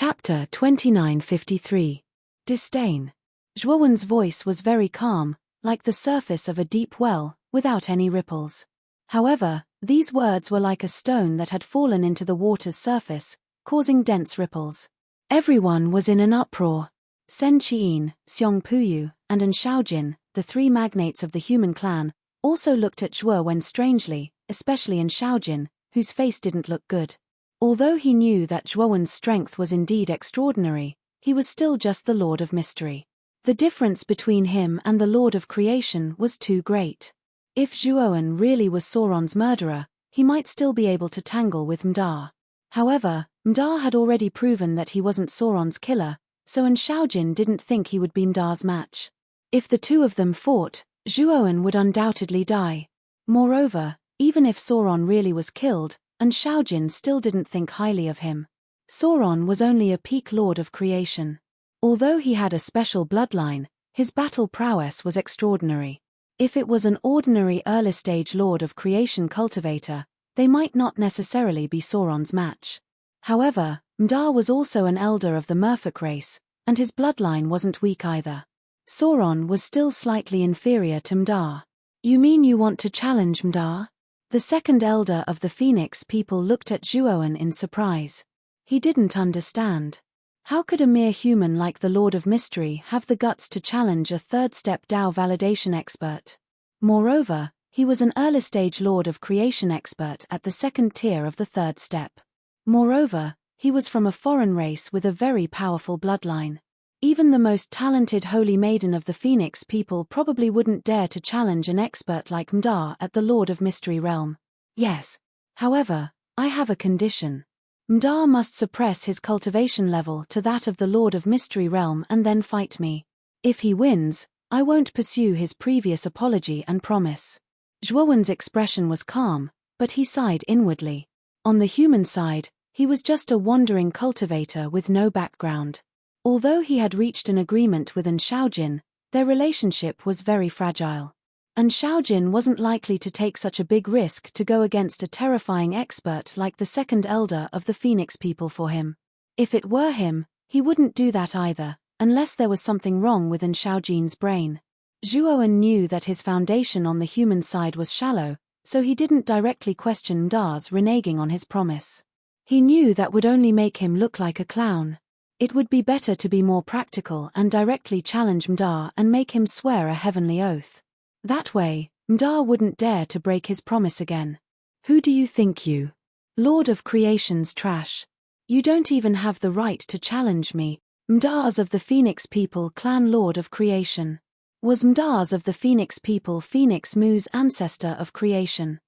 Chapter 2953. Disdain. Zhuowen's voice was very calm, like the surface of a deep well, without any ripples. However, these words were like a stone that had fallen into the water's surface, causing dense ripples. Everyone was in an uproar. Sen Qiyin, Xiong Puyu, and An Shaojin, the three magnates of the human clan, also looked at Zhuowen strangely, especially An Shaojin, whose face didn't look good. Although he knew that Zhuowen's strength was indeed extraordinary, he was still just the Lord of Mystery. The difference between him and the Lord of Creation was too great. If Zhuowen really was Sauron's murderer, he might still be able to tangle with Mda. However, Mda had already proven that he wasn't Sauron's killer, so An Shaojin didn't think he would be Mda's match. If the two of them fought, Zhuowen would undoubtedly die. Moreover, even if Sauron really was killed, An Shaojin still didn't think highly of him. Sauron was only a peak Lord of Creation. Although he had a special bloodline, his battle prowess was extraordinary. If it was an ordinary early-stage Lord of Creation cultivator, they might not necessarily be Sauron's match. However, Mda was also an elder of the Merfolk race, and his bloodline wasn't weak either. Sauron was still slightly inferior to Mda. "You mean you want to challenge Mda?" The second elder of the Phoenix people looked at Zhuowen in surprise. He didn't understand. How could a mere human like the Lord of Mystery have the guts to challenge a third-step Dao validation expert? Moreover, he was an early-stage Lord of Creation expert at the second tier of the third step. Moreover, he was from a foreign race with a very powerful bloodline. Even the most talented Holy Maiden of the Phoenix people probably wouldn't dare to challenge an expert like Mda at the Lord of Mystery realm. Yes. However, I have a condition. Mda must suppress his cultivation level to that of the Lord of Mystery realm and then fight me. If he wins, I won't pursue his previous apology and promise. Zhuowen's expression was calm, but he sighed inwardly. On the human side, he was just a wandering cultivator with no background. Although he had reached an agreement with An Shaojin, their relationship was very fragile. An Shaojin wasn't likely to take such a big risk to go against a terrifying expert like the second elder of the Phoenix people for him. If it were him, he wouldn't do that either, unless there was something wrong with An Shaojin's brain. Zhuowen knew that his foundation on the human side was shallow, so he didn't directly question Mda's reneging on his promise. He knew that would only make him look like a clown. It would be better to be more practical and directly challenge Mda and make him swear a heavenly oath. That way, Mda wouldn't dare to break his promise again. "Who do you think you? Lord of Creation's trash. You don't even have the right to challenge me. Mda's of the Phoenix people clan Lord of Creation. Was Mda's of the Phoenix people Phoenix Mu's ancestor of creation?"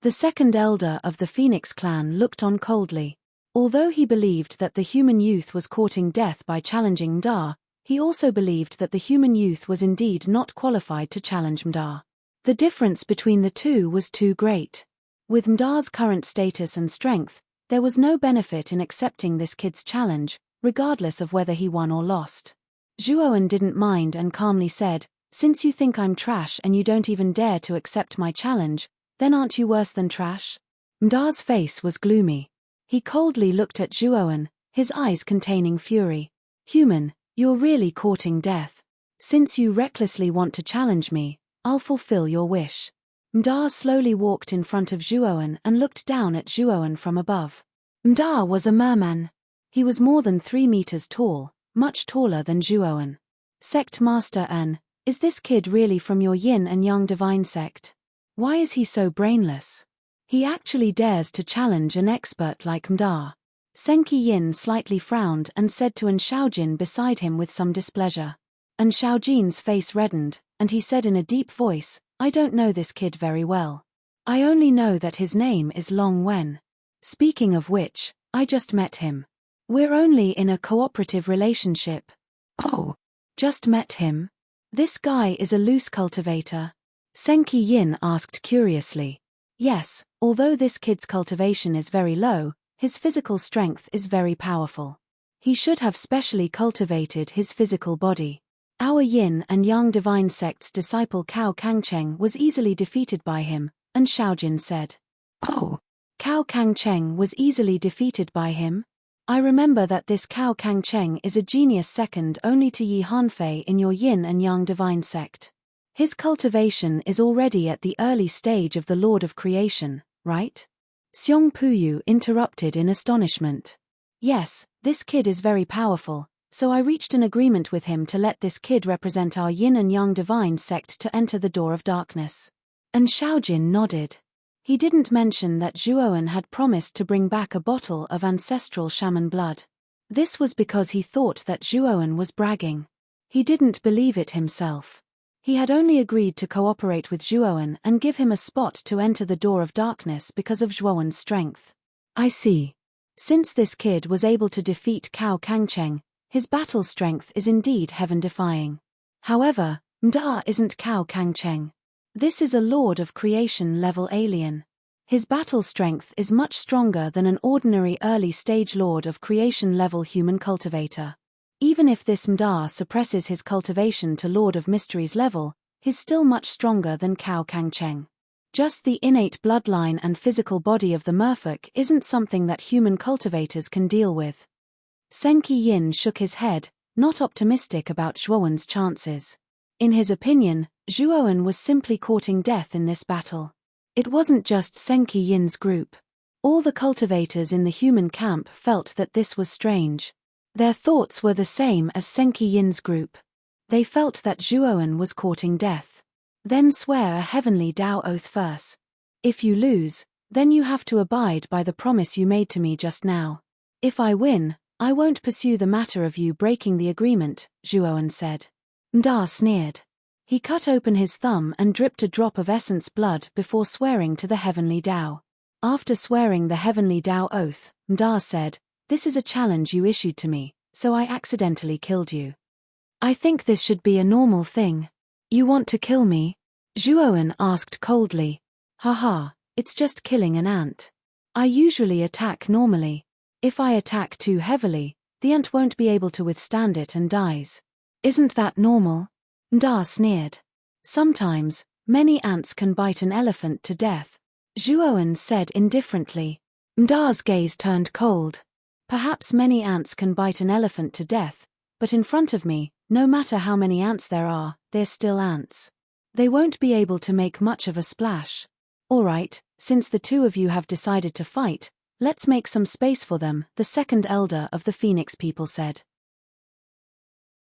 The second elder of the Phoenix clan looked on coldly. Although he believed that the human youth was courting death by challenging Mda, he also believed that the human youth was indeed not qualified to challenge Mda. The difference between the two was too great. With Mda's current status and strength, there was no benefit in accepting this kid's challenge, regardless of whether he won or lost. Zhuowen didn't mind and calmly said, "Since you think I'm trash and you don't even dare to accept my challenge, then aren't you worse than trash?" Mda's face was gloomy. He coldly looked at Zhuowen, his eyes containing fury. "Human, you're really courting death. Since you recklessly want to challenge me, I'll fulfill your wish." Mda slowly walked in front of Zhuowen and looked down at Zhuowen from above. Mda was a merman. He was more than 3 meters tall, much taller than Zhuowen. "Sect Master An, is this kid really from your Yin and Yang divine sect? Why is he so brainless? He actually dares to challenge an expert like Mda." Senki Yin slightly frowned and said to An Shaojin beside him with some displeasure. An Shaojin's face reddened, and he said in a deep voice, "I don't know this kid very well. I only know that his name is Long Wen. Speaking of which, I just met him. We're only in a cooperative relationship." "Oh, just met him? This guy is a loose cultivator?" Senki Yin asked curiously. "Yes, although this kid's cultivation is very low, his physical strength is very powerful. He should have specially cultivated his physical body. Our Yin and Yang divine sect's disciple Cao Kangcheng was easily defeated by him," An Shaojin said. "Oh, Cao Kangcheng was easily defeated by him? I remember that this Cao Kangcheng is a genius second only to Yi Hanfei in your yin and yang divine sect. His cultivation is already at the early stage of the Lord of Creation, right? Xiong Puyu interrupted in astonishment. Yes, this kid is very powerful, so I reached an agreement with him to let this kid represent our yin and yang divine sect to enter the door of darkness. And Xiaojin nodded. He didn't mention that Zhuowen had promised to bring back a bottle of ancestral shaman blood. This was because he thought that Zhuowen was bragging. He didn't believe it himself. He had only agreed to cooperate with Zhuowen and give him a spot to enter the door of darkness because of Zhuowen's strength. I see. Since this kid was able to defeat Cao Kangcheng, his battle strength is indeed heaven-defying. However, Mda isn't Cao Kangcheng. This is a Lord of Creation level alien. His battle strength is much stronger than an ordinary early-stage Lord of Creation level human cultivator. Even if this Mda suppresses his cultivation to Lord of Mysteries level, he's still much stronger than Cao Kangcheng. Just the innate bloodline and physical body of the merfolk isn't something that human cultivators can deal with. Senki Yin shook his head, not optimistic about Zhuowen's chances. In his opinion, Zhuowen was simply courting death in this battle. It wasn't just Senki Yin's group. All the cultivators in the human camp felt that this was strange. Their thoughts were the same as Senki Yin's group. They felt that Zhuowen was courting death. Then swear a heavenly Tao oath first. If you lose, then you have to abide by the promise you made to me just now. If I win, I won't pursue the matter of you breaking the agreement, Zhuowen said. Mda sneered. He cut open his thumb and dripped a drop of essence blood before swearing to the heavenly Tao. After swearing the heavenly Tao oath, Mda said, "This is a challenge you issued to me, so I accidentally killed you. I think this should be a normal thing." "You want to kill me?" Zhuowen asked coldly. "Haha, it's just killing an ant. I usually attack normally. If I attack too heavily, the ant won't be able to withstand it and dies. Isn't that normal?" Mda sneered. "Sometimes, many ants can bite an elephant to death," Zhuowen said indifferently. Mda's gaze turned cold. "Perhaps many ants can bite an elephant to death, but in front of me, no matter how many ants there are, they're still ants. They won't be able to make much of a splash. Alright, since the two of you have decided to fight, let's make some space for them," the second elder of the Phoenix people said.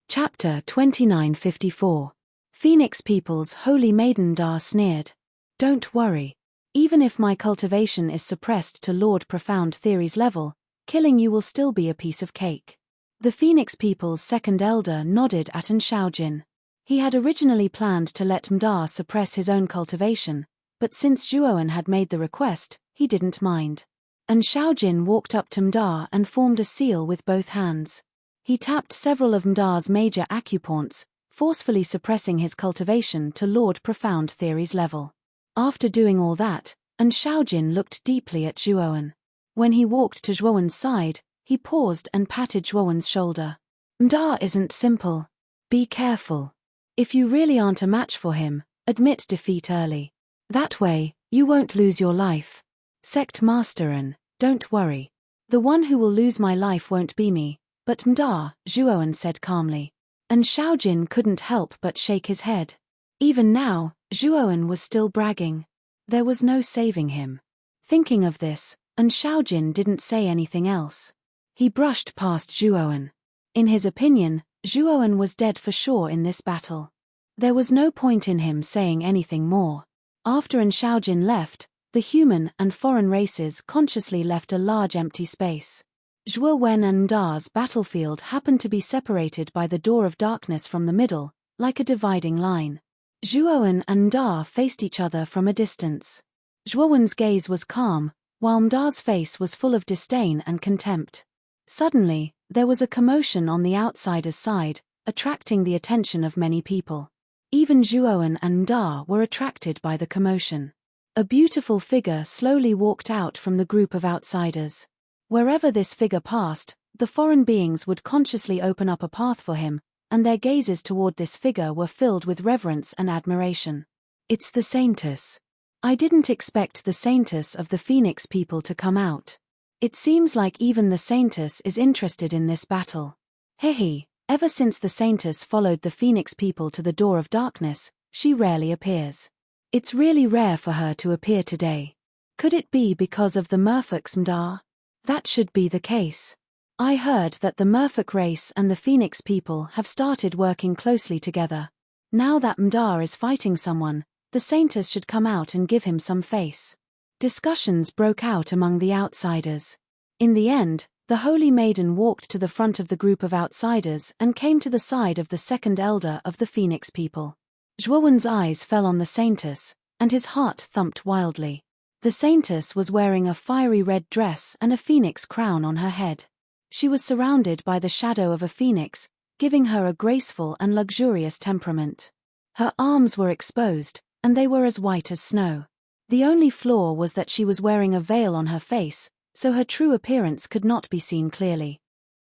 Chapter 2954. Phoenix People's Holy Maiden Mda sneered. "Don't worry. Even if my cultivation is suppressed to Lord Profound Theories level, killing you will still be a piece of cake." The Phoenix People's second elder nodded at An Xiaojin. He had originally planned to let Mda suppress his own cultivation, but since Zhuowen had made the request, he didn't mind. An Xiaojin walked up to Mda and formed a seal with both hands. He tapped several of Mda's major acupoints, forcefully suppressing his cultivation to Lord Profound Theories level. After doing all that, An Xiaojin looked deeply at Zhuowen. When he walked to Zhuowen's side, he paused and patted Zhuowen's shoulder. "Mda isn't simple. Be careful. If you really aren't a match for him, admit defeat early. That way, you won't lose your life. Sect Master An, don't worry. The one who will lose my life won't be me, but Mda," Zhuowen said calmly. And Xiaojin couldn't help but shake his head. Even now, Zhuowen was still bragging. There was no saving him. Thinking of this, An Xiaojin didn't say anything else. He brushed past Zhuowen. In his opinion, Zhuowen was dead for sure in this battle. There was no point in him saying anything more. After An Xiaojin left, the human and foreign races consciously left a large empty space. Zhuowen and Mda's battlefield happened to be separated by the door of darkness from the middle, like a dividing line. Zhuowen and Mda faced each other from a distance. Zhuowen's gaze was calm, while Mda's face was full of disdain and contempt. Suddenly, there was a commotion on the outsider's side, attracting the attention of many people. Even Zhuowen and Mda were attracted by the commotion. A beautiful figure slowly walked out from the group of outsiders. Wherever this figure passed, the foreign beings would consciously open up a path for him, and their gazes toward this figure were filled with reverence and admiration. "It's the Saintess. I didn't expect the Saintess of the Phoenix people to come out. It seems like even the Saintess is interested in this battle. Hehe, ever since the Saintess followed the Phoenix people to the Door of Darkness, she rarely appears. It's really rare for her to appear today. Could it be because of the Merfolk's Mdar? That should be the case. I heard that the Merfolk race and the Phoenix people have started working closely together. Now that Mdar is fighting someone, the Saintess should come out and give him some face. Discussions broke out among the outsiders. In the end, the Holy Maiden walked to the front of the group of outsiders and came to the side of the second elder of the Phoenix people. Zhuowen's eyes fell on the Saintess, and his heart thumped wildly. The Saintess was wearing a fiery red dress and a phoenix crown on her head. She was surrounded by the shadow of a phoenix, giving her a graceful and luxurious temperament. Her arms were exposed, and they were as white as snow. The only flaw was that she was wearing a veil on her face, so her true appearance could not be seen clearly.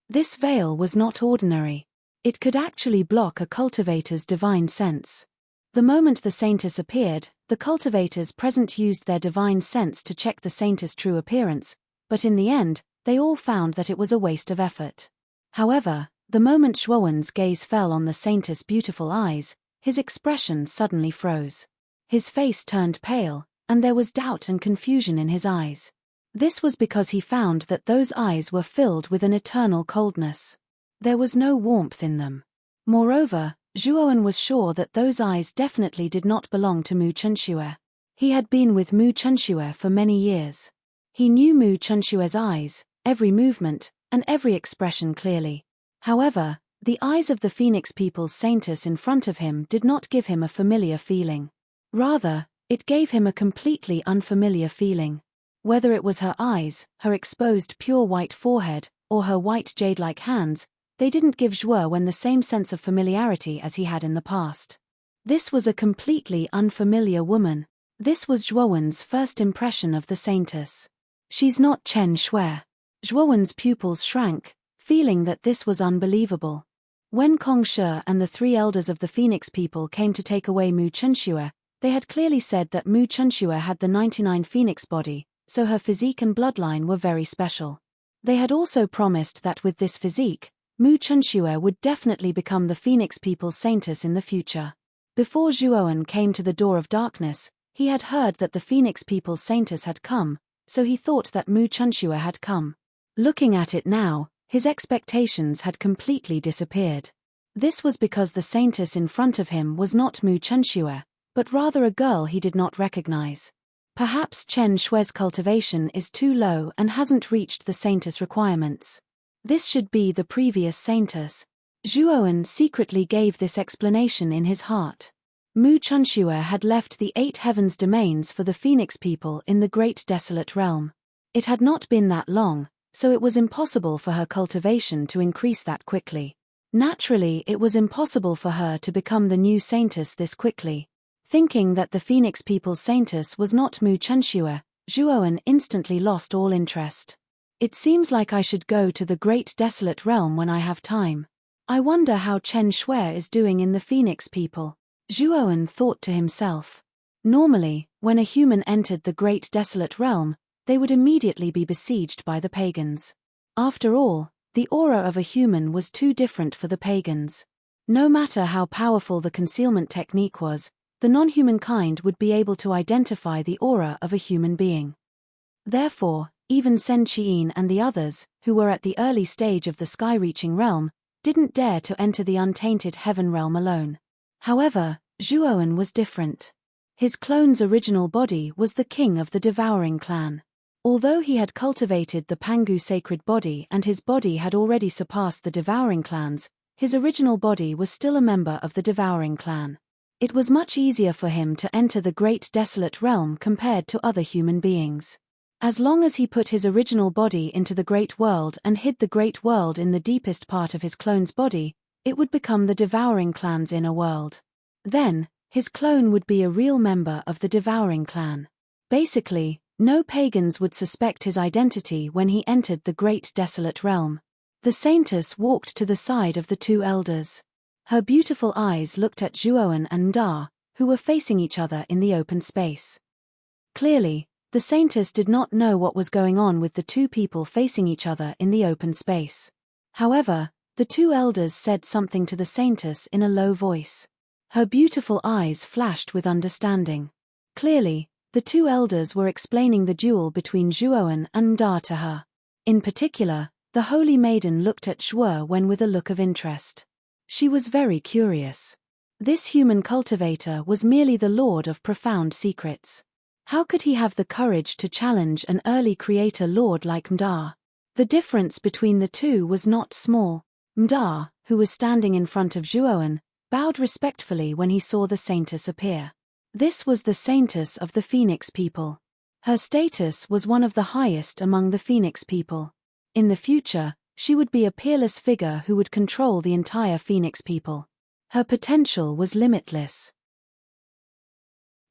This veil was not ordinary. It could actually block a cultivator's divine sense. The moment the Saintess appeared, the cultivators present used their divine sense to check the Saintess' true appearance, but in the end, they all found that it was a waste of effort. However, the moment Zhuowen's gaze fell on the Saintess' beautiful eyes, his expression suddenly froze. His face turned pale, and there was doubt and confusion in his eyes. This was because he found that those eyes were filled with an eternal coldness. There was no warmth in them. Moreover, Zhuowen was sure that those eyes definitely did not belong to Mu Chunxue. He had been with Mu Chunxue for many years. He knew Mu Chunxue's eyes, every movement, and every expression clearly. However, the eyes of the Phoenix people's Saintess in front of him did not give him a familiar feeling. Rather, it gave him a completely unfamiliar feeling. Whether it was her eyes, her exposed pure white forehead, or her white jade-like hands, they didn't give Zhuowen the same sense of familiarity as he had in the past. This was a completely unfamiliar woman. This was Zhuowen's first impression of the Saintess. She's not Chen Shui. Zhuowen's pupils shrank, feeling that this was unbelievable. When Kong Shi and the three elders of the Phoenix people came to take away Mu Chunxue, they had clearly said that Mu Chunxue had the 99 Phoenix body, so her physique and bloodline were very special. They had also promised that with this physique, Mu Chunxue would definitely become the Phoenix people's Saintess in the future. Before Zhuowen came to the Door of Darkness, he had heard that the Phoenix people's Saintess had come, so he thought that Mu Chunxue had come. Looking at it now, his expectations had completely disappeared. This was because the Saintess in front of him was not Mu Chunxue, but rather a girl he did not recognize. Perhaps Chen Shui's cultivation is too low and hasn't reached the Saintess requirements. This should be the previous Saintess. Zhuowen secretly gave this explanation in his heart. Mu Chunxue had left the 8 heavens domains for the Phoenix people in the Great Desolate Realm. It had not been that long, so it was impossible for her cultivation to increase that quickly. Naturally, it was impossible for her to become the new Saintess this quickly. Thinking that the Phoenix people's Saintess was not Mu Chunxue, Zhuowen instantly lost all interest. It seems like I should go to the Great Desolate Realm when I have time. I wonder how Chen Shui is doing in the Phoenix people. Zhuowen thought to himself. Normally, when a human entered the Great Desolate Realm, they would immediately be besieged by the pagans. After all, the aura of a human was too different for the pagans. No matter how powerful the concealment technique was, the non-human kind would be able to identify the aura of a human being. Therefore, even Sen Qian and the others, who were at the early stage of the sky-reaching realm, didn't dare to enter the untainted heaven realm alone. However, Zhuowen was different. His clone's original body was the king of the devouring clan. Although he had cultivated the Pangu sacred body and his body had already surpassed the devouring clans, his original body was still a member of the devouring clan. It was much easier for him to enter the Great Desolate Realm compared to other human beings. As long as he put his original body into the Great World and hid the Great World in the deepest part of his clone's body, it would become the devouring clan's inner world. Then, his clone would be a real member of the devouring clan. Basically, no pagans would suspect his identity when he entered the Great Desolate Realm. The Saintess walked to the side of the 2 elders. Her beautiful eyes looked at Zhuowen and Mdar, who were facing each other in the open space. Clearly, The saintess did not know what was going on with the two people facing each other in the open space. However, the two elders said something to the saintess in a low voice. Her beautiful eyes flashed with understanding. Clearly, the two elders were explaining the duel between Zhuowen and Mda to her. In particular, the holy maiden looked at Zhuowen with a look of interest. She was very curious. This human cultivator was merely the lord of profound secrets. How could he have the courage to challenge an early creator lord like Mda? The difference between the two was not small. Mda, who was standing in front of Zhuowen, bowed respectfully when he saw the saintess appear. This was the saintess of the Phoenix people. Her status was one of the highest among the Phoenix people. In the future, she would be a peerless figure who would control the entire Phoenix people. Her potential was limitless.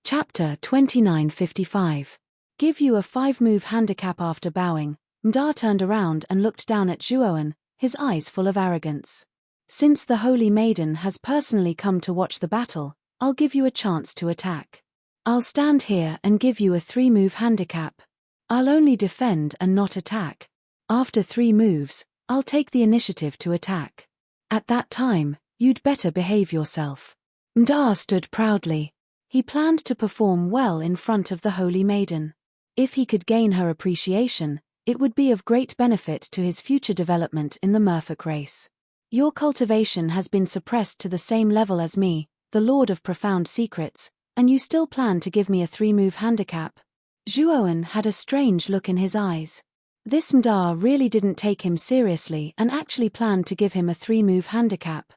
Chapter 2955. Give you a 5-move handicap. After bowing, Mda turned around and looked down at Zhuowen, his eyes full of arrogance. Since the holy maiden has personally come to watch the battle, I'll give you a chance to attack. I'll stand here and give you a 3-move handicap. I'll only defend and not attack. After 3 moves, I'll take the initiative to attack. At that time, you'd better behave yourself. Mda stood proudly. He planned to perform well in front of the holy maiden. If he could gain her appreciation, it would be of great benefit to his future development in the merfolk race. Your cultivation has been suppressed to the same level as me, the Lord of Profound Secrets, and you still plan to give me a 3-move handicap? Zhuowen had a strange look in his eyes. This Mda really didn't take him seriously and actually planned to give him a 3-move handicap.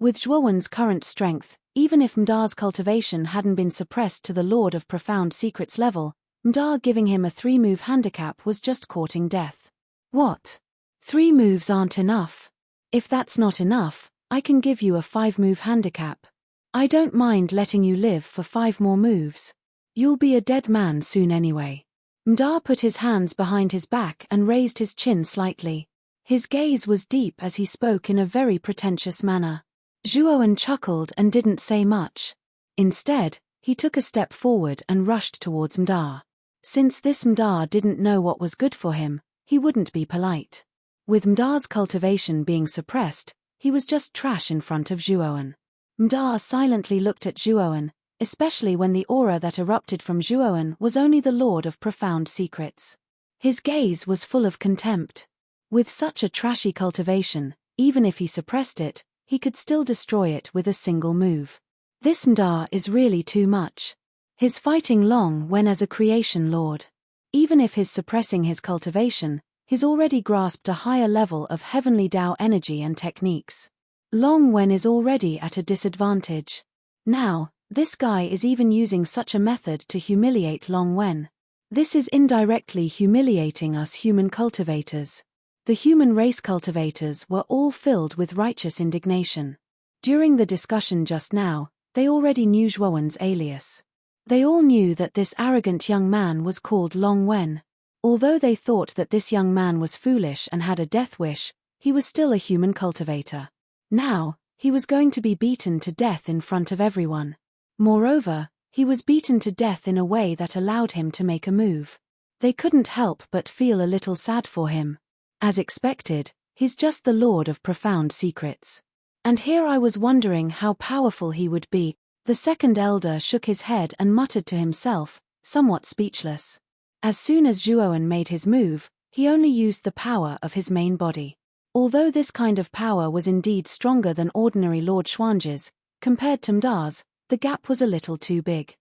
With Zhuowen's current strength, even if Mda's cultivation hadn't been suppressed to the Lord of Profound Secrets level, Mda giving him a 3-move handicap was just courting death. What? 3 moves aren't enough? If that's not enough, I can give you a 5-move handicap. I don't mind letting you live for 5 more moves. You'll be a dead man soon anyway. Mda put his hands behind his back and raised his chin slightly. His gaze was deep as he spoke in a very pretentious manner. Zhuowen chuckled and didn't say much. Instead, he took a step forward and rushed towards Mda. Since this Mda didn't know what was good for him, he wouldn't be polite. With Mda's cultivation being suppressed, he was just trash in front of Zhuowen. Mda silently looked at Zhuowen, especially when the aura that erupted from Zhuowen was only the Lord of Profound Secrets. His gaze was full of contempt. With such a trashy cultivation, even if he suppressed it, he could still destroy it with a single move. This Mda is really too much. His fighting Long Wen as a creation lord. Even if his suppressing his cultivation, he's already grasped a higher level of heavenly Tao energy and techniques. Long Wen is already at a disadvantage. Now, this guy is even using such a method to humiliate Long Wen. This is indirectly humiliating us human cultivators. The human race cultivators were all filled with righteous indignation. During the discussion just now, they already knew Zhuowen's alias. They all knew that this arrogant young man was called Long Wen. Although they thought that this young man was foolish and had a death wish, he was still a human cultivator. Now, he was going to be beaten to death in front of everyone. Moreover, he was beaten to death in a way that allowed him to make a move. They couldn't help but feel a little sad for him. As expected, he's just the Lord of Profound Secrets. And here I was wondering how powerful he would be. The second elder shook his head and muttered to himself, somewhat speechless. As soon as Zhuowen made his move, he only used the power of his main body. Although this kind of power was indeed stronger than ordinary Lord Xuanzhi's, compared to Mda's, the gap was a little too big.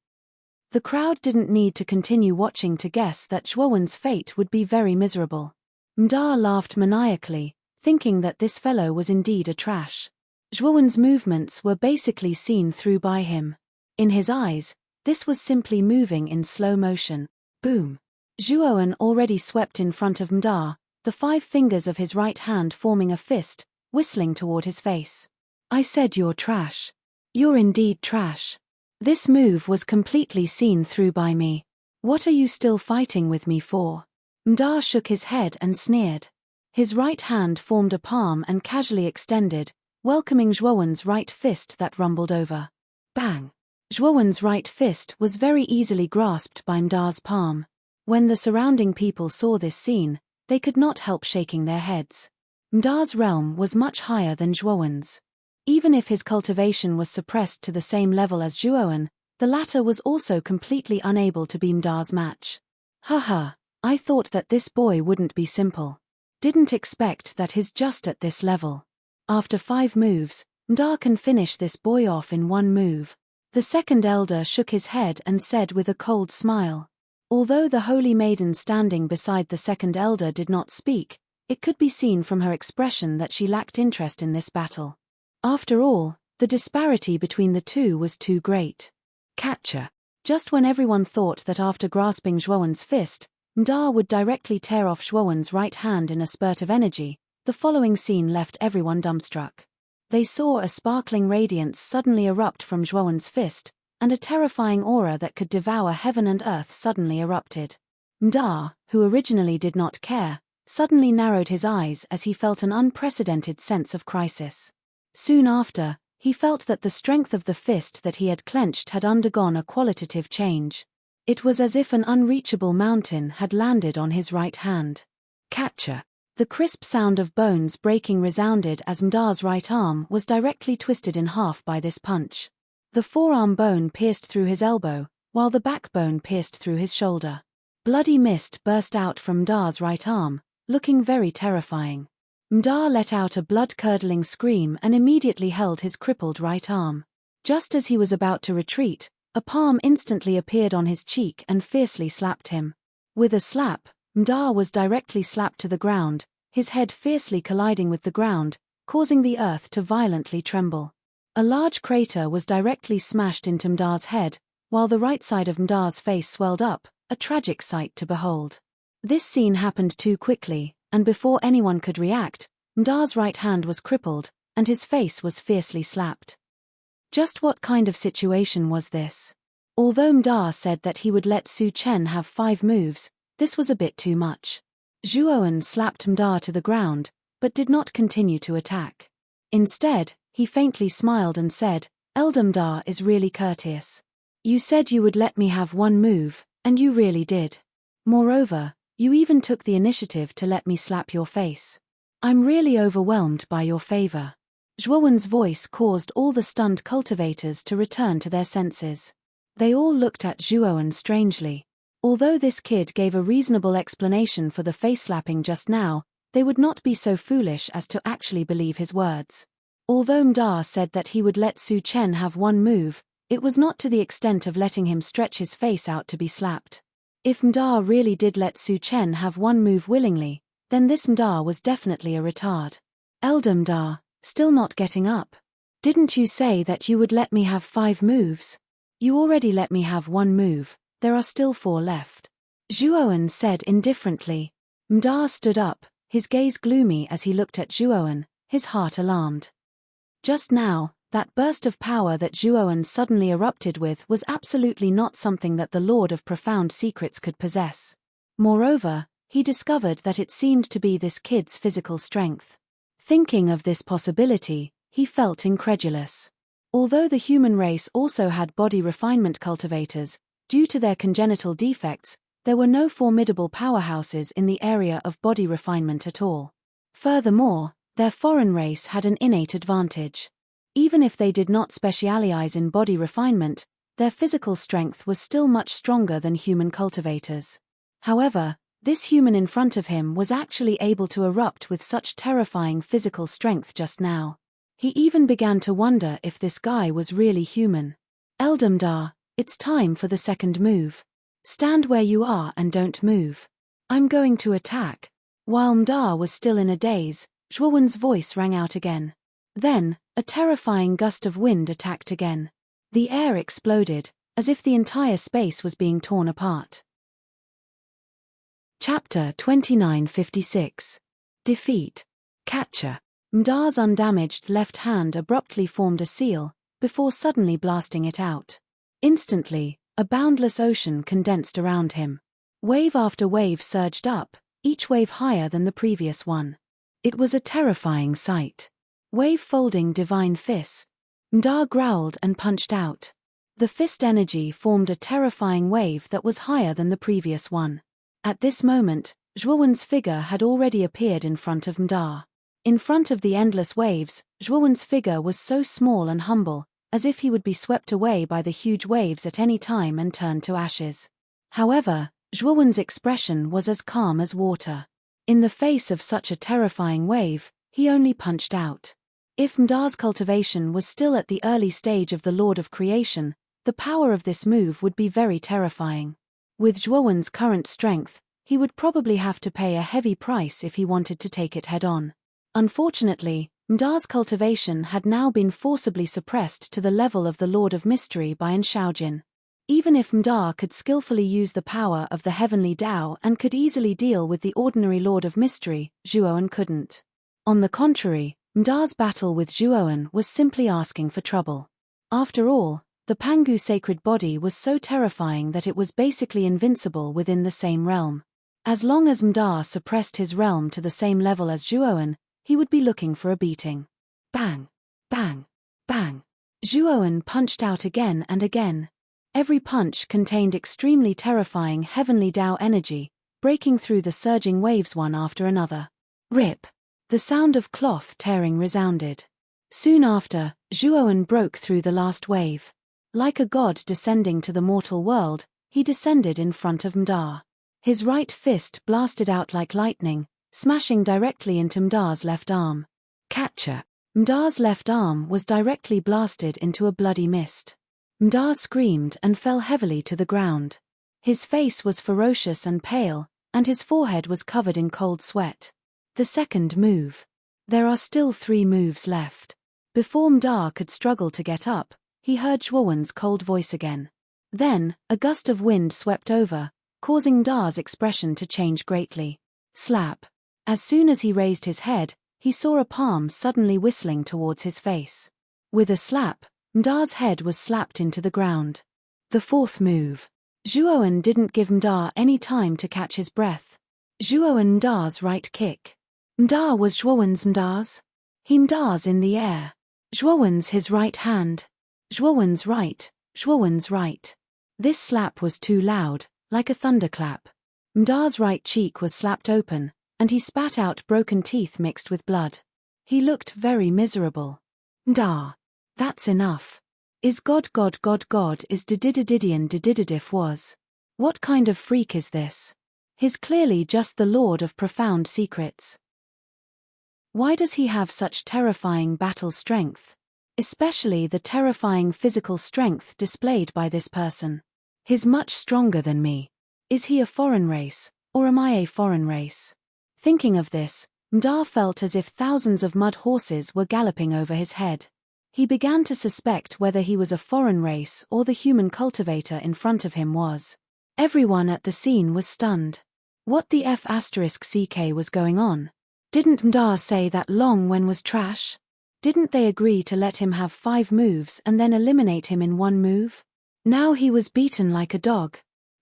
The crowd didn't need to continue watching to guess that Zhuowen's fate would be very miserable. Mda laughed maniacally, thinking that this fellow was indeed a trash. Zhuowen's movements were basically seen through by him. In his eyes, this was simply moving in slow motion. Boom! Zhuowen already swept in front of Mda, the 5 fingers of his right hand forming a fist, whistling toward his face. I said you're trash. You're indeed trash. This move was completely seen through by me. What are you still fighting with me for? Mda shook his head and sneered. His right hand formed a palm and casually extended, welcoming Zhuowen's right fist that rumbled over. Bang! Zhuowen's right fist was very easily grasped by Mda's palm. When the surrounding people saw this scene, they could not help shaking their heads. Mdar's realm was much higher than Zhuowen's. Even if his cultivation was suppressed to the same level as Zhuowen, the latter was also completely unable to be Mdar's match. Haha, I thought that this boy wouldn't be simple. Didn't expect that he's just at this level. After 5 moves, Mdar can finish this boy off in 1 move. The second elder shook his head and said with a cold smile. Although the holy maiden standing beside the second elder did not speak, it could be seen from her expression that she lacked interest in this battle. After all, the disparity between the two was too great. Catcher. Just when everyone thought that after grasping Zhuowen's fist, Mdar would directly tear off Zhuowen's right hand in a spurt of energy, the following scene left everyone dumbstruck. They saw a sparkling radiance suddenly erupt from Zhuowen's fist, and a terrifying aura that could devour heaven and earth suddenly erupted. Mdar, who originally did not care, suddenly narrowed his eyes as he felt an unprecedented sense of crisis. Soon after, he felt that the strength of the fist that he had clenched had undergone a qualitative change. It was as if an unreachable mountain had landed on his right hand. Catcher. The crisp sound of bones breaking resounded as Mdar's right arm was directly twisted in half by this punch. The forearm bone pierced through his elbow, while the backbone pierced through his shoulder. Bloody mist burst out from Mdar's right arm, looking very terrifying. Mdar let out a blood-curdling scream and immediately held his crippled right arm. Just as he was about to retreat, a palm instantly appeared on his cheek and fiercely slapped him. With a slap, Mdar was directly slapped to the ground, his head fiercely colliding with the ground, causing the earth to violently tremble. A large crater was directly smashed into Mdar's head, while the right side of Mdar's face swelled up, a tragic sight to behold. This scene happened too quickly, and before anyone could react, Mdar's right hand was crippled, and his face was fiercely slapped. Just what kind of situation was this? Although Mdar said that he would let Su Chen have 5 moves, this was a bit too much. Zhuowen slapped Mdar to the ground, but did not continue to attack. Instead, he faintly smiled and said, "Elder Mdar is really courteous. You said you would let me have 1 move, and you really did. Moreover, you even took the initiative to let me slap your face. I'm really overwhelmed by your favor." Zhuowen's voice caused all the stunned cultivators to return to their senses. They all looked at Zhuowen strangely. Although this kid gave a reasonable explanation for the face-slapping just now, they would not be so foolish as to actually believe his words. Although Mdar said that he would let Su Chen have 1 move, it was not to the extent of letting him stretch his face out to be slapped. If Mdar really did let Su Chen have 1 move willingly, then this Mdar was definitely a retard. Elder Mdar, still not getting up. Didn't you say that you would let me have 5 moves? You already let me have 1 move, there are still 4 left. Zhuowen said indifferently. Mdar stood up, his gaze gloomy as he looked at Zhuowen, his heart alarmed. Just now, that burst of power that Zhuowen suddenly erupted with was absolutely not something that the Lord of Profound Secrets could possess. Moreover, he discovered that it seemed to be this kid's physical strength. Thinking of this possibility, he felt incredulous. Although the human race also had body refinement cultivators, due to their congenital defects, there were no formidable powerhouses in the area of body refinement at all. Furthermore, their foreign race had an innate advantage. Even if they did not specialize in body refinement, their physical strength was still much stronger than human cultivators. However, this human in front of him was actually able to erupt with such terrifying physical strength just now. He even began to wonder if this guy was really human. Elder Mdar, it's time for the second move. Stand where you are and don't move. I'm going to attack. While Mdar was still in a daze, Zhuowen's voice rang out again. Then, a terrifying gust of wind attacked again. The air exploded, as if the entire space was being torn apart. Chapter 2956. Defeat. Catcher. Mdar's undamaged left hand abruptly formed a seal, before suddenly blasting it out. Instantly, a boundless ocean condensed around him. Wave after wave surged up, each wave higher than the previous one. It was a terrifying sight. Wave-folding divine fist. Mdar growled and punched out. The fist energy formed a terrifying wave that was higher than the previous one. At this moment, Zhuowen's figure had already appeared in front of Mda. In front of the endless waves, Zhuowen's figure was so small and humble, as if he would be swept away by the huge waves at any time and turned to ashes. However, Zhuowen's expression was as calm as water. In the face of such a terrifying wave, he only punched out. If Mda's cultivation was still at the early stage of the Lord of Creation, the power of this move would be very terrifying. With Zhuowen's current strength, he would probably have to pay a heavy price if he wanted to take it head-on. Unfortunately, Mda's cultivation had now been forcibly suppressed to the level of the Lord of Mystery by Xiaojin. Even if Mda could skillfully use the power of the heavenly Tao and could easily deal with the ordinary Lord of Mystery, Zhuowen couldn't. On the contrary, Mda's battle with Zhuowen was simply asking for trouble. After all, the Pangu sacred body was so terrifying that it was basically invincible within the same realm. As long as Mda suppressed his realm to the same level as Zhuowen, he would be looking for a beating. Bang! Bang! Bang! Zhuowen punched out again and again. Every punch contained extremely terrifying heavenly Tao energy, breaking through the surging waves one after another. Rip! The sound of cloth tearing resounded. Soon after, Zhuowen broke through the last wave. Like a god descending to the mortal world, he descended in front of Mda. His right fist blasted out like lightning, smashing directly into Mda's left arm. Catcher! Mda's left arm was directly blasted into a bloody mist. Mda screamed and fell heavily to the ground. His face was ferocious and pale, and his forehead was covered in cold sweat. The second move. There are still 3 moves left. Before Mda could struggle to get up, he heard Zhuowen's cold voice again. Then, a gust of wind swept over, causing Mda's expression to change greatly. Slap. As soon as he raised his head, he saw a palm suddenly whistling towards his face. With a slap, Mda's head was slapped into the ground. The fourth move. Zhuowen didn't give Mda any time to catch his breath. Zhuowen Mda's right kick. Mda was Mda's. He Mda's in the air. Zhuowen's his right hand. Zhuowen's right. This slap was too loud, like a thunderclap. Mda's right cheek was slapped open, and he spat out broken teeth mixed with blood. He looked very miserable. Mda. That's enough. Is God is dididididif was. What kind of freak is this? He's clearly just the Lord of profound secrets. Why does he have such terrifying battle strength? Especially the terrifying physical strength displayed by this person. He's much stronger than me. Is he a foreign race, or am I a foreign race? Thinking of this, Mda felt as if thousands of mud horses were galloping over his head. He began to suspect whether he was a foreign race or the human cultivator in front of him was. Everyone at the scene was stunned. What the F***ck was going on? Didn't Mda say that Long Wen was trash? Didn't they agree to let him have 5 moves and then eliminate him in 1 move? Now he was beaten like a dog.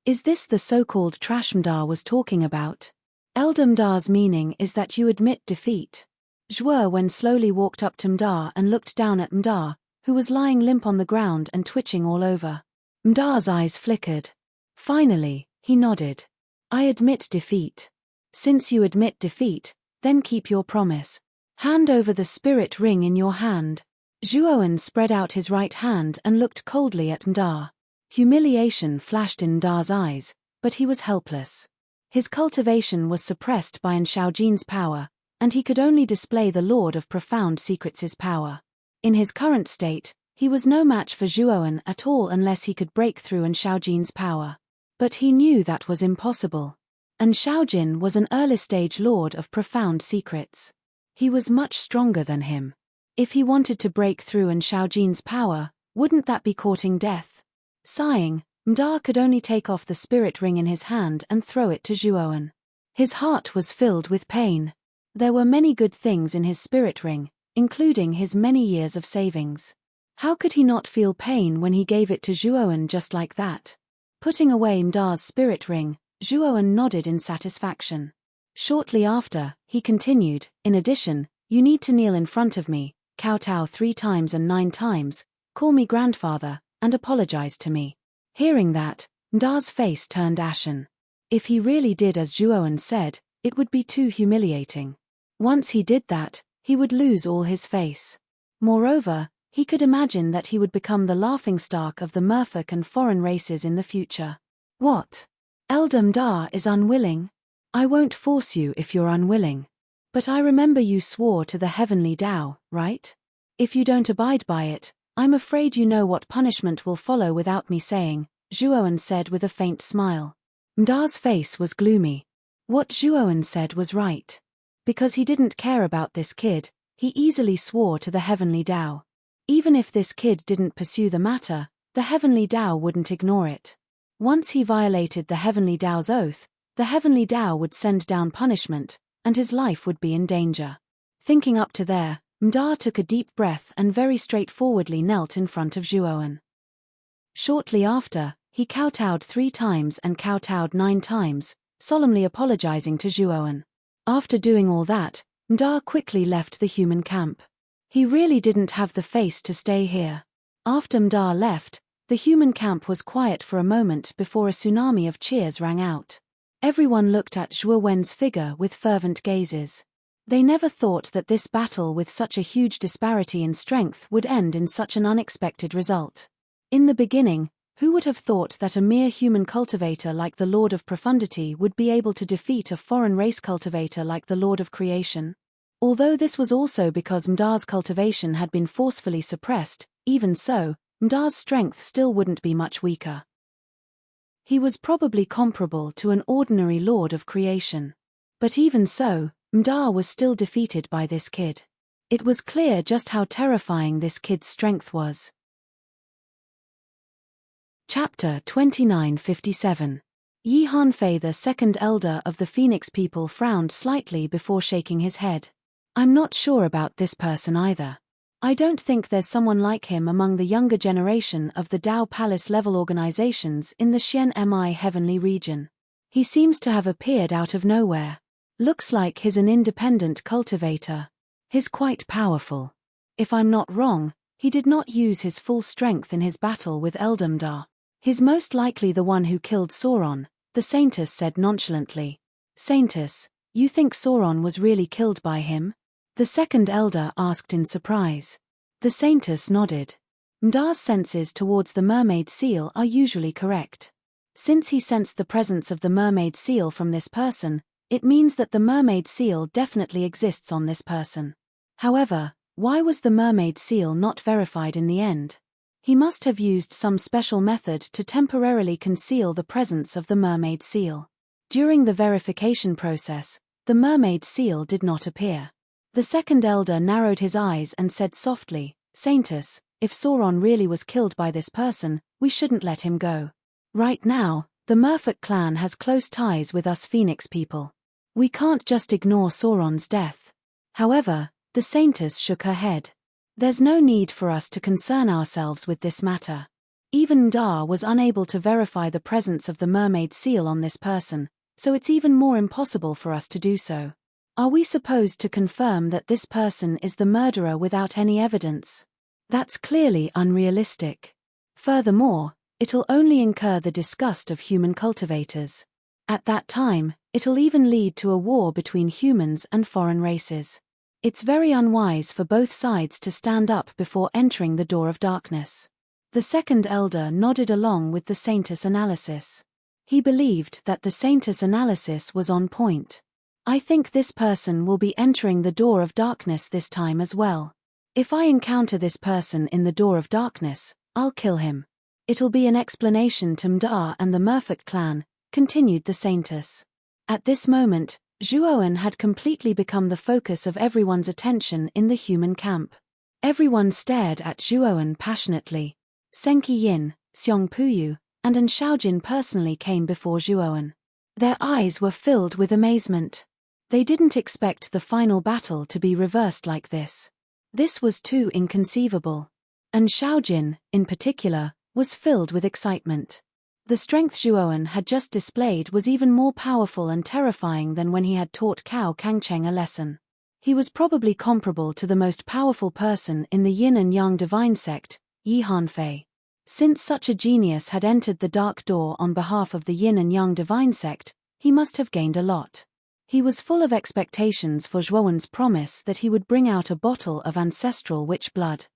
Is this the so-called trash Mda was talking about? Elder Mda's meaning is that you admit defeat. Zhuowen slowly walked up to Mda and looked down at Mda, who was lying limp on the ground and twitching all over. Mda's eyes flickered. Finally, he nodded. I admit defeat. Since you admit defeat, then keep your promise. Hand over the spirit ring in your hand. Zhuowen spread out his right hand and looked coldly at Mda. Humiliation flashed in Mda's eyes, but he was helpless. His cultivation was suppressed by Xiaojin's power, and he could only display the Lord of Profound Secrets' power. In his current state, he was no match for Zhuowen at all unless he could break through Xiaojin's power. But he knew that was impossible. Xiaojin was an early-stage Lord of Profound Secrets. He was much stronger than him. If he wanted to break through Xiaojin's power, wouldn't that be courting death? Sighing, Mda could only take off the spirit ring in his hand and throw it to Zhuowen. His heart was filled with pain. There were many good things in his spirit ring, including his many years of savings. How could he not feel pain when he gave it to Zhuowen just like that? Putting away Mda's spirit ring, Zhuowen nodded in satisfaction. Shortly after, he continued, in addition, you need to kneel in front of me, kowtow 3 times and 9 times, call me grandfather, and apologize to me. Hearing that, Mda's face turned ashen. If he really did as Zhuowen said, it would be too humiliating. Once he did that, he would lose all his face. Moreover, he could imagine that he would become the laughingstock of the merfolk and foreign races in the future. What? Elder Mda is unwilling? I won't force you if you're unwilling. But I remember you swore to the heavenly Tao, right? If you don't abide by it, I'm afraid you know what punishment will follow without me saying, Zhuowen said with a faint smile. Mda's face was gloomy. What Zhuowen said was right. Because he didn't care about this kid, he easily swore to the heavenly Tao. Even if this kid didn't pursue the matter, the heavenly Tao wouldn't ignore it. Once he violated the heavenly Tao's oath, the heavenly Tao would send down punishment, and his life would be in danger. Thinking up to there, Mda took a deep breath and very straightforwardly knelt in front of Zhuowen. Shortly after, he kowtowed 3 times and kowtowed 9 times, solemnly apologizing to Zhuowen. After doing all that, Mda quickly left the human camp. He really didn't have the face to stay here. After Mda left, the human camp was quiet for a moment before a tsunami of cheers rang out. Everyone looked at Zhuowen's figure with fervent gazes. They never thought that this battle with such a huge disparity in strength would end in such an unexpected result. In the beginning, who would have thought that a mere human cultivator like the Lord of Profundity would be able to defeat a foreign race cultivator like the Lord of Creation? Although this was also because Mda's cultivation had been forcefully suppressed, even so, Mda's strength still wouldn't be much weaker. He was probably comparable to an ordinary Lord of Creation. But even so, Mda was still defeated by this kid. It was clear just how terrifying this kid's strength was. Chapter 2957. Yi Hanfei, the second elder of the Phoenix people, frowned slightly before shaking his head. I'm not sure about this person either. I don't think there's someone like him among the younger generation of the Dao Palace level organizations in the Xian Mi heavenly region. He seems to have appeared out of nowhere. Looks like he's an independent cultivator. He's quite powerful. If I'm not wrong, he did not use his full strength in his battle with Elder Mda. He's most likely the one who killed Sauron, the Saintess said nonchalantly. Saintess, you think Sauron was really killed by him? The second elder asked in surprise. The Saintess nodded. Mda's senses towards the mermaid seal are usually correct. Since he sensed the presence of the mermaid seal from this person, it means that the mermaid seal definitely exists on this person. However, why was the mermaid seal not verified in the end? He must have used some special method to temporarily conceal the presence of the mermaid seal. During the verification process, the mermaid seal did not appear. The second elder narrowed his eyes and said softly, Saintess, if Sauron really was killed by this person, we shouldn't let him go. Right now, the Merfolk clan has close ties with us Phoenix people. We can't just ignore Sauron's death. However, the Saintess shook her head. There's no need for us to concern ourselves with this matter. Even Mda was unable to verify the presence of the mermaid seal on this person, so it's even more impossible for us to do so. Are we supposed to confirm that this person is the murderer without any evidence? That's clearly unrealistic. Furthermore, it'll only incur the disgust of human cultivators. At that time, it'll even lead to a war between humans and foreign races. It's very unwise for both sides to stand up before entering the door of darkness. The second elder nodded along with the Saintess analysis. He believed that the Saintess analysis was on point. I think this person will be entering the door of darkness this time as well. If I encounter this person in the door of darkness, I'll kill him. It'll be an explanation to Mda and the Merfolk clan, continued the Saintess. At this moment, Zhuowen had completely become the focus of everyone's attention in the human camp. Everyone stared at Zhuowen passionately. Senki Yin, Xiong Puyu, and An Shaojin personally came before Zhuowen. Their eyes were filled with amazement. They didn't expect the final battle to be reversed like this. This was too inconceivable. And Shaojin, in particular, was filled with excitement. The strength Zhuowen had just displayed was even more powerful and terrifying than when he had taught Cao Kangcheng a lesson. He was probably comparable to the most powerful person in the Yin and Yang divine sect, Yi Hanfei. Since such a genius had entered the Dark Door on behalf of the Yin and Yang divine sect, He must have gained a lot. He was full of expectations for Zhuowen's promise that he would bring out a bottle of ancestral witch blood.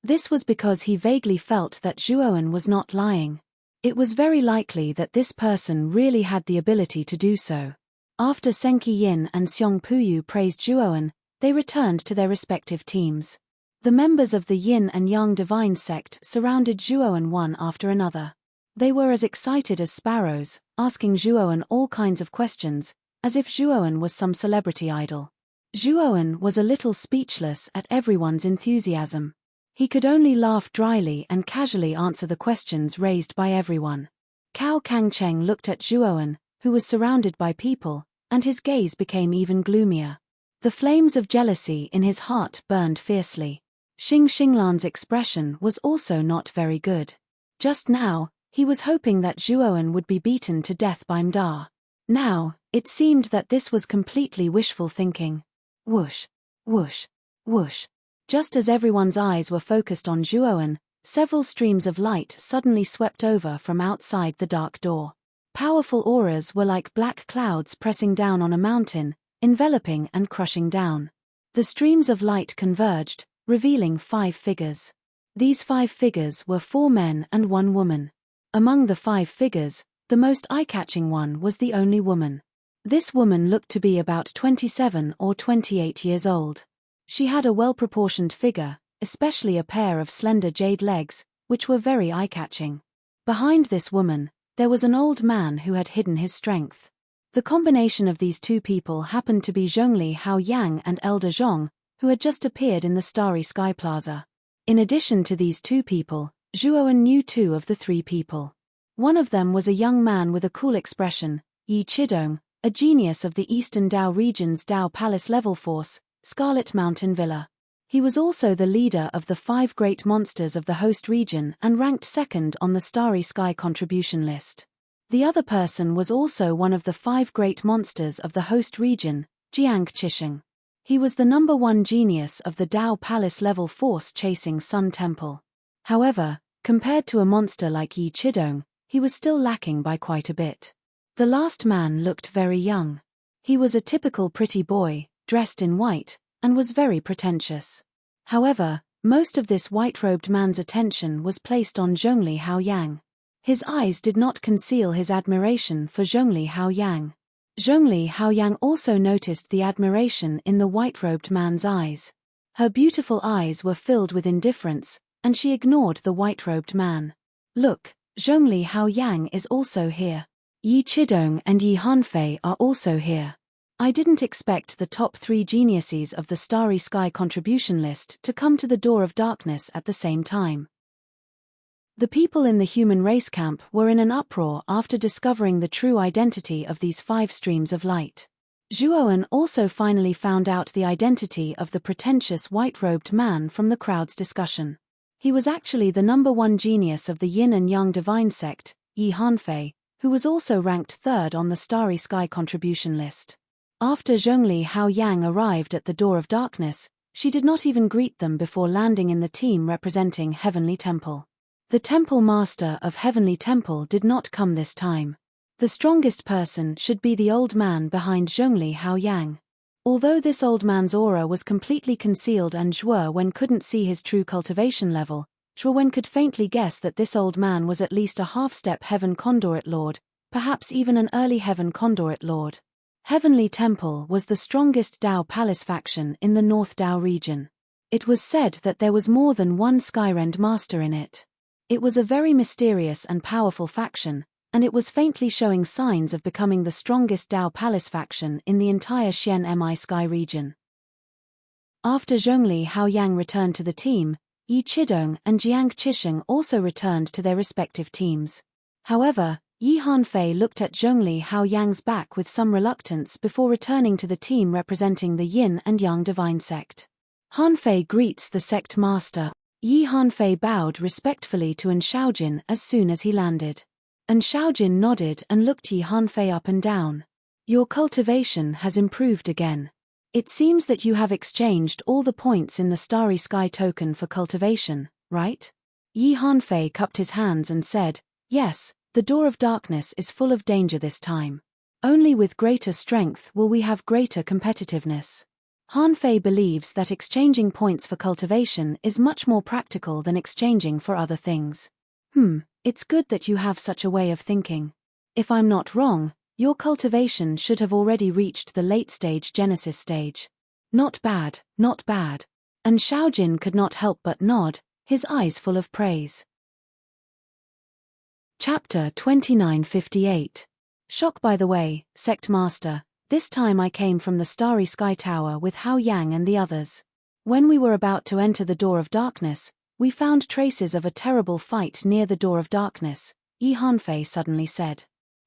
This was because he vaguely felt that Zhuowen was not lying. It was very likely that this person really had the ability to do so. After Senki Yin and Xiong Puyu praised Zhuowen, they returned to their respective teams. The members of the Yin and Yang divine sect surrounded Zhuowen one after another. They were as excited as sparrows, asking Zhuowen all kinds of questions, as if Zhuowen was some celebrity idol. Zhuowen was a little speechless at everyone's enthusiasm. He could only laugh dryly and casually answer the questions raised by everyone. Cao Kangcheng looked at Zhuowen, who was surrounded by people, and his gaze became even gloomier. The flames of jealousy in his heart burned fiercely. Xing Xinglan's expression was also not very good. Just now, he was hoping that Zhuowen would be beaten to death by Mda. Now, it seemed that this was completely wishful thinking. Whoosh, whoosh, whoosh. Just as everyone's eyes were focused on Zhuowen, several streams of light suddenly swept over from outside the dark door. Powerful auras were like black clouds pressing down on a mountain, enveloping and crushing down. The streams of light converged, revealing 5 figures. These 5 figures were 4 men and 1 woman. Among the 5 figures, the most eye-catching one was the only woman. This woman looked to be about 27 or 28 years old. She had a well-proportioned figure, especially a pair of slender jade legs, which were very eye-catching. Behind this woman, there was an old man who had hidden his strength. The combination of these 2 people happened to be Zhongli Haoyang and Elder Zhong, who had just appeared in the Starry Sky Plaza. In addition to these 2 people, Zhuowen knew 2 of the 3 people. One of them was a young man with a cool expression, Yi Chidong, a genius of the Eastern Dao region's Dao Palace level force, Scarlet Mountain Villa. He was also the leader of the 5 great monsters of the host region and ranked 2nd on the Starry Sky contribution list. The other person was also one of the 5 great monsters of the host region, Jiang Qisheng. He was the number 1 genius of the Dao Palace level force chasing Sun Temple. However, compared to a monster like Yi Chidong, he was still lacking by quite a bit. The last man looked very young. He was a typical pretty boy, dressed in white, and was very pretentious. However, most of this white-robed man's attention was placed on Zhongli Haoyang. His eyes did not conceal his admiration for Zhongli Haoyang. Zhongli Haoyang also noticed the admiration in the white-robed man's eyes. Her beautiful eyes were filled with indifference, and she ignored the white-robed man. Look, Zhongli Haoyang is also here. Yi Chidong and Yi Hanfei are also here. I didn't expect the top 3 geniuses of the Starry Sky contribution list to come to the Door of Darkness at the same time. The people in the human race camp were in an uproar after discovering the true identity of these 5 streams of light. Zhuowen also finally found out the identity of the pretentious white-robed man from the crowd's discussion. He was actually the number 1 genius of the Yin and Yang divine sect, Yi Hanfei, who was also ranked 3rd on the Starry Sky contribution list. After Zhongli Haoyang arrived at the Door of Darkness, she did not even greet them before landing in the team representing Heavenly Temple. The Temple Master of Heavenly Temple did not come this time. The strongest person should be the old man behind Zhongli Haoyang. Although this old man's aura was completely concealed and Zhuowen couldn't see his true cultivation level, Zhuowen could faintly guess that this old man was at least a half-step Heaven Conduit Lord, perhaps even an early Heaven Conduit Lord. Heavenly Temple was the strongest Dao Palace faction in the North Dao region. It was said that there was more than 1 Skyrend Master in it. It was a very mysterious and powerful faction, and it was faintly showing signs of becoming the strongest Dao Palace faction in the entire Xian Mi Sky region. After Zhongli Haoyang returned to the team, Yi Chidong and Jiang Qisheng also returned to their respective teams. However, Yi Hanfei looked at Zhongli Haoyang's back with some reluctance before returning to the team representing the Yin and Yang divine sect. Hanfei greets the sect master. Yi Hanfei bowed respectfully to An Shaojin as soon as he landed. An Shaojin nodded and looked Yi Hanfei up and down. Your cultivation has improved again. It seems that you have exchanged all the points in the Starry Sky token for cultivation, right? Yi Hanfei cupped his hands and said, yes, The door of darkness is full of danger this time. Only with greater strength will we have greater competitiveness. Han Fei believes that exchanging points for cultivation is much more practical than exchanging for other things. It's good that you have such a way of thinking. If I'm not wrong, your cultivation should have already reached the late-stage Genesis stage. Not bad, not bad. And Xiaojin could not help but nod, his eyes full of praise. Chapter 2958. Shock. By the way, Sect Master, this time I came from the Starry Sky Tower with Hao Yang and the others. When we were about to enter the Door of Darkness, we found traces of a terrible fight near the Door of Darkness, Han Fei suddenly said.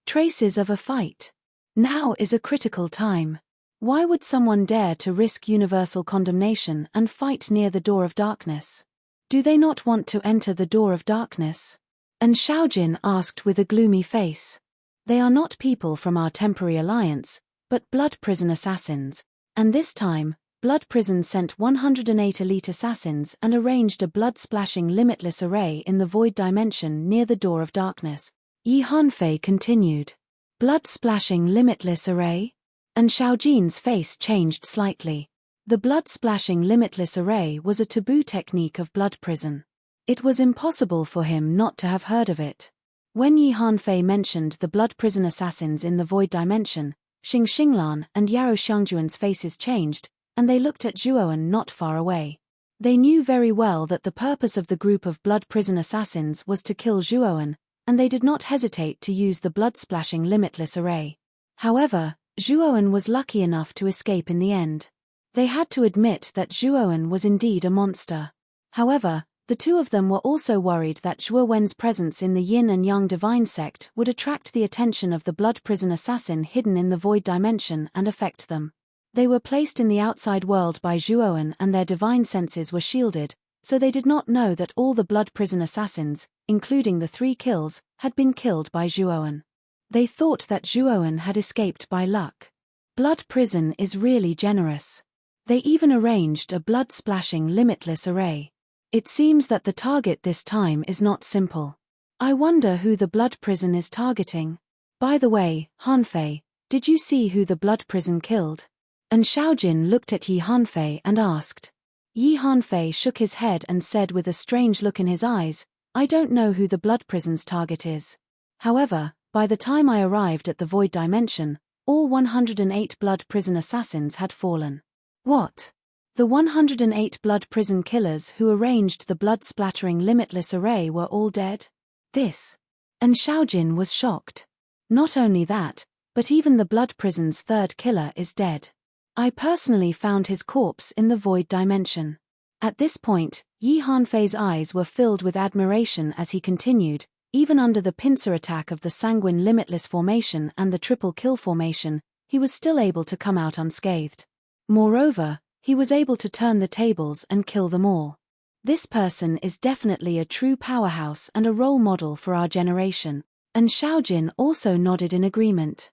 Traces of a fight. Now is a critical time. Why would someone dare to risk universal condemnation and fight near the Door of Darkness? Do they not want to enter the Door of Darkness? And Xiaojin asked with a gloomy face. They are not people from our temporary alliance, but Blood Prison assassins, and this time, Blood Prison sent 108 elite assassins and arranged a blood-splashing limitless array in the void dimension near the Door of Darkness. Han Fei continued. Blood-splashing limitless array? And Xiaojin's face changed slightly. The blood-splashing limitless array was a taboo technique of Blood Prison. It was impossible for him not to have heard of it. When Han Fei mentioned the Blood Prison assassins in the void dimension, Xing Xinglan and Yaro Xiangjuan's faces changed, and they looked at Zhuoan not far away. They knew very well that the purpose of the group of Blood Prison assassins was to kill Zhuoan, and they did not hesitate to use the blood-splashing limitless array. However, Zhuoan was lucky enough to escape in the end. They had to admit that Zhuoan was indeed a monster. However, the two of them were also worried that Zhuowen's presence in the Yin and Yang divine sect would attract the attention of the Blood Prison assassin hidden in the void dimension and affect them. They were placed in the outside world by Zhuoan and their divine senses were shielded, so they did not know that all the Blood Prison assassins, including the 3 kills, had been killed by Zhuoan. They thought that Zhuoan had escaped by luck. Blood Prison is really generous. They even arranged a blood-splashing limitless array. It seems that the target this time is not simple. I wonder who the Blood Prison is targeting. By the way, Han Fei, did you see who the Blood Prison killed? And Xiaojin looked at Han Fei and asked. Han Fei shook his head and said with a strange look in his eyes, I don't know who the Blood Prison's target is. However, by the time I arrived at the void dimension, all 108 Blood Prison assassins had fallen. What? The 108 Blood Prison killers who arranged the blood-splattering limitless array were all dead? This. And Xiaojin was shocked. Not only that, but even the Blood Prison's 3rd killer is dead. I personally found his corpse in the void dimension. At this point, Han Fei's eyes were filled with admiration as he continued, even under the pincer attack of the Sanguine Limitless formation and the Triple Kill formation, he was still able to come out unscathed. Moreover, he was able to turn the tables and kill them all. This person is definitely a true powerhouse and a role model for our generation, and Xiaojin also nodded in agreement.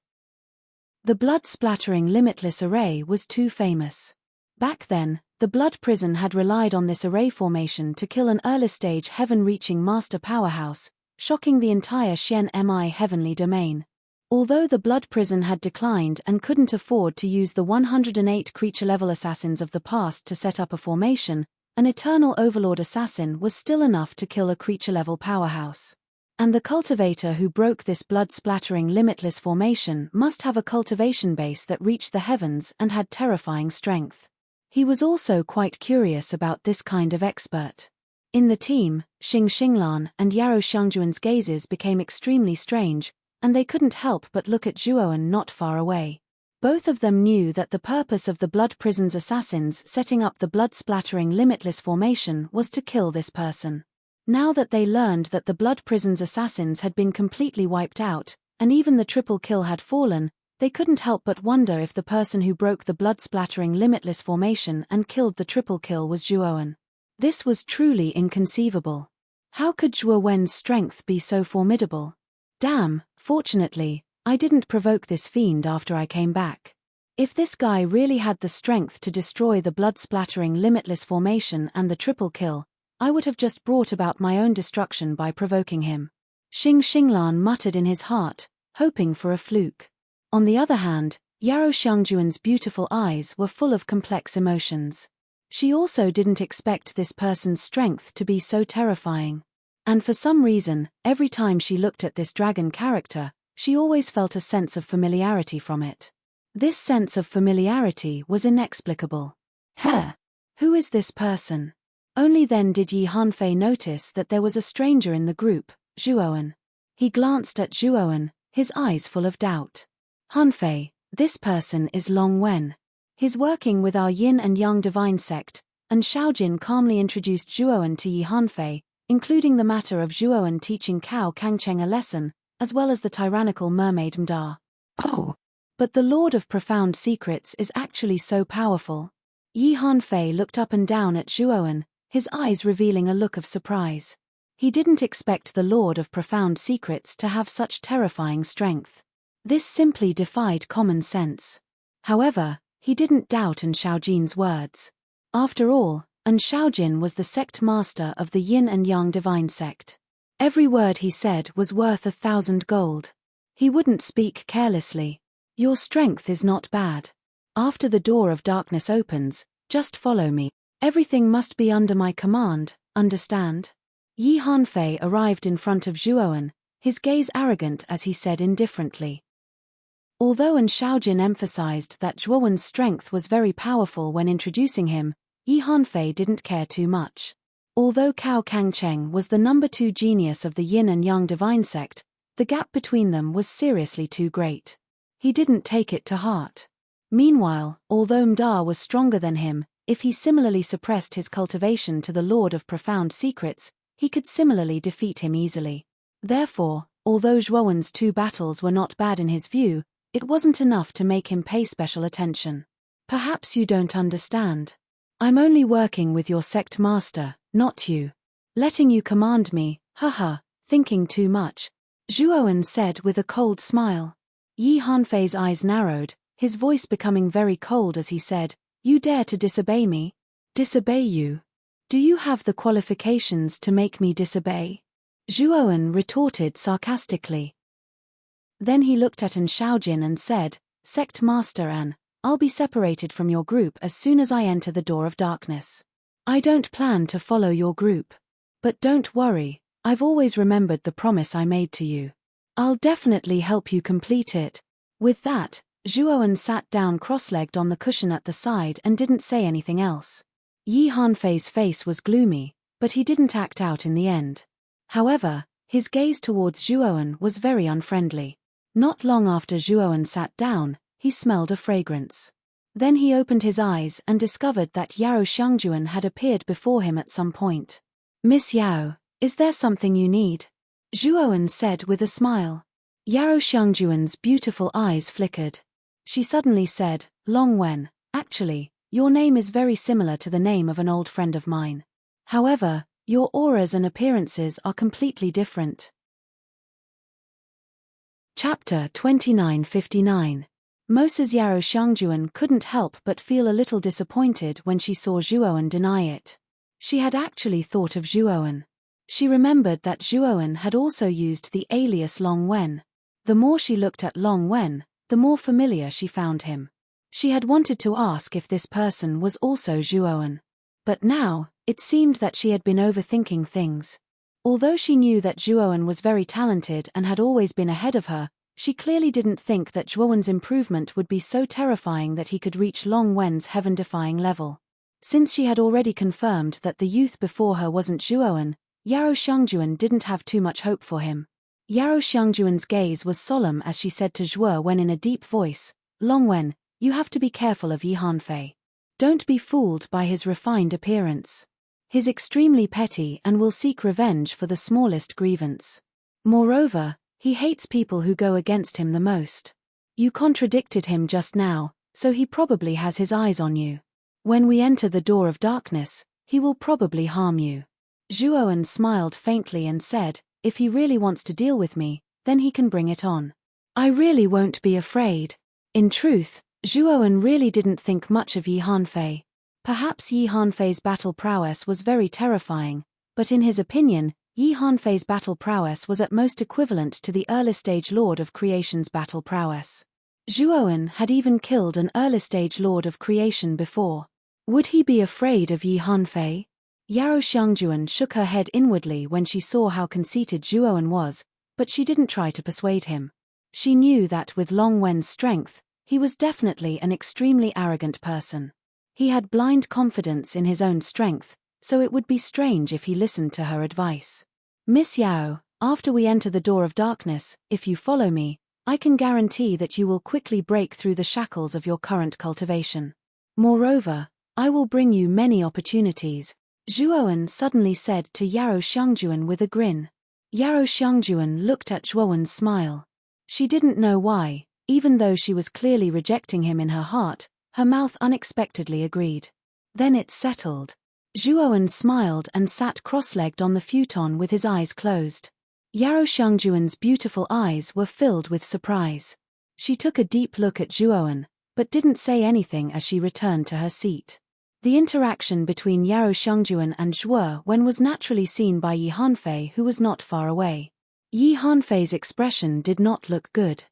The blood-splattering limitless array was too famous. Back then, the Blood Prison had relied on this array formation to kill an early-stage heaven-reaching master powerhouse, shocking the entire Xian Mi heavenly domain. Although the Blood Prison had declined and couldn't afford to use the 108 creature-level assassins of the past to set up a formation, an Eternal Overlord assassin was still enough to kill a creature-level powerhouse. And the cultivator who broke this blood-splattering limitless formation must have a cultivation base that reached the heavens and had terrifying strength. He was also quite curious about this kind of expert. In the team, Xing Xinglan and Yaro Xiangjuan's gazes became extremely strange, and they couldn't help but look at Zhuoan not far away. Both of them knew that the purpose of the Blood Prison's assassins setting up the blood-splattering limitless formation was to kill this person. Now that they learned that the Blood Prison's assassins had been completely wiped out, and even the triple kill had fallen, they couldn't help but wonder if the person who broke the blood-splattering limitless formation and killed the triple kill was Zhuoan. This was truly inconceivable. How could Zhuowen's strength be so formidable? Damn, fortunately, I didn't provoke this fiend after I came back. If this guy really had the strength to destroy the blood-splattering limitless formation and the triple kill, I would have just brought about my own destruction by provoking him. Xing Xinglan muttered in his heart, hoping for a fluke. On the other hand, Yarou Xiangjuan's beautiful eyes were full of complex emotions. She also didn't expect this person's strength to be so terrifying. And for some reason, every time she looked at this dragon character, she always felt a sense of familiarity from it. This sense of familiarity was inexplicable. Who is this person? Only then did Yi Hanfei notice that there was a stranger in the group, Zhuowen. He glanced at Zhuowen, his eyes full of doubt. Hanfei, this person is Long Wen. He's working with our yin and yang divine sect, and Xiaojin calmly introduced Zhuowen to Yi Hanfei, including the matter of Zhuowen teaching Cao Kangcheng a lesson, as well as the tyrannical mermaid Mda. Oh! But the Lord of Profound Secrets is actually so powerful. Yi Hanfei looked up and down at Zhuowen, his eyes revealing a look of surprise. He didn't expect the Lord of Profound Secrets to have such terrifying strength. This simply defied common sense. However, he didn't doubt An Xiaojin's words. After all, An Xiaojin was the sect master of the Yin and Yang divine sect. Every word he said was worth 1,000 gold. He wouldn't speak carelessly. Your strength is not bad. After the door of darkness opens, just follow me. Everything must be under my command, understand? Yi Hanfei arrived in front of Zhuowen, his gaze arrogant as he said indifferently. Although An Xiaojin emphasized that Zhuowen's strength was very powerful when introducing him, Yi Hanfei didn't care too much. Although Cao Kangcheng was the number 2 genius of the Yin and Yang divine sect, the gap between them was seriously too great. He didn't take it to heart. Meanwhile, although Mda was stronger than him, if he similarly suppressed his cultivation to the Lord of Profound Secrets, he could similarly defeat him easily. Therefore, although Zhuowen's 2 battles were not bad in his view, it wasn't enough to make him pay special attention. Perhaps you don't understand. I'm only working with your sect master, not you. Letting you command me, haha, thinking too much, Zhuowen said with a cold smile. Yi Hanfei's eyes narrowed, his voice becoming very cold as he said, You dare to disobey me? Disobey you? Do you have the qualifications to make me disobey? Zhuowen retorted sarcastically. Then he looked at An Xiaojin and said, Sect Master An, I'll be separated from your group as soon as I enter the door of darkness. I don't plan to follow your group. But don't worry, I've always remembered the promise I made to you. I'll definitely help you complete it. With that, Zhuowen sat down cross-legged on the cushion at the side and didn't say anything else. Yi Hanfei's face was gloomy, but he didn't act out in the end. However, his gaze towards Zhuowen was very unfriendly. Not long after Zhuowen sat down, he smelled a fragrance. Then he opened his eyes and discovered that Yarou Xiangjuan had appeared before him at some point. Miss Yao, is there something you need? Zhuowen said with a smile. Yarou Xiangjuan's beautiful eyes flickered. She suddenly said, Long Wen, actually, your name is very similar to the name of an old friend of mine. However, your auras and appearances are completely different. Chapter 2959. Moses Yarou Xiangjuan couldn't help but feel a little disappointed when she saw Zhuowen deny it. She had actually thought of Zhuowen. She remembered that Zhuowen had also used the alias Long Wen. The more she looked at Long Wen, the more familiar she found him. She had wanted to ask if this person was also Zhuowen. But now, it seemed that she had been overthinking things. Although she knew that Zhuowen was very talented and had always been ahead of her, she clearly didn't think that Zhuowen's improvement would be so terrifying that he could reach Long Wen's heaven-defying level. Since she had already confirmed that the youth before her wasn't Zhuowen, Yarou Xiangjuan didn't have too much hope for him. Yarou Xiangjuan's gaze was solemn as she said to Zhuowen in a deep voice, Long Wen, you have to be careful of Yi Hanfei. Don't be fooled by his refined appearance. He's extremely petty and will seek revenge for the smallest grievance. Moreover, he hates people who go against him the most. You contradicted him just now, so he probably has his eyes on you. When we enter the door of darkness, he will probably harm you. Zhuowen smiled faintly and said, If he really wants to deal with me, then he can bring it on. I really won't be afraid. In truth, Zhuowen really didn't think much of Yi Hanfei. Perhaps Yi Hanfei's battle prowess was very terrifying, but in his opinion, Yi Hanfei's battle prowess was at most equivalent to the early-stage Lord of Creation's battle prowess. Zhuowen had even killed an early-stage Lord of Creation before. Would he be afraid of Yi Hanfei? Yarou Xiangjuan shook her head inwardly when she saw how conceited Zhuowen was, but she didn't try to persuade him. She knew that with Long Wen's strength, he was definitely an extremely arrogant person. He had blind confidence in his own strength, so it would be strange if he listened to her advice. Miss Yao, after we enter the door of darkness, if you follow me, I can guarantee that you will quickly break through the shackles of your current cultivation. Moreover, I will bring you many opportunities, Zhuowen suddenly said to Yarou Xiangjuan with a grin. Yarou Xiangjuan looked at Zhuowen's smile. She didn't know why, even though she was clearly rejecting him in her heart, her mouth unexpectedly agreed. Then it settled. Zhuowen smiled and sat cross-legged on the futon with his eyes closed. Yarou Xiangjuan's beautiful eyes were filled with surprise. She took a deep look at Zhuowen, but didn't say anything as she returned to her seat. The interaction between Yarou Xiangjuan and Zhuowen was naturally seen by Yi Hanfei, who was not far away. Yi Hanfei's expression did not look good.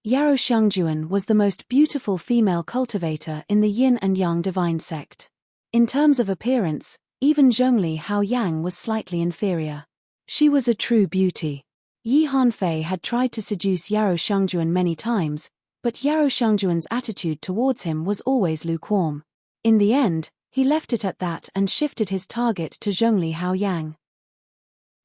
Yarou Xiangjuan was the most beautiful female cultivator in the Yin and Yang divine sect. In terms of appearance, even Zhongli Haoyang was slightly inferior. She was a true beauty. Yi Hanfei had tried to seduce Yarou Xiangjuan many times, but Yarou Xiangjuan's attitude towards him was always lukewarm. In the end, he left it at that and shifted his target to Zhongli Haoyang.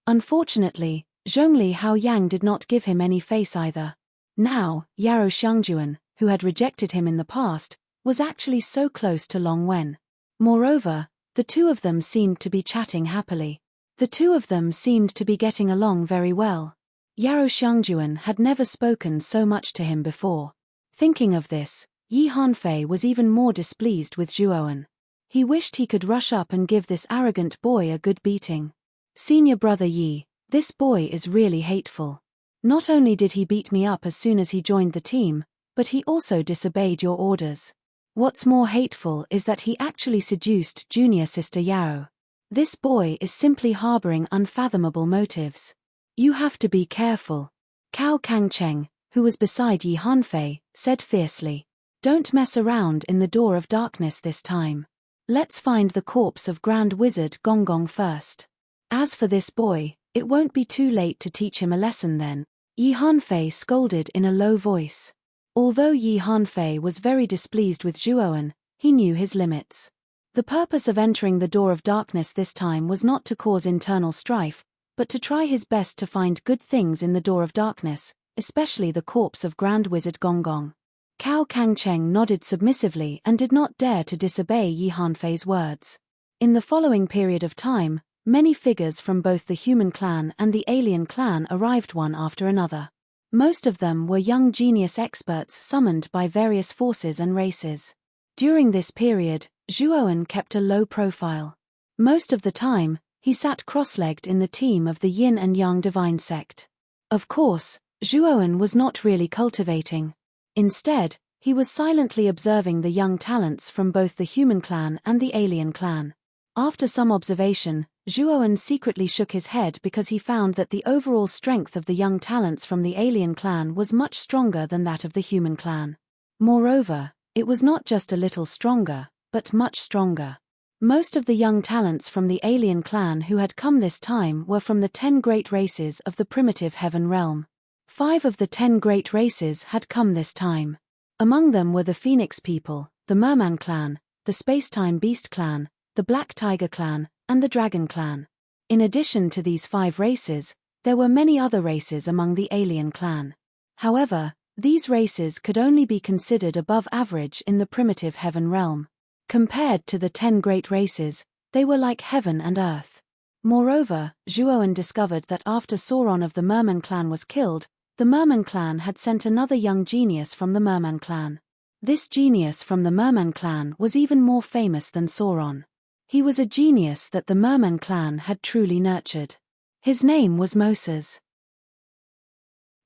Unfortunately, Zhongli Haoyang did not give him any face either. Now, Yarou Xiangjuan, who had rejected him in the past, was actually so close to Long Wen. Moreover, the two of them seemed to be chatting happily. The two of them seemed to be getting along very well. Yarou Xiangjuan had never spoken so much to him before. Thinking of this, Yi Hanfei was even more displeased with Zhuowen. He wished he could rush up and give this arrogant boy a good beating. Senior brother Yi, this boy is really hateful. Not only did he beat me up as soon as he joined the team, but he also disobeyed your orders. What's more hateful is that he actually seduced junior sister Yao. This boy is simply harboring unfathomable motives. You have to be careful. Cao Kangcheng, who was beside Yi Hanfei, said fiercely. Don't mess around in the door of darkness this time. Let's find the corpse of Grand Wizard Gonggong first. As for this boy, it won't be too late to teach him a lesson then, Yi Hanfei scolded in a low voice. Although Yi Hanfei was very displeased with Zhuowen, he knew his limits. The purpose of entering the door of darkness this time was not to cause internal strife, but to try his best to find good things in the door of darkness, especially the corpse of Grand Wizard Gonggong. Cao Kangcheng nodded submissively and did not dare to disobey Yi Hanfei's words. In the following period of time, many figures from both the human clan and the alien clan arrived one after another. Most of them were young genius experts summoned by various forces and races. During this period, Zhuowen kept a low profile. Most of the time, he sat cross-legged in the team of the Yin and Yang divine sect. Of course, Zhuowen was not really cultivating. Instead, he was silently observing the young talents from both the human clan and the alien clan. After some observation, Zhuowen secretly shook his head because he found that the overall strength of the young talents from the alien clan was much stronger than that of the human clan. Moreover, it was not just a little stronger, but much stronger. Most of the young talents from the alien clan who had come this time were from the 10 great races of the primitive heaven realm. 5 of the 10 great races had come this time. Among them were the Phoenix people, the Merman clan, the Spacetime Beast clan, the Black Tiger clan, and the Dragon clan. In addition to these 5 races, there were many other races among the alien clan. However, these races could only be considered above average in the primitive heaven realm. Compared to the 10 great races, they were like heaven and earth. Moreover, Zhuowen discovered that after Sauron of the Merman clan was killed, the Merman clan had sent another young genius from the Merman clan. This genius from the Merman clan was even more famous than Sauron. He was a genius that the Merman clan had truly nurtured. His name was Moses.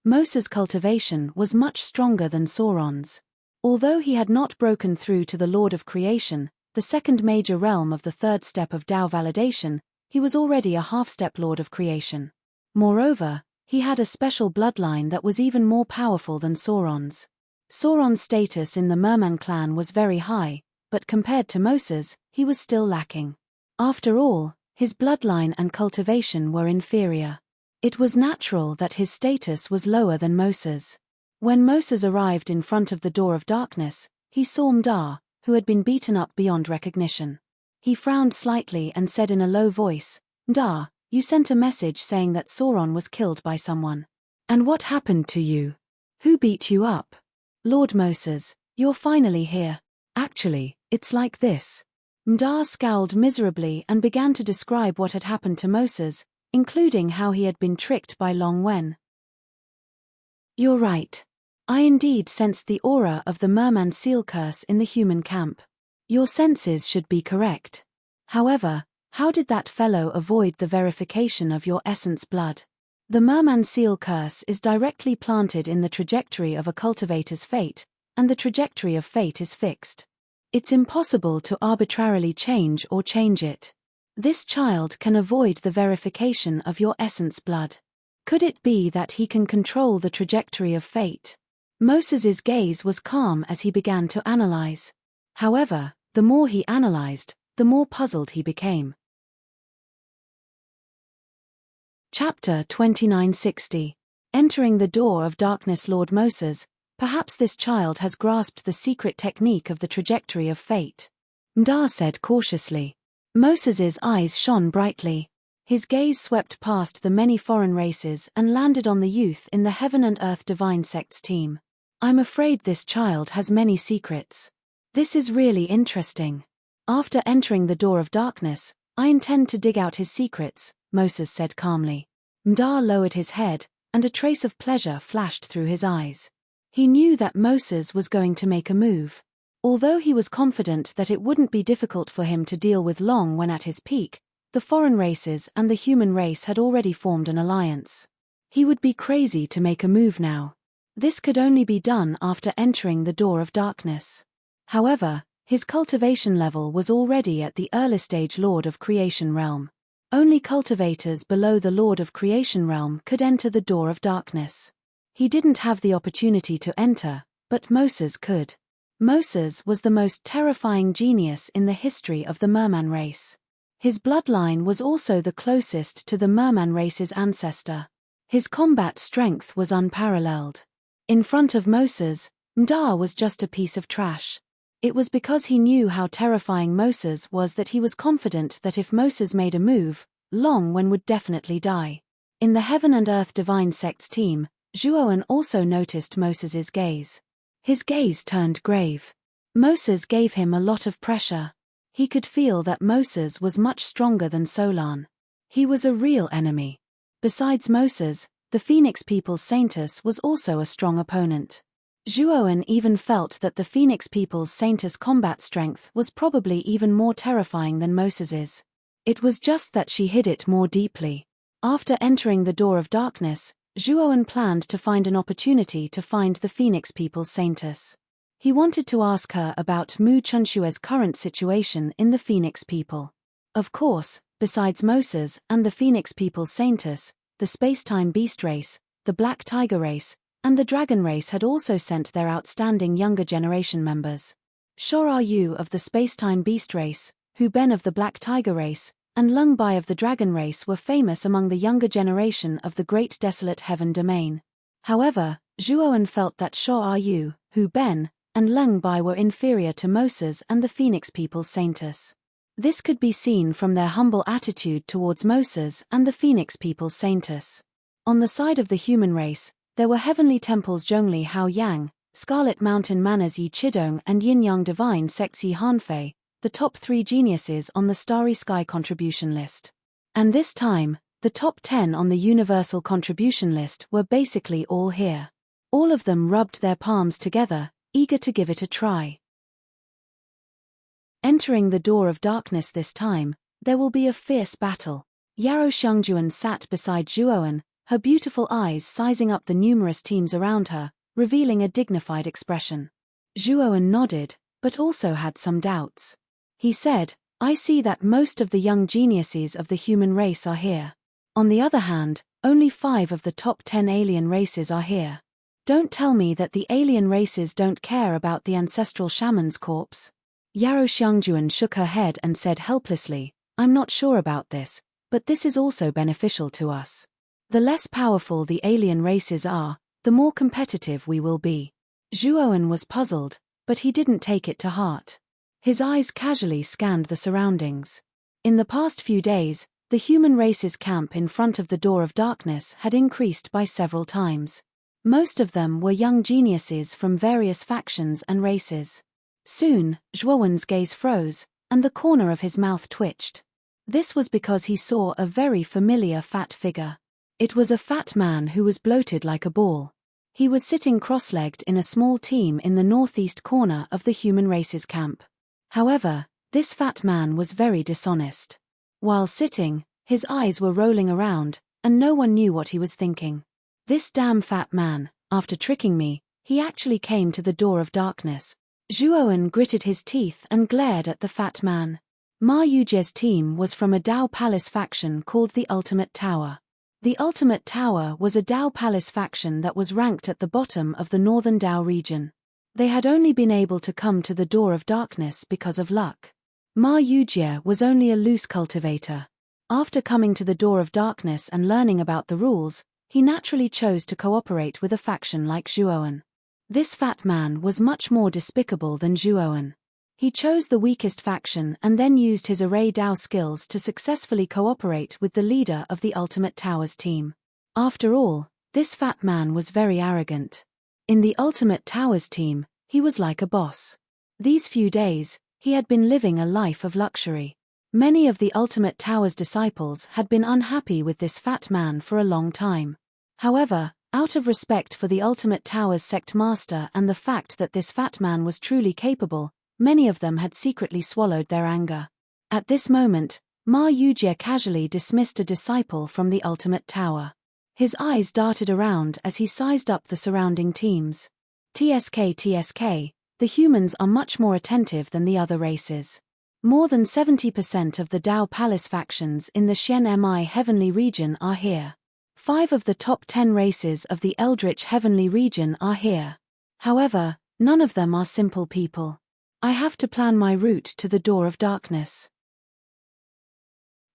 Moses' cultivation was much stronger than Sauron's. Although he had not broken through to the Lord of Creation, the second major realm of the third step of Tao validation, he was already a half-step Lord of Creation. Moreover, he had a special bloodline that was even more powerful than Sauron's. Sauron's status in the Merman clan was very high, but compared to Moses, he was still lacking. After all, his bloodline and cultivation were inferior. It was natural that his status was lower than Moses. When Moses arrived in front of the door of darkness, he saw Mdar, who had been beaten up beyond recognition. He frowned slightly and said in a low voice, "Mdar, you sent a message saying that Sauron was killed by someone. And what happened to you? Who beat you up?" "Lord Moses, you're finally here. Actually, it's like this." Mdar scowled miserably and began to describe what had happened to Moses, including how he had been tricked by Long Wen. "You're right. I indeed sensed the aura of the Merman seal curse in the human camp. Your senses should be correct. However, how did that fellow avoid the verification of your essence blood? The Merman seal curse is directly planted in the trajectory of a cultivator's fate, and the trajectory of fate is fixed. It's impossible to arbitrarily change it. This child can avoid the verification of your essence blood. Could it be that he can control the trajectory of fate?" Moses's gaze was calm as he began to analyze. However, the more he analyzed, the more puzzled he became. Chapter 2960. Entering the door of darkness. Lord Moses, perhaps this child has grasped the secret technique of the trajectory of fate, Mdar said cautiously. Moses's eyes shone brightly. His gaze swept past the many foreign races and landed on the youth in the Heaven and Earth Divine Sects team. "I'm afraid this child has many secrets. This is really interesting. After entering the door of darkness, I intend to dig out his secrets," Moses said calmly. Mdar lowered his head, and a trace of pleasure flashed through his eyes. He knew that Moses was going to make a move. Although he was confident that it wouldn't be difficult for him to deal with Long when at his peak, the foreign races and the human race had already formed an alliance. He would be crazy to make a move now. This could only be done after entering the door of darkness. However, his cultivation level was already at the early stage Lord of Creation realm. Only cultivators below the Lord of Creation realm could enter the door of darkness. He didn't have the opportunity to enter, but Moses could. Moses was the most terrifying genius in the history of the Merman race. His bloodline was also the closest to the Merman race's ancestor. His combat strength was unparalleled. In front of Moses, Mdar was just a piece of trash. It was because he knew how terrifying Moses was that he was confident that if Moses made a move, Long Wen would definitely die. In the Heaven and Earth Divine Sects team, Zhuoan also noticed Moses's gaze. His gaze turned grave. Moses gave him a lot of pressure. He could feel that Moses was much stronger than Solan. He was a real enemy. Besides Moses, the Phoenix People's Saintess was also a strong opponent. Zhuoan even felt that the Phoenix People's Saintess' combat strength was probably even more terrifying than Moses's. It was just that she hid it more deeply. After entering the door of darkness, Zhuoan planned to find an opportunity to find the Phoenix People's Saintess. He wanted to ask her about Mu Chunshue's current situation in the Phoenix People. Of course, besides Moses and the Phoenix People's Saintess, the Spacetime Beast race, the Black Tiger race, and the Dragon race had also sent their outstanding younger generation members. Shor Yu of the Spacetime Beast race, Hu Ben of the Black Tiger race, and Lung Bai of the Dragon race were famous among the younger generation of the Great Desolate Heaven domain. However, Zhuoan felt that Shor Yu, Hu Ben, and Lung Bai were inferior to Moses and the Phoenix People's Saintess. This could be seen from their humble attitude towards Moses and the Phoenix People's Saintess. On the side of the human race, there were heavenly temples Zhongli Hao Yang, Scarlet Mountain Manners Yi Chidong and Yin Yang Divine Sects Yi Hanfei, the top 3 geniuses on the Starry Sky contribution list. And this time, the top 10 on the universal contribution list were basically all here. All of them rubbed their palms together, eager to give it a try. Entering the door of darkness this time, there will be a fierce battle. Yarrow Xiangjuan sat beside Zhuoan, her beautiful eyes sizing up the numerous teams around her, revealing a dignified expression. Zhuoan nodded, but also had some doubts. He said, I see that most of the young geniuses of the human race are here. On the other hand, only 5 of the top 10 alien races are here. Don't tell me that the alien races don't care about the ancestral shaman's corpse. Yarou Xiangjuan shook her head and said helplessly, I'm not sure about this, but this is also beneficial to us. The less powerful the alien races are, the more competitive we will be. Zhuowen was puzzled, but he didn't take it to heart. His eyes casually scanned the surroundings. In the past few days, the human race's camp in front of the Door of Darkness had increased by several times. Most of them were young geniuses from various factions and races. Soon, Zhuowen's gaze froze, and the corner of his mouth twitched. This was because he saw a very familiar fat figure. It was a fat man who was bloated like a ball. He was sitting cross-legged in a small team in the northeast corner of the human race's camp. However, this fat man was very dishonest. While sitting, his eyes were rolling around, and no one knew what he was thinking. This damn fat man, after tricking me, he actually came to the Door of Darkness. Zhuowen gritted his teeth and glared at the fat man. Ma Yujie's team was from a Dao Palace faction called the Ultimate Tower. The Ultimate Tower was a Dao Palace faction that was ranked at the bottom of the northern Dao region. They had only been able to come to the Door of Darkness because of luck. Ma Yujie was only a loose cultivator. After coming to the Door of Darkness and learning about the rules, he naturally chose to cooperate with a faction like Zhuowen. This fat man was much more despicable than Zhuowen. He chose the weakest faction and then used his array Dao skills to successfully cooperate with the leader of the Ultimate Tower's team. After all, this fat man was very arrogant. In the Ultimate Tower's team, he was like a boss. These few days, he had been living a life of luxury. Many of the Ultimate Tower's disciples had been unhappy with this fat man for a long time. However, out of respect for the Ultimate Tower's sect master and the fact that this fat man was truly capable, many of them had secretly swallowed their anger. At this moment, Ma Yujie casually dismissed a disciple from the Ultimate Tower. His eyes darted around as he sized up the surrounding teams. TSK, the humans are much more attentive than the other races. More than 70% of the Dao Palace factions in the Xian Mi Heavenly region are here. 5 of the top 10 races of the Eldritch Heavenly region are here. However, none of them are simple people. I have to plan my route to the Door of Darkness.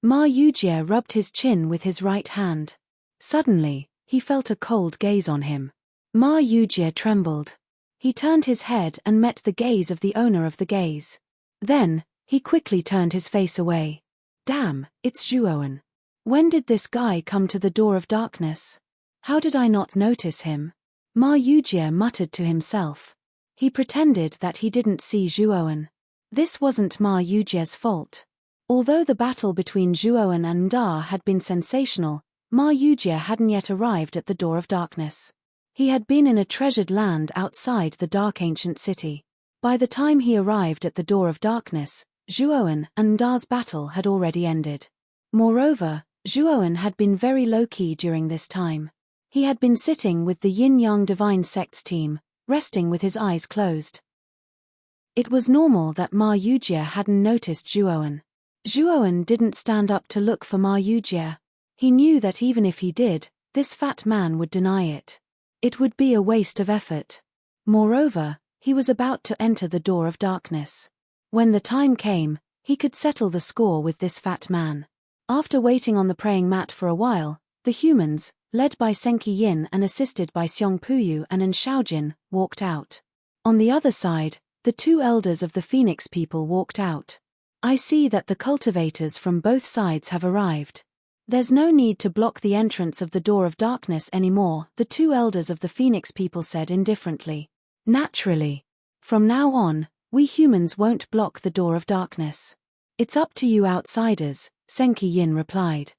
Ma Yujie rubbed his chin with his right hand. Suddenly, he felt a cold gaze on him. Ma Yujie trembled. He turned his head and met the gaze of the owner of the gaze. Then, he quickly turned his face away. Damn, it's Zhuowen. When did this guy come to the Door of Darkness? How did I not notice him? Ma Yujie muttered to himself. He pretended that he didn't see Zhuowen. This wasn't Ma Yujie's fault. Although the battle between Zhuowen and Nda had been sensational, Ma Yujie hadn't yet arrived at the Door of Darkness. He had been in a treasured land outside the dark ancient city. By the time he arrived at the Door of Darkness, Zhuowen and Nda's battle had already ended. Moreover, Zhuowen had been very low-key during this time. He had been sitting with the Yin-Yang Divine Sects team, resting with his eyes closed. It was normal that Ma Yujie hadn't noticed Zhuowen. Zhuowen didn't stand up to look for Ma Yujie. He knew that even if he did, this fat man would deny it. It would be a waste of effort. Moreover, he was about to enter the Door of Darkness. When the time came, he could settle the score with this fat man. After waiting on the praying mat for a while, the humans, led by Senki Yin and assisted by Xiong Puyu and An Shaojin, walked out. On the other side, the 2 elders of the Phoenix people walked out. I see that the cultivators from both sides have arrived. There's no need to block the entrance of the Door of Darkness anymore, the 2 elders of the Phoenix people said indifferently. Naturally. From now on, we humans won't block the Door of Darkness. It's up to you outsiders, Senki Yin replied.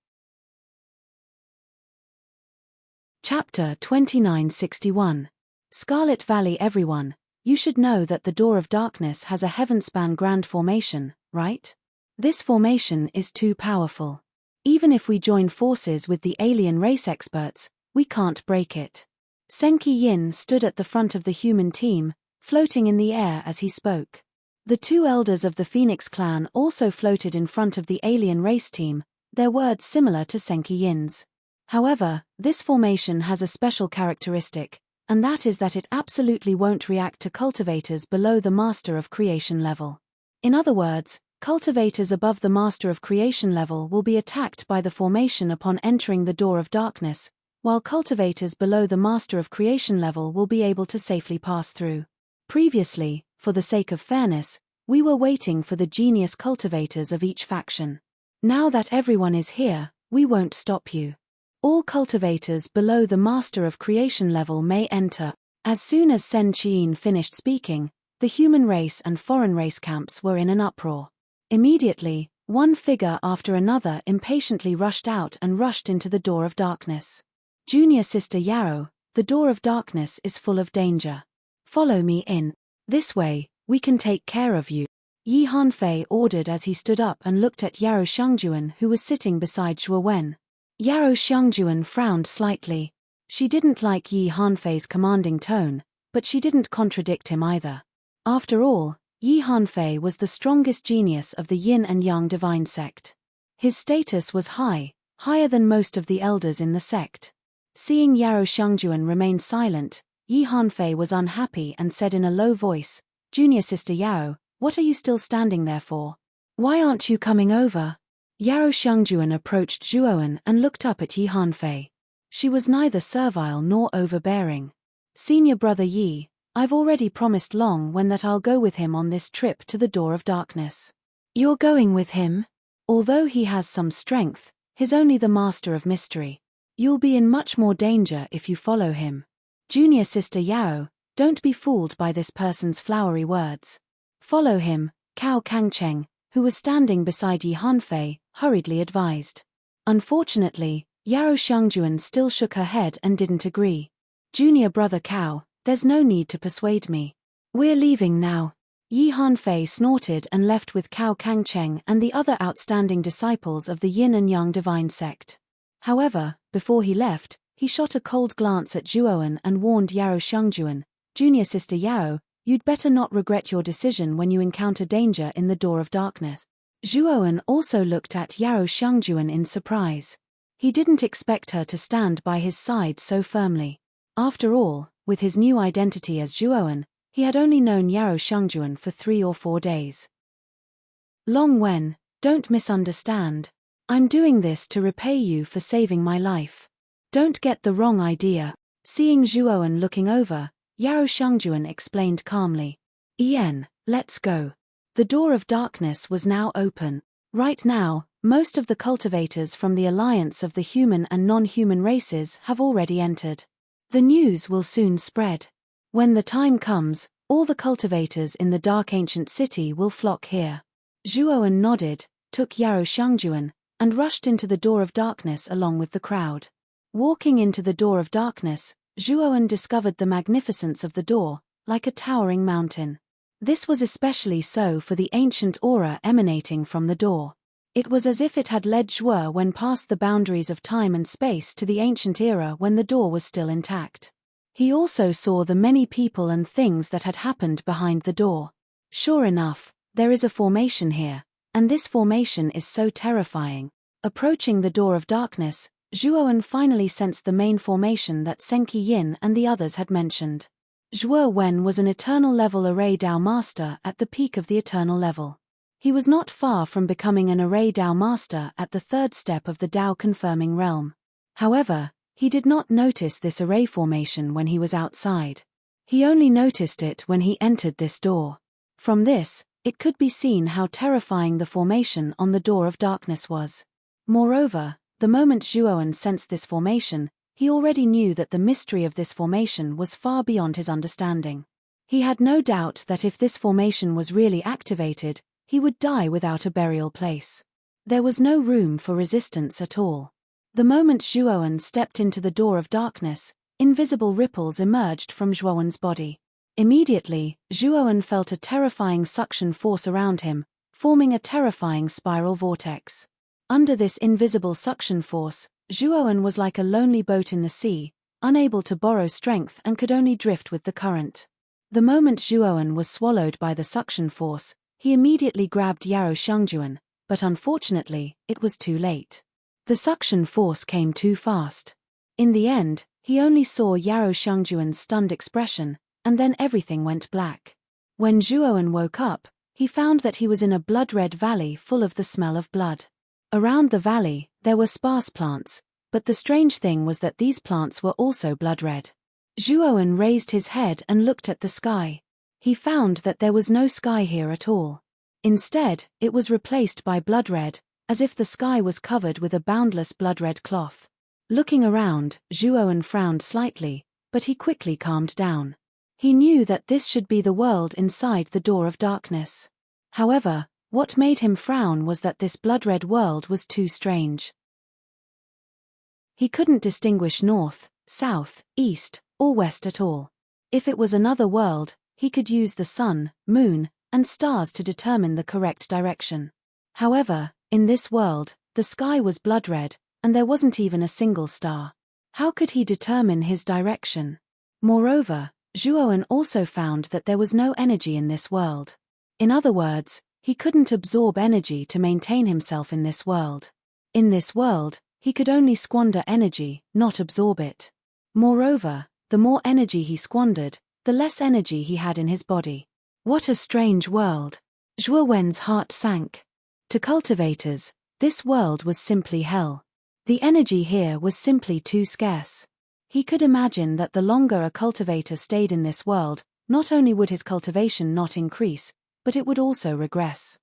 Chapter 2961. Scarlet Valley. Everyone, you should know that the Door of Darkness has a heavenspan grand formation, right? This formation is too powerful. Even if we join forces with the alien race experts, we can't break it. Senki Yin stood at the front of the human team, floating in the air as he spoke. The two elders of the Phoenix clan also floated in front of the alien race team, their words similar to Senki Yin's. However, this formation has a special characteristic, and that is that it absolutely won't react to cultivators below the Master of Creation level. In other words, cultivators above the Master of Creation level will be attacked by the formation upon entering the Door of Darkness, while cultivators below the Master of Creation level will be able to safely pass through. Previously, for the sake of fairness, we were waiting for the genius cultivators of each faction. Now that everyone is here, we won't stop you. All cultivators below the Master of Creation level may enter. As soon as Sen Qian finished speaking, the human race and foreign race camps were in an uproar. Immediately, one figure after another impatiently rushed out and rushed into the Door of Darkness. Junior Sister Yarrow, the Door of Darkness is full of danger. Follow me in. This way, we can take care of you, Yi Hanfei ordered as he stood up and looked at Yarrow Shangjuan, who was sitting beside Zhuo Wen. Yarrow Shangjuan frowned slightly. She didn't like Yi Hanfei's commanding tone, but she didn't contradict him either. After all, Yi Hanfei was the strongest genius of the Yin and Yang divine sect. His status was high, higher than most of the elders in the sect. Seeing Yarrow Shangjuan remain silent, Yi Hanfei was unhappy and said in a low voice, "Junior Sister Yarrow, what are you still standing there for? Why aren't you coming over?" Yarrow Shangjuan approached Zhuowen and looked up at Yi Hanfei. She was neither servile nor overbearing. "Senior brother Yi, I've already promised Long Wen that I'll go with him on this trip to the Door of Darkness." "You're going with him? Although he has some strength, he's only the master of mystery. You'll be in much more danger if you follow him. Junior Sister Yarrow, don't be fooled by this person's flowery words. Follow him," Cao Kangcheng, who was standing beside Yi Hanfei, hurriedly advised. Unfortunately, Yarrow Shangjuan still shook her head and didn't agree. "Junior brother Cao, there's no need to persuade me. We're leaving now." Yi Hanfei snorted and left with Cao Kangcheng and the other outstanding disciples of the Yin and Yang divine sect. However, before he left, he shot a cold glance at Zhuowen and warned Yarrow Shangjuan, "Junior Sister Yarrow, you'd better not regret your decision when you encounter danger in the Door of Darkness." Zhuowen also looked at Yarrow Shangjuan in surprise. He didn't expect her to stand by his side so firmly. After all, with his new identity as Zhuowen, he had only known Yarrow Shangjuan for 3 or 4 days. "Long Wen, don't misunderstand. I'm doing this to repay you for saving my life. Don't get the wrong idea." Seeing Zhuowen looking over, Yarrow Shangjuan explained calmly. "Ian, let's go." The Door of Darkness was now open. Right now, most of the cultivators from the alliance of the human and non-human races have already entered. The news will soon spread. When the time comes, all the cultivators in the Dark Ancient City will flock here. Zhuowen nodded, took Yarrow Shangjuan, and rushed into the Door of Darkness along with the crowd. Walking into the Door of Darkness, Zhuowen discovered the magnificence of the door, like a towering mountain. This was especially so for the ancient aura emanating from the door. It was as if it had led Zhuowen past the boundaries of time and space to the ancient era when the door was still intact. He also saw the many people and things that had happened behind the door. Sure enough, there is a formation here, and this formation is so terrifying. Approaching the Door of Darkness, Zhuowen finally sensed the main formation that Senki Yin and the others had mentioned. Zhuo Wen was an eternal level array Dao master at the peak of the eternal level. He was not far from becoming an array Dao master at the 3rd step of the Dao confirming realm. However, he did not notice this array formation when he was outside. He only noticed it when he entered this door. From this, it could be seen how terrifying the formation on the Door of Darkness was. Moreover, the moment Zhuowen sensed this formation, he already knew that the mystery of this formation was far beyond his understanding. He had no doubt that if this formation was really activated, he would die without a burial place. There was no room for resistance at all. The moment Zhuowen stepped into the Door of Darkness, invisible ripples emerged from Zhuowen's body. Immediately, Zhuowen felt a terrifying suction force around him, forming a terrifying spiral vortex. Under this invisible suction force, Zhuowen was like a lonely boat in the sea, unable to borrow strength and could only drift with the current. The moment Zhuowen was swallowed by the suction force, he immediately grabbed Yao Shengjuan, but unfortunately, it was too late. The suction force came too fast. In the end, he only saw Yao Shengjuan's stunned expression, and then everything went black. When Zhuowen woke up, he found that he was in a blood-red valley full of the smell of blood. Around the valley, there were sparse plants, but the strange thing was that these plants were also blood-red. Zhuowen raised his head and looked at the sky. He found that there was no sky here at all. Instead, it was replaced by blood-red, as if the sky was covered with a boundless blood-red cloth. Looking around, Zhuowen frowned slightly, but he quickly calmed down. He knew that this should be the world inside the door of darkness. However, what made him frown was that this blood-red world was too strange. He couldn't distinguish north, south, east, or west at all. If it was another world, he could use the sun, moon, and stars to determine the correct direction. However, in this world, the sky was blood-red, and there wasn't even a single star. How could he determine his direction? Moreover, Zhuowen also found that there was no energy in this world. In other words, he couldn't absorb energy to maintain himself in this world. In this world, he could only squander energy, not absorb it. Moreover, the more energy he squandered, the less energy he had in his body. What a strange world! Zhuowen's heart sank. To cultivators, this world was simply hell. The energy here was simply too scarce. He could imagine that the longer a cultivator stayed in this world, not only would his cultivation not increase, but it would also regress.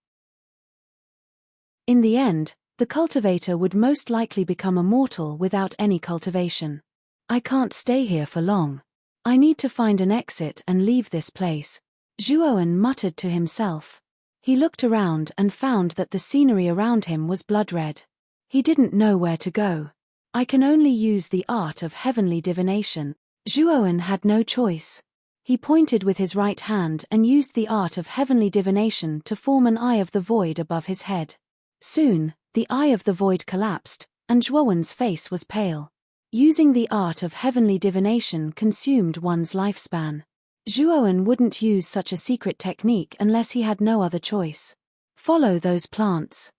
In the end, the cultivator would most likely become immortal without any cultivation. I can't stay here for long. I need to find an exit and leave this place, Zhuowen muttered to himself. He looked around and found that the scenery around him was blood-red. He didn't know where to go. I can only use the art of heavenly divination. Zhuowen had no choice. He pointed with his right hand and used the art of heavenly divination to form an eye of the void above his head. Soon, the eye of the void collapsed, and Zhuowen's face was pale. Using the art of heavenly divination consumed one's lifespan. Zhuowen wouldn't use such a secret technique unless he had no other choice. Follow those plants.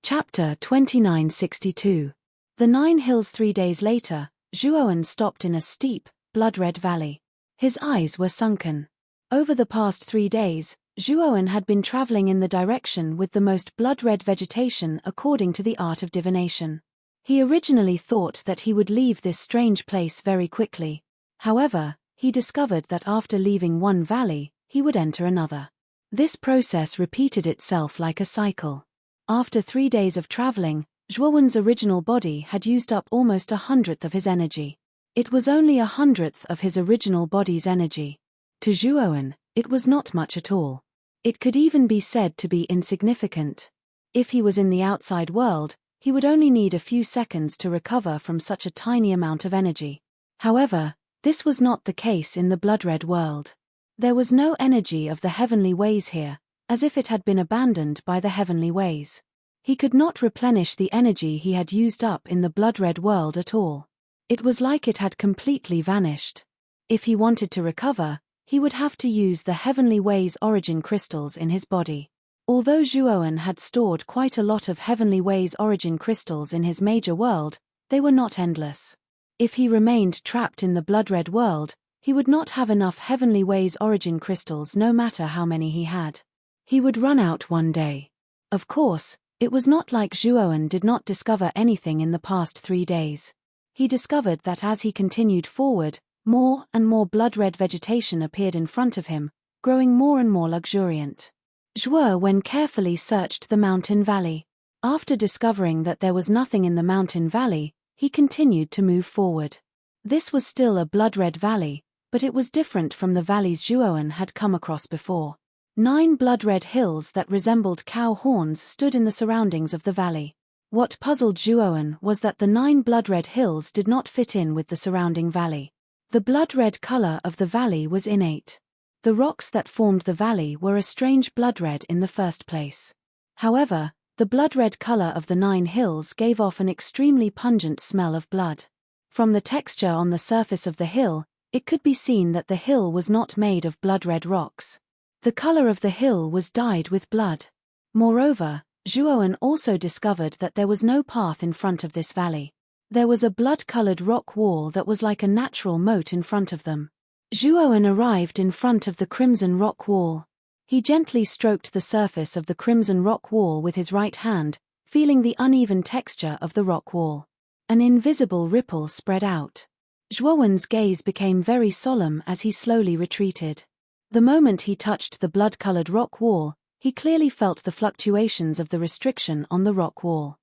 Chapter 2962. The 9 Hills. 3 days later, Zhuowen stopped in a steep, blood-red valley. His eyes were sunken. Over the past 3 days, Zhuowen had been traveling in the direction with the most blood-red vegetation according to the art of divination. He originally thought that he would leave this strange place very quickly. However, he discovered that after leaving one valley, he would enter another. This process repeated itself like a cycle. After 3 days of traveling, Zhuowen's original body had used up almost 1/100th of his energy. It was only 100th of his original body's energy. To Zhuowen, it was not much at all. It could even be said to be insignificant. If he was in the outside world, he would only need a few seconds to recover from such a tiny amount of energy. However, this was not the case in the blood-red world. There was no energy of the heavenly ways here, as if it had been abandoned by the heavenly ways. He could not replenish the energy he had used up in the blood-red world at all. It was like it had completely vanished. If he wanted to recover, he would have to use the heavenly ways origin crystals in his body. Although Zhuowen had stored quite a lot of heavenly ways origin crystals in his major world, they were not endless. If he remained trapped in the blood-red world, he would not have enough heavenly ways origin crystals no matter how many he had. He would run out one day. Of course, it was not like Zhuowen did not discover anything in the past 3 days. He discovered that as he continued forward, more and more blood-red vegetation appeared in front of him, growing more and more luxuriant. Zhuowen carefully searched the mountain valley. After discovering that there was nothing in the mountain valley, he continued to move forward. This was still a blood-red valley, but it was different from the valleys Zhuowen had come across before. 9 blood-red hills that resembled cow horns stood in the surroundings of the valley. What puzzled Zhuowen was that the 9 blood-red hills did not fit in with the surrounding valley. The blood-red color of the valley was innate. The rocks that formed the valley were a strange blood-red in the first place. However, the blood-red color of the 9 hills gave off an extremely pungent smell of blood. From the texture on the surface of the hill, it could be seen that the hill was not made of blood-red rocks. The color of the hill was dyed with blood. Moreover, Zhuowen also discovered that there was no path in front of this valley. There was a blood-colored rock wall that was like a natural moat in front of them. Zhuowen arrived in front of the crimson rock wall. He gently stroked the surface of the crimson rock wall with his right hand, feeling the uneven texture of the rock wall. An invisible ripple spread out. Zhuowen's gaze became very solemn as he slowly retreated. The moment he touched the blood-colored rock wall, he clearly felt the fluctuations of the restriction on the rock wall.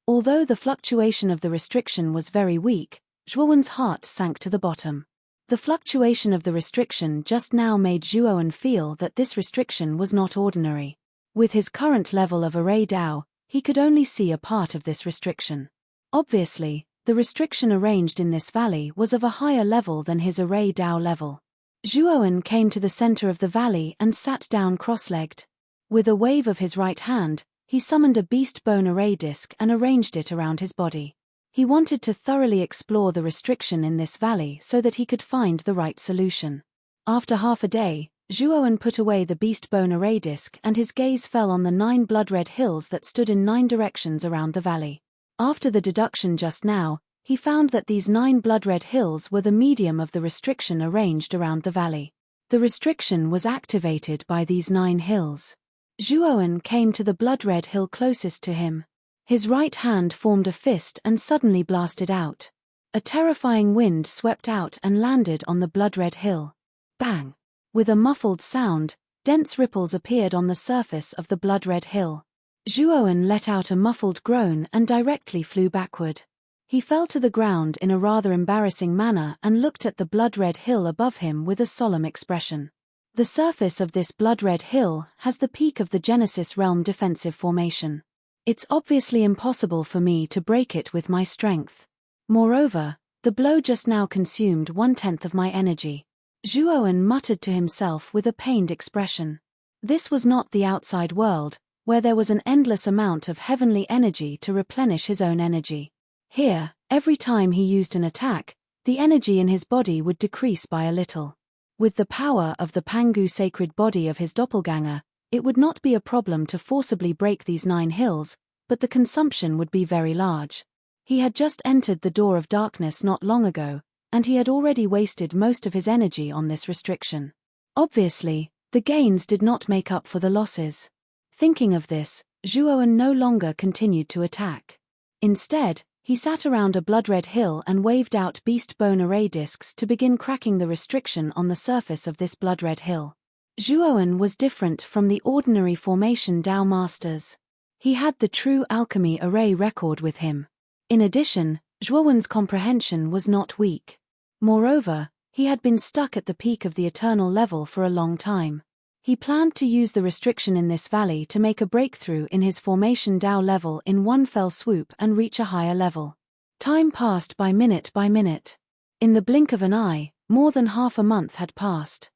Although the fluctuation of the restriction was very weak, Zhuowen's heart sank to the bottom. The fluctuation of the restriction just now made Zhuowen feel that this restriction was not ordinary. With his current level of array Dao, he could only see a part of this restriction. Obviously, the restriction arranged in this valley was of a higher level than his array Dao level. Zhuowen came to the center of the valley and sat down cross-legged. With a wave of his right hand, he summoned a beast bone array disc and arranged it around his body. He wanted to thoroughly explore the restriction in this valley so that he could find the right solution. After half a day, Zhuowen put away the beast bone array disc and his gaze fell on the 9 blood-red hills that stood in 9 directions around the valley. After the deduction just now, he found that these 9 blood-red hills were the medium of the restriction arranged around the valley. The restriction was activated by these 9 hills. Zhuowen came to the blood-red hill closest to him. His right hand formed a fist and suddenly blasted out. A terrifying wind swept out and landed on the blood-red hill. Bang! With a muffled sound, dense ripples appeared on the surface of the blood-red hill. Zhuowen let out a muffled groan and directly flew backward. He fell to the ground in a rather embarrassing manner and looked at the blood-red hill above him with a solemn expression. The surface of this blood-red hill has the peak of the Genesis Realm defensive formation. It's obviously impossible for me to break it with my strength. Moreover, the blow just now consumed 1/10 of my energy. Zhuowen muttered to himself with a pained expression. This was not the outside world, where there was an endless amount of heavenly energy to replenish his own energy. Here, every time he used an attack, the energy in his body would decrease by a little. With the power of the Pangu sacred body of his doppelganger, it would not be a problem to forcibly break these 9 hills, but the consumption would be very large. He had just entered the door of darkness not long ago, and he had already wasted most of his energy on this restriction. Obviously, the gains did not make up for the losses. Thinking of this, Zhuowen no longer continued to attack. Instead, he sat around a blood-red hill and waved out beast bone array discs to begin cracking the restriction on the surface of this blood-red hill. Zhuowen was different from the ordinary formation Dao masters. He had the true alchemy array record with him. In addition, Zhuowen's comprehension was not weak. Moreover, he had been stuck at the peak of the eternal level for a long time. He planned to use the restriction in this valley to make a breakthrough in his formation Dao level in one fell swoop and reach a higher level. Time passed by minute by minute. In the blink of an eye, more than half a month had passed.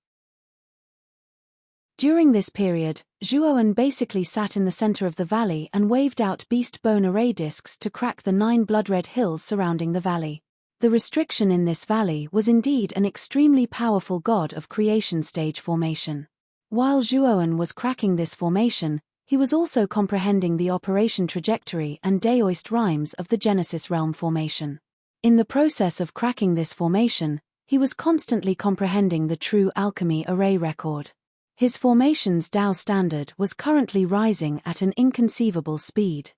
During this period, Zhuowen basically sat in the center of the valley and waved out beast bone array discs to crack the 9 blood-red hills surrounding the valley. The restriction in this valley was indeed an extremely powerful god of creation stage formation. While Zhuowen was cracking this formation, he was also comprehending the operation trajectory and Daoist rhymes of the Genesis Realm formation. In the process of cracking this formation, he was constantly comprehending the true alchemy array record. His formation's Dao standard was currently rising at an inconceivable speed.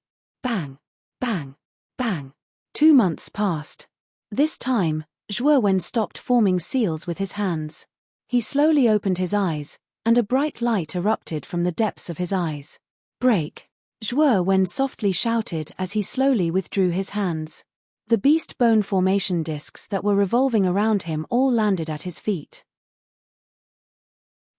Bang! Bang! Bang! 2 months passed. This time, Zhuowen stopped forming seals with his hands. He slowly opened his eyes, and a bright light erupted from the depths of his eyes. Break! Zhuowen softly shouted as he slowly withdrew his hands. The beast bone formation discs that were revolving around him all landed at his feet.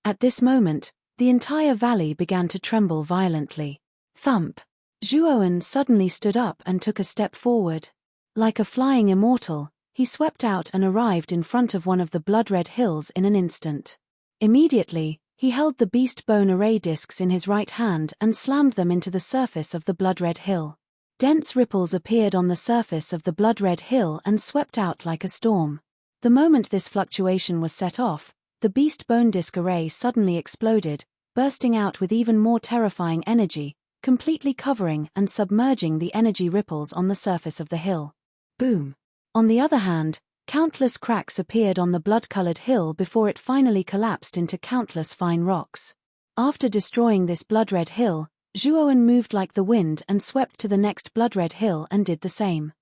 At this moment, the entire valley began to tremble violently. Thump! Zhuowen suddenly stood up and took a step forward. Like a flying immortal, he swept out and arrived in front of one of the blood-red hills in an instant. Immediately, he held the beast bone array discs in his right hand and slammed them into the surface of the blood-red hill. Dense ripples appeared on the surface of the blood-red hill and swept out like a storm. The moment this fluctuation was set off, the beast bone disc array suddenly exploded, bursting out with even more terrifying energy, completely covering and submerging the energy ripples on the surface of the hill. Boom! On the other hand, countless cracks appeared on the blood-colored hill before it finally collapsed into countless fine rocks. After destroying this blood-red hill, Zhuowen moved like the wind and swept to the next blood-red hill and did the same.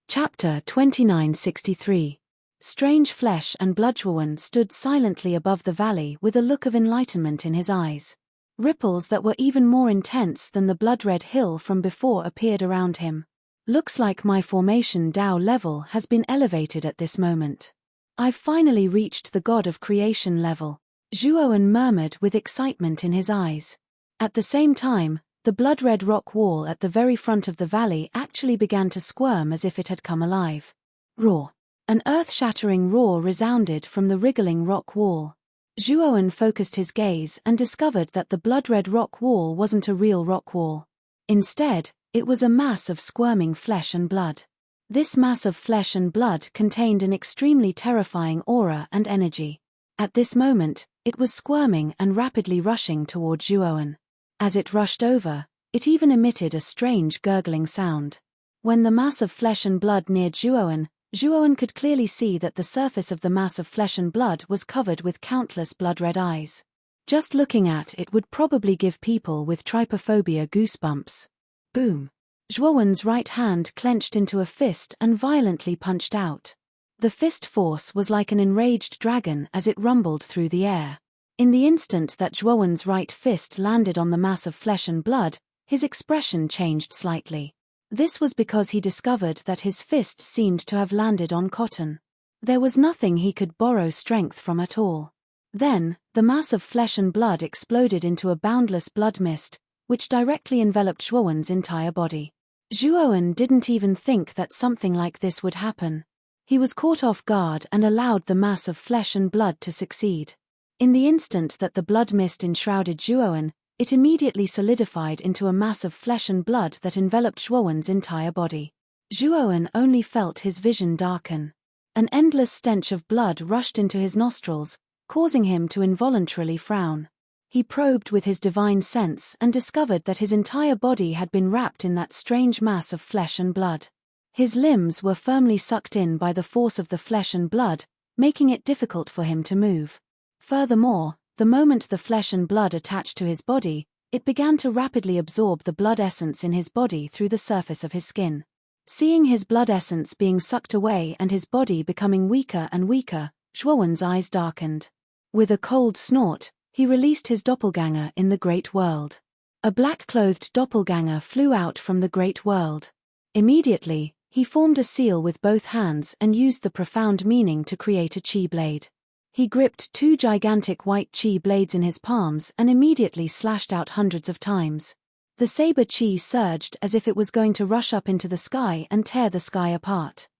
Chapter 2963. Strange Flesh and Blood. Zhuowen stood silently above the valley with a look of enlightenment in his eyes. Ripples that were even more intense than the blood-red hill from before appeared around him. Looks like my formation Dao level has been elevated at this moment. I've finally reached the God of Creation level, Zhuowen murmured with excitement in his eyes. At the same time, the blood-red rock wall at the very front of the valley actually began to squirm as if it had come alive. Roar! An earth-shattering roar resounded from the wriggling rock wall. Zhuowen focused his gaze and discovered that the blood-red rock wall wasn't a real rock wall. Instead, it was a mass of squirming flesh and blood. This mass of flesh and blood contained an extremely terrifying aura and energy. At this moment, it was squirming and rapidly rushing toward Zhuowen. As it rushed over, it even emitted a strange gurgling sound. When the mass of flesh and blood neared Zhuowen, Zhuowen could clearly see that the surface of the mass of flesh and blood was covered with countless blood-red eyes. Just looking at it would probably give people with trypophobia goosebumps. Boom! Zhuowen's right hand clenched into a fist and violently punched out. The fist force was like an enraged dragon as it rumbled through the air. In the instant that Zhuowen's right fist landed on the mass of flesh and blood, his expression changed slightly. This was because he discovered that his fist seemed to have landed on cotton. There was nothing he could borrow strength from at all. Then, the mass of flesh and blood exploded into a boundless blood mist, which directly enveloped Zhuowen's entire body. Zhuowen didn't even think that something like this would happen. He was caught off guard and allowed the mass of flesh and blood to succeed. In the instant that the blood mist enshrouded Zhuowen, it immediately solidified into a mass of flesh and blood that enveloped Zhuowen's entire body. Zhuowen only felt his vision darken. An endless stench of blood rushed into his nostrils, causing him to involuntarily frown. He probed with his divine sense and discovered that his entire body had been wrapped in that strange mass of flesh and blood. His limbs were firmly sucked in by the force of the flesh and blood, making it difficult for him to move. Furthermore, the moment the flesh and blood attached to his body, it began to rapidly absorb the blood essence in his body through the surface of his skin. Seeing his blood essence being sucked away and his body becoming weaker and weaker, Zhuowen's eyes darkened. With a cold snort, he released his doppelganger in the great world. A black-clothed doppelganger flew out from the great world. Immediately, he formed a seal with both hands and used the profound meaning to create a chi blade. He gripped two gigantic white chi blades in his palms and immediately slashed out hundreds of times. The saber chi surged as if it was going to rush up into the sky and tear the sky apart.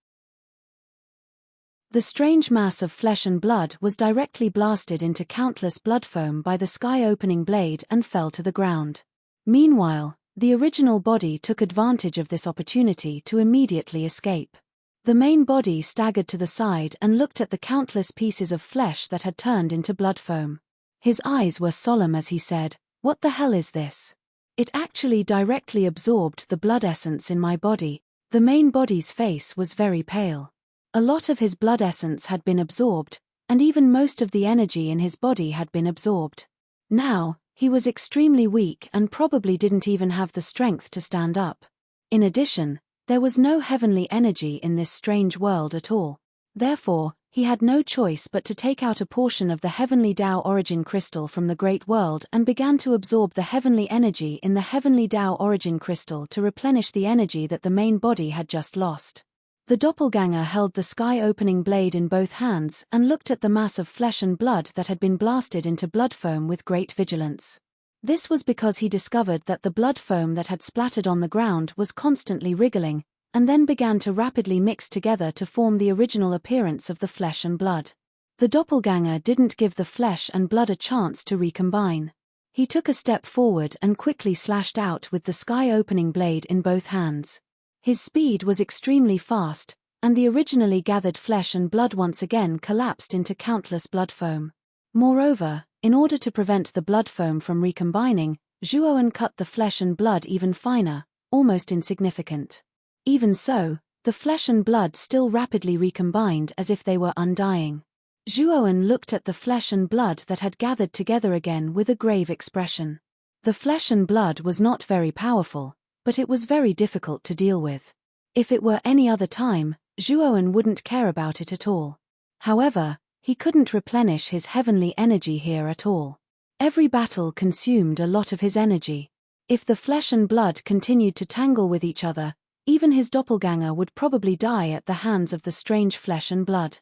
The strange mass of flesh and blood was directly blasted into countless blood foam by the sky-opening blade and fell to the ground. Meanwhile, the original body took advantage of this opportunity to immediately escape. The main body staggered to the side and looked at the countless pieces of flesh that had turned into blood foam. His eyes were solemn as he said, "What the hell is this? It actually directly absorbed the blood essence in my body." The main body's face was very pale. A lot of his blood essence had been absorbed, and even most of the energy in his body had been absorbed. Now, he was extremely weak and probably didn't even have the strength to stand up. In addition, there was no heavenly energy in this strange world at all. Therefore, he had no choice but to take out a portion of the heavenly Tao origin crystal from the great world and began to absorb the heavenly energy in the heavenly Tao origin crystal to replenish the energy that the main body had just lost. The doppelganger held the sky-opening blade in both hands and looked at the mass of flesh and blood that had been blasted into blood foam with great vigilance. This was because he discovered that the blood foam that had splattered on the ground was constantly wriggling, and then began to rapidly mix together to form the original appearance of the flesh and blood. The doppelganger didn't give the flesh and blood a chance to recombine. He took a step forward and quickly slashed out with the sky-opening blade in both hands. His speed was extremely fast, and the originally gathered flesh and blood once again collapsed into countless blood foam. Moreover, in order to prevent the blood foam from recombining, Zhuowen cut the flesh and blood even finer, almost insignificant. Even so, the flesh and blood still rapidly recombined as if they were undying. Zhuowen looked at the flesh and blood that had gathered together again with a grave expression. The flesh and blood was not very powerful, but it was very difficult to deal with. If it were any other time, Zhuowen wouldn't care about it at all. However, he couldn't replenish his heavenly energy here at all. Every battle consumed a lot of his energy. If the flesh and blood continued to tangle with each other, even his doppelganger would probably die at the hands of the strange flesh and blood.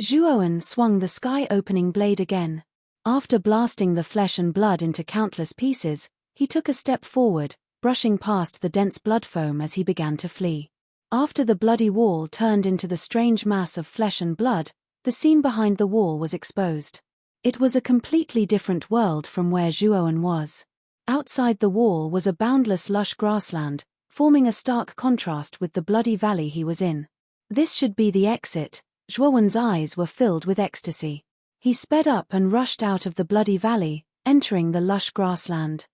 Zhuowen swung the sky-opening blade again. After blasting the flesh and blood into countless pieces, he took a step forward, brushing past the dense blood foam as he began to flee. After the bloody wall turned into the strange mass of flesh and blood, the scene behind the wall was exposed. It was a completely different world from where Zhuowen was. Outside the wall was a boundless lush grassland, forming a stark contrast with the bloody valley he was in. This should be the exit. Zhuowen's eyes were filled with ecstasy. He sped up and rushed out of the bloody valley, entering the lush grassland.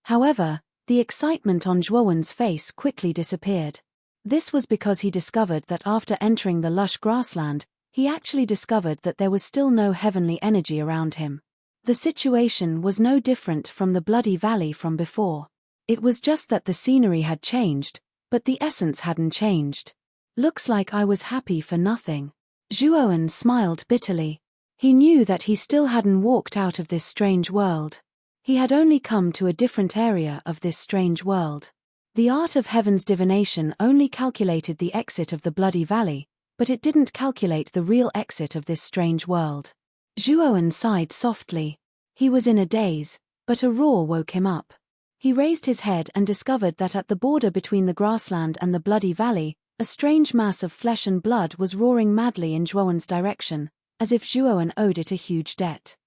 However, the excitement on Zhuowen's face quickly disappeared. This was because he discovered that after entering the lush grassland, he actually discovered that there was still no heavenly energy around him. The situation was no different from the bloody valley from before. It was just that the scenery had changed, but the essence hadn't changed. Looks like I was happy for nothing. Zhuowen smiled bitterly. He knew that he still hadn't walked out of this strange world. He had only come to a different area of this strange world. The art of heaven's divination only calculated the exit of the bloody valley, but it didn't calculate the real exit of this strange world. Zhuowen sighed softly. He was in a daze, but a roar woke him up. He raised his head and discovered that at the border between the grassland and the bloody valley, a strange mass of flesh and blood was roaring madly in Zhuowen's direction, as if Zhuowen owed it a huge debt.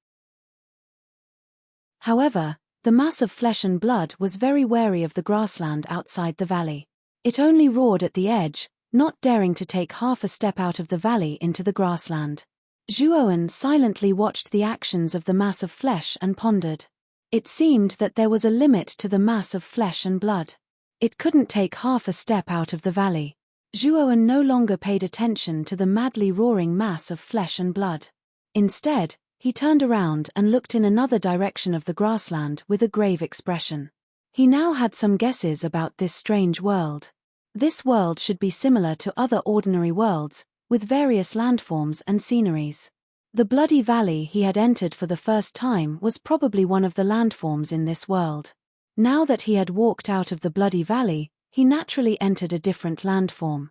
However, the mass of flesh and blood was very wary of the grassland outside the valley. It only roared at the edge, not daring to take half a step out of the valley into the grassland. Zhuowen silently watched the actions of the mass of flesh and pondered. It seemed that there was a limit to the mass of flesh and blood. It couldn't take half a step out of the valley. Zhuowen no longer paid attention to the madly roaring mass of flesh and blood. Instead, he turned around and looked in another direction of the grassland with a grave expression. He now had some guesses about this strange world. This world should be similar to other ordinary worlds, with various landforms and sceneries. The bloody valley he had entered for the first time was probably one of the landforms in this world. Now that he had walked out of the bloody valley, he naturally entered a different landform.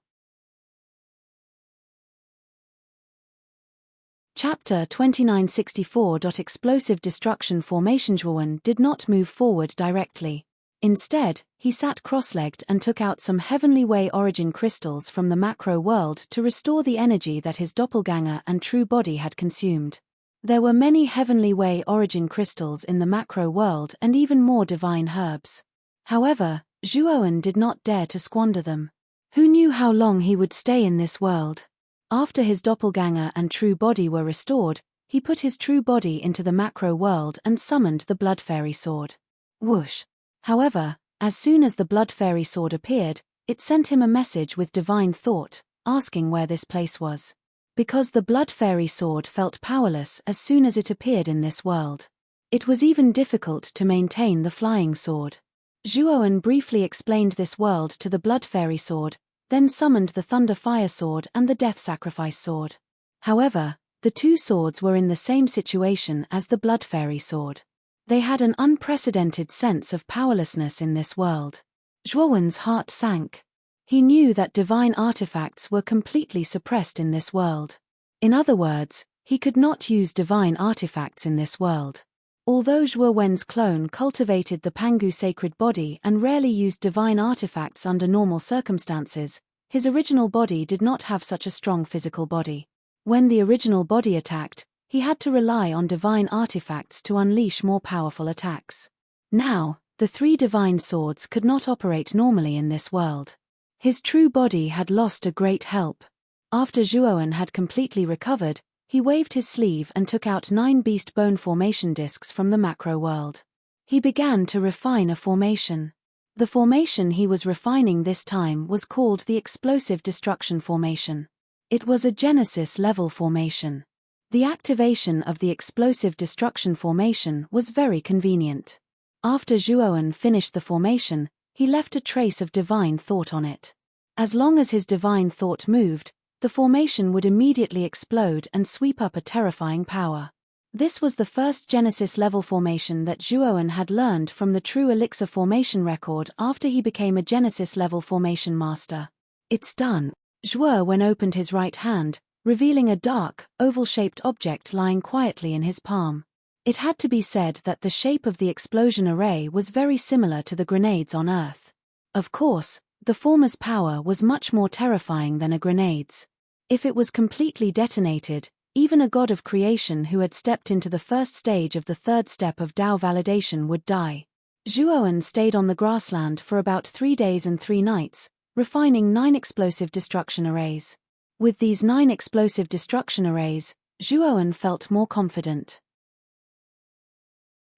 Chapter 2964. Explosive Destruction Formation. Zhuowen did not move forward directly. Instead, he sat cross-legged and took out some Heavenly Way origin crystals from the macro world to restore the energy that his doppelganger and true body had consumed. There were many Heavenly Way origin crystals in the macro world and even more divine herbs. However, Zhuowen did not dare to squander them. Who knew how long he would stay in this world? After his doppelganger and true body were restored, he put his true body into the macro world and summoned the Blood Fairy Sword. Whoosh! However, as soon as the Blood Fairy Sword appeared, it sent him a message with divine thought, asking where this place was. Because the Blood Fairy Sword felt powerless as soon as it appeared in this world. It was even difficult to maintain the flying sword. Zhuowen briefly explained this world to the Blood Fairy Sword, then summoned the Thunder Fire Sword and the Death Sacrifice Sword. However, the two swords were in the same situation as the Blood Fairy Sword. They had an unprecedented sense of powerlessness in this world. Zhuowen's heart sank. He knew that divine artifacts were completely suppressed in this world. In other words, he could not use divine artifacts in this world. Although Zhuowen's clone cultivated the Pangu sacred body and rarely used divine artifacts under normal circumstances, his original body did not have such a strong physical body. When the original body attacked, he had to rely on divine artifacts to unleash more powerful attacks. Now, The 3 divine swords could not operate normally in this world. His true body had lost a great help. After Zhuowen had completely recovered, he waved his sleeve and took out 9 beast bone formation discs from the macro world. He began to refine a formation. The formation he was refining this time was called the Explosive Destruction Formation. It was a Genesis-level formation. The activation of the Explosive Destruction Formation was very convenient. After Zhuowen finished the formation, he left a trace of divine thought on it. As long as his divine thought moved, the formation would immediately explode and sweep up a terrifying power. This was the first Genesis-level formation that Zhuowen had learned from the true elixir formation record after he became a Genesis-level formation master. It's done. Zhuowen opened his right hand, revealing a dark, oval-shaped object lying quietly in his palm. It had to be said that the shape of the explosion array was very similar to the grenades on Earth. Of course, the former's power was much more terrifying than a grenade's. If it was completely detonated, even a god of creation who had stepped into the first stage of the 3rd step of Tao validation would die. Zhuowen stayed on the grassland for about 3 days and 3 nights, refining 9 explosive destruction arrays. With these 9 explosive destruction arrays, Zhuowen felt more confident.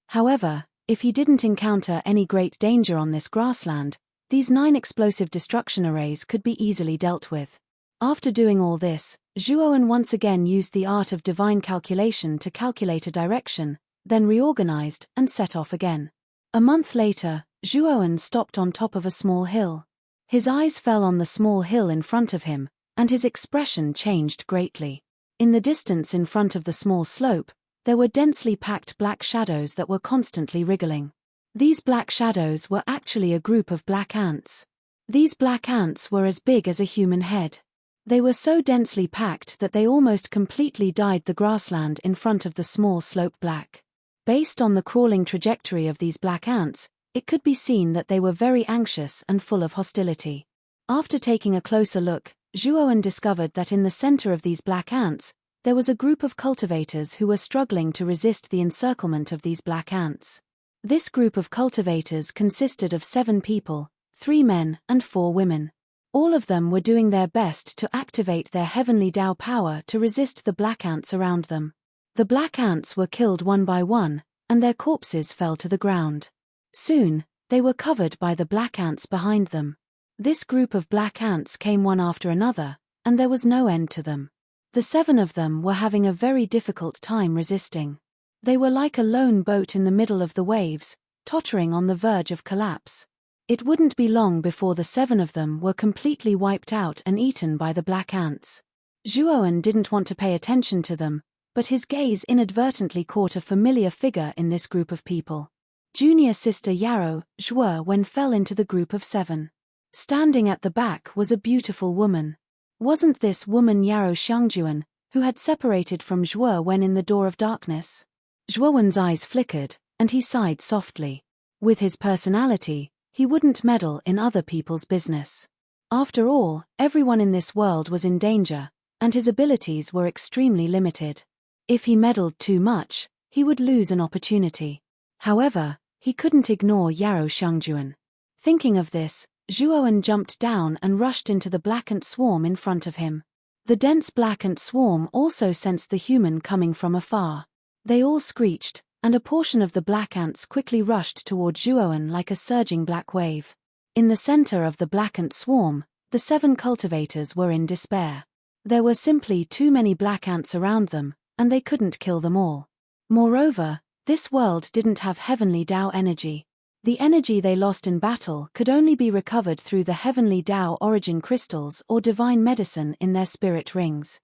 However, if he didn't encounter any great danger on this grassland, these 9 explosive destruction arrays could be easily dealt with. After doing all this, Zhuowen once again used the art of divine calculation to calculate a direction, then reorganized and set off again. A month later, Zhuowen stopped on top of a small hill. His eyes fell on the small hill in front of him, and his expression changed greatly. In the distance in front of the small slope, there were densely packed black shadows that were constantly wriggling. These black shadows were actually a group of black ants. These black ants were as big as a human head. They were so densely packed that they almost completely dyed the grassland in front of the small slope black. Based on the crawling trajectory of these black ants, it could be seen that they were very anxious and full of hostility. After taking a closer look, Zhuowen discovered that in the center of these black ants, there was a group of cultivators who were struggling to resist the encirclement of these black ants. This group of cultivators consisted of 7 people, 3 men and 4 women. All of them were doing their best to activate their heavenly Tao power to resist the black ants around them. The black ants were killed one by one, and their corpses fell to the ground. Soon, they were covered by the black ants behind them. This group of black ants came one after another, and there was no end to them. The 7 of them were having a very difficult time resisting. They were like a lone boat in the middle of the waves, tottering on the verge of collapse. It wouldn't be long before the 7 of them were completely wiped out and eaten by the black ants. Zhuowen didn't want to pay attention to them, but his gaze inadvertently caught a familiar figure in this group of people. Junior sister Yarrow, Zhuowen fell into the group of 7. Standing at the back was a beautiful woman. Wasn't this woman Yarrow Xiangjuan, who had separated from Zhuowen in the Door of Darkness? Zhuowen's eyes flickered, and he sighed softly. With his personality, he wouldn't meddle in other people's business. After all, everyone in this world was in danger, and his abilities were extremely limited. If he meddled too much, he would lose an opportunity. However, he couldn't ignore Yarrow Xiangjuan. Thinking of this, Zhuowen jumped down and rushed into the black ant swarm in front of him. The dense black ant swarm also sensed the human coming from afar. They all screeched, and a portion of the black ants quickly rushed toward Zhuowen like a surging black wave. In the center of the black ant swarm, the 7 cultivators were in despair. There were simply too many black ants around them, and they couldn't kill them all. Moreover, this world didn't have heavenly Tao energy. The energy they lost in battle could only be recovered through the heavenly Tao origin crystals or divine medicine in their spirit rings.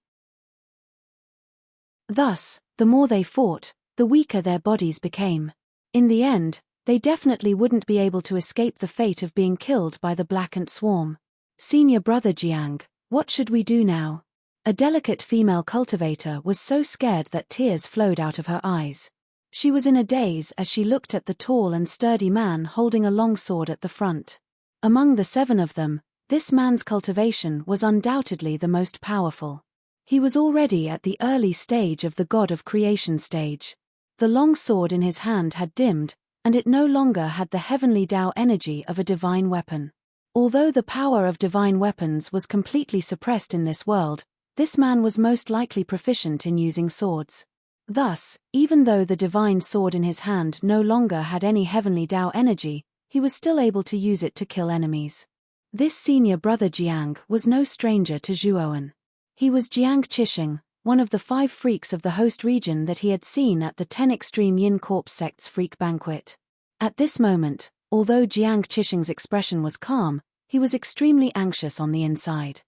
Thus, the more they fought, the weaker their bodies became. In the end, they definitely wouldn't be able to escape the fate of being killed by the black ant swarm. Senior brother Jiang, what should we do now? A delicate female cultivator was so scared that tears flowed out of her eyes. She was in a daze as she looked at the tall and sturdy man holding a long sword at the front. Among the 7 of them, this man's cultivation was undoubtedly the most powerful. He was already at the early stage of the God of Creation stage. The long sword in his hand had dimmed, and it no longer had the heavenly Tao energy of a divine weapon. Although the power of divine weapons was completely suppressed in this world, this man was most likely proficient in using swords. Thus, even though the divine sword in his hand no longer had any heavenly Tao energy, he was still able to use it to kill enemies. This senior brother Jiang was no stranger to Zhuowen. He was Jiang Qisheng, one of the 5 freaks of the host region that he had seen at the 10 Extreme Yin Corpse Sect's freak banquet. At this moment, although Jiang Qisheng's expression was calm, he was extremely anxious on the inside.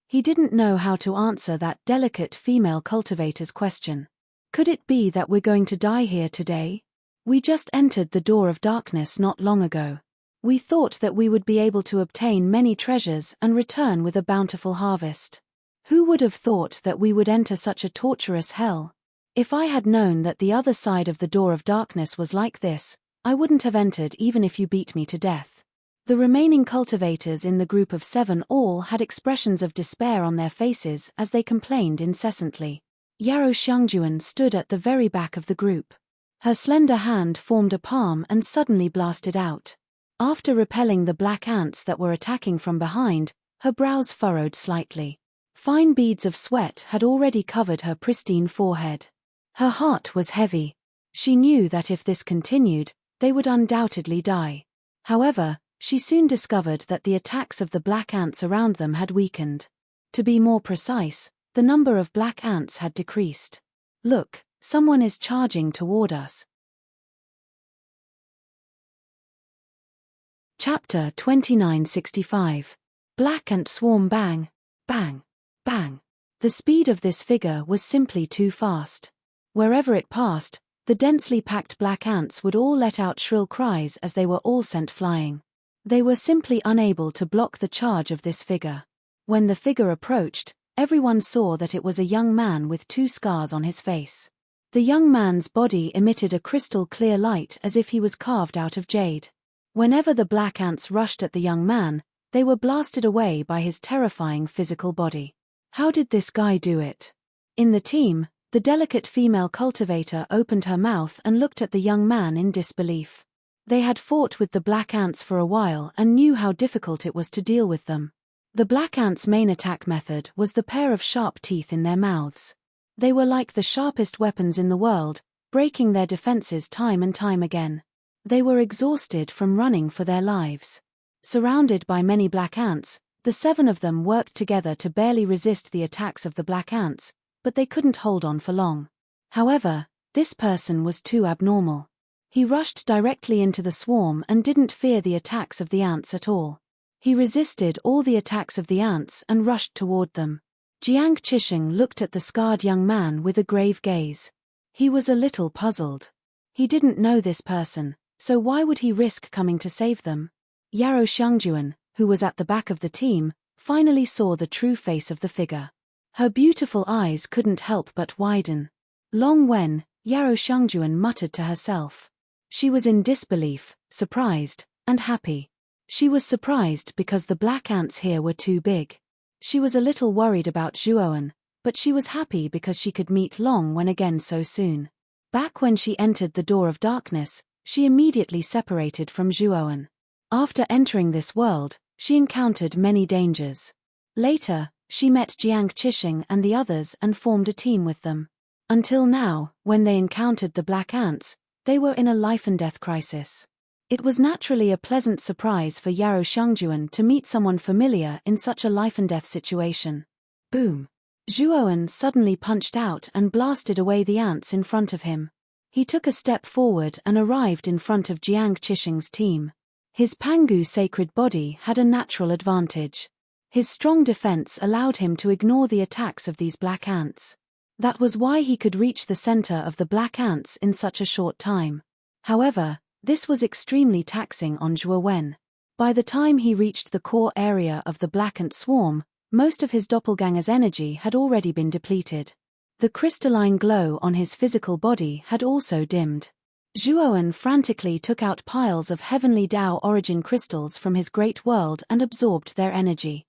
He didn't know how to answer that delicate female cultivator's question. Could it be that we're going to die here today? We just entered the door of darkness not long ago. We thought that we would be able to obtain many treasures and return with a bountiful harvest. Who would have thought that we would enter such a torturous hell? If I had known that the other side of the door of darkness was like this, I wouldn't have entered even if you beat me to death. The remaining cultivators in the group of 7 all had expressions of despair on their faces as they complained incessantly. Yarrow Xiangjuan stood at the very back of the group. Her slender hand formed a palm and suddenly blasted out. After repelling the black ants that were attacking from behind, her brows furrowed slightly. Fine beads of sweat had already covered her pristine forehead. Her heart was heavy. She knew that if this continued, they would undoubtedly die. However, she soon discovered that the attacks of the black ants around them had weakened. To be more precise, the number of black ants had decreased. Look, someone is charging toward us. Chapter 2965. Black Ant Swarm. Bang, bang, bang. The speed of this figure was simply too fast. Wherever it passed, the densely packed black ants would all let out shrill cries as they were all sent flying. They were simply unable to block the charge of this figure. When the figure approached, everyone saw that it was a young man with 2 scars on his face. The young man's body emitted a crystal-clear light as if he was carved out of jade. Whenever the black ants rushed at the young man, they were blasted away by his terrifying physical body. How did this guy do it? In the team, the delicate female cultivator opened her mouth and looked at the young man in disbelief. They had fought with the black ants for a while and knew how difficult it was to deal with them. The black ants' main attack method was the pair of sharp teeth in their mouths. They were like the sharpest weapons in the world, breaking their defenses time and time again. They were exhausted from running for their lives. Surrounded by many black ants, the 7 of them worked together to barely resist the attacks of the black ants, but they couldn't hold on for long. However, this person was too abnormal. He rushed directly into the swarm and didn't fear the attacks of the ants at all. He resisted all the attacks of the ants and rushed toward them. Jiang Qisheng looked at the scarred young man with a grave gaze. He was a little puzzled. He didn't know this person, so why would he risk coming to save them? Yarrow Xiangjuan, who was at the back of the team, finally saw the true face of the figure. Her beautiful eyes couldn't help but widen. Long Wen, Yarrow Xiangjuan muttered to herself. She was in disbelief, surprised, and happy. She was surprised because the black ants here were too big. She was a little worried about Zhuowen, but she was happy because she could meet Long Wen again so soon. Back when she entered the door of darkness, she immediately separated from Zhuowen. After entering this world, she encountered many dangers. Later, she met Jiang Qisheng and the others and formed a team with them. Until now, when they encountered the black ants, they were in a life-and-death crisis. It was naturally a pleasant surprise for Yarrow Xiangjuan to meet someone familiar in such a life-and-death situation. Boom! Zhuowen suddenly punched out and blasted away the ants in front of him. He took a step forward and arrived in front of Jiang Qisheng's team. His Pangu sacred body had a natural advantage. His strong defense allowed him to ignore the attacks of these black ants. That was why he could reach the center of the black ants in such a short time. However, this was extremely taxing on Zhuowen. By the time he reached the core area of the black ant swarm, most of his doppelganger's energy had already been depleted. The crystalline glow on his physical body had also dimmed. Zhuowen frantically took out piles of heavenly Tao origin crystals from his great world and absorbed their energy.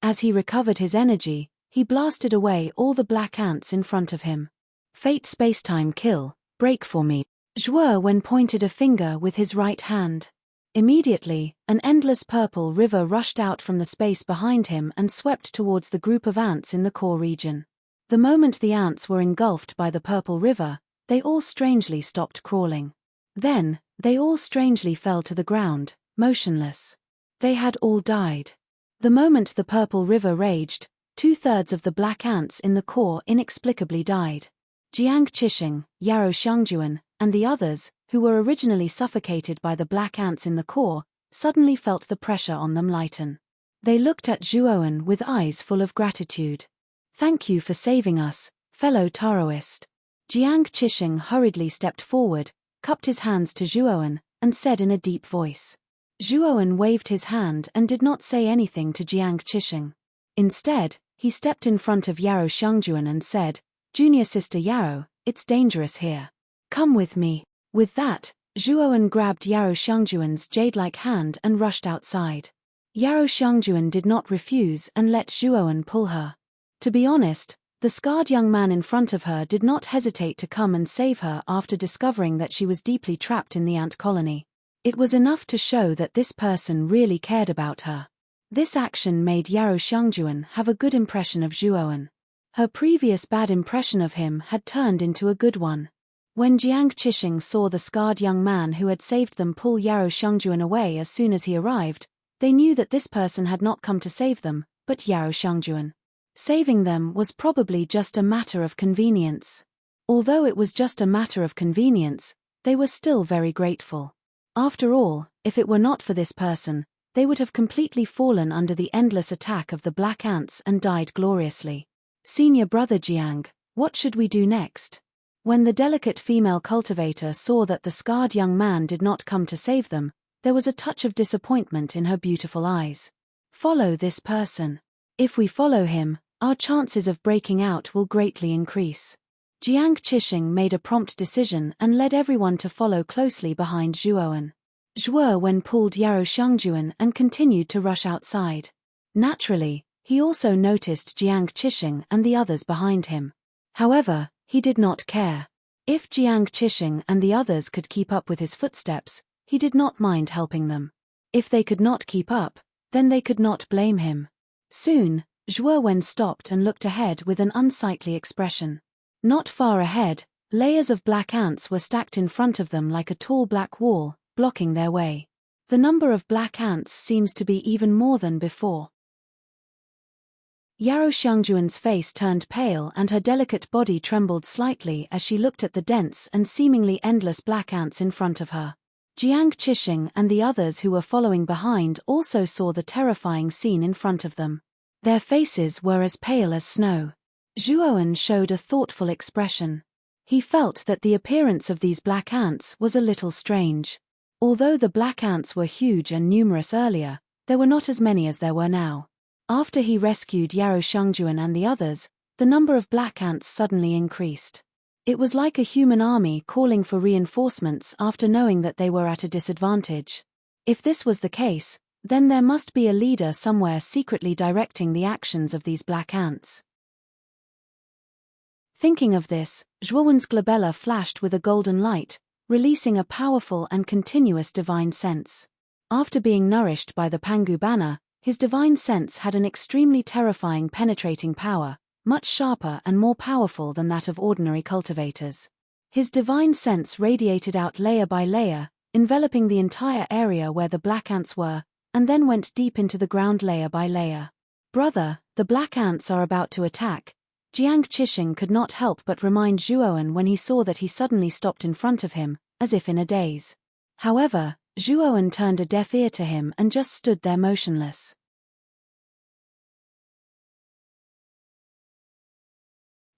As he recovered his energy, he blasted away all the black ants in front of him. Fate Spacetime Kill. break for me. Zhuowen pointed a finger with his right hand. Immediately, an endless purple river rushed out from the space behind him and swept towards the group of ants in the core region. The moment the ants were engulfed by the purple river, they all strangely stopped crawling. Then, they all strangely fell to the ground, motionless. They had all died. The moment the purple river raged, 2/3 of the black ants in the core inexplicably died. Jiang Qixing, Yarou Xiangjuan, and the others, who were originally suffocated by the black ants in the core, suddenly felt the pressure on them lighten. They looked at Zhuowen with eyes full of gratitude. "Thank you for saving us, fellow Taoist." Jiang Qixing hurriedly stepped forward, cupped his hands to Zhuowen, and said in a deep voice. Zhuowen waved his hand and did not say anything to Jiang Qixing. Instead, he stepped in front of Yarou Xiangjuan and said, "Junior sister Yarou, it's dangerous here. Come with me." With that, Zhuowen grabbed Yarou Xiangjuan's jade-like hand and rushed outside. Yarou Xiangjuan did not refuse and let Zhuowen pull her. To be honest, the scarred young man in front of her did not hesitate to come and save her after discovering that she was deeply trapped in the ant colony. It was enough to show that this person really cared about her. This action made Yarou Xiangjuan have a good impression of Zhuowen. Her previous bad impression of him had turned into a good one. When Jiang Qixing saw the scarred young man who had saved them pull Yarou Xiangjuan away as soon as he arrived, they knew that this person had not come to save them, but Yarou Xiangjuan. Saving them was probably just a matter of convenience. Although it was just a matter of convenience, they were still very grateful. After all, if it were not for this person, they would have completely fallen under the endless attack of the black ants and died gloriously. "Senior brother Jiang, what should we do next?" When the delicate female cultivator saw that the scarred young man did not come to save them, there was a touch of disappointment in her beautiful eyes. "Follow this person. If we follow him, our chances of breaking out will greatly increase." Jiang Qixing made a prompt decision and led everyone to follow closely behind Zhuowen. Zhuowen pulled Yarou Xiangjuan and continued to rush outside. Naturally, he also noticed Jiang Qixing and the others behind him. However, he did not care. If Jiang Qixing and the others could keep up with his footsteps, he did not mind helping them. If they could not keep up, then they could not blame him. Soon, Zhuowen stopped and looked ahead with an unsightly expression. Not far ahead, layers of black ants were stacked in front of them like a tall black wall, blocking their way. The number of black ants seems to be even more than before. Yarou Xiangjuan's face turned pale and her delicate body trembled slightly as she looked at the dense and seemingly endless black ants in front of her. Jiang Qixing and the others who were following behind also saw the terrifying scene in front of them. Their faces were as pale as snow. Zhuowen showed a thoughtful expression. He felt that the appearance of these black ants was a little strange. Although the black ants were huge and numerous earlier, there were not as many as there were now. After he rescued Yarou Xiangjuan and the others, the number of black ants suddenly increased. It was like a human army calling for reinforcements after knowing that they were at a disadvantage. If this was the case, then there must be a leader somewhere secretly directing the actions of these black ants. Thinking of this, Zhuowen's glabella flashed with a golden light, releasing a powerful and continuous divine sense. After being nourished by the Pangu banner, his divine sense had an extremely terrifying penetrating power, much sharper and more powerful than that of ordinary cultivators. His divine sense radiated out layer by layer, enveloping the entire area where the black ants were, and then went deep into the ground layer by layer. "Brother, the black ants are about to attack." Jiang Qixing could not help but remind Zhuowen when he saw that he suddenly stopped in front of him, as if in a daze. However, Zhuowen turned a deaf ear to him and just stood there motionless.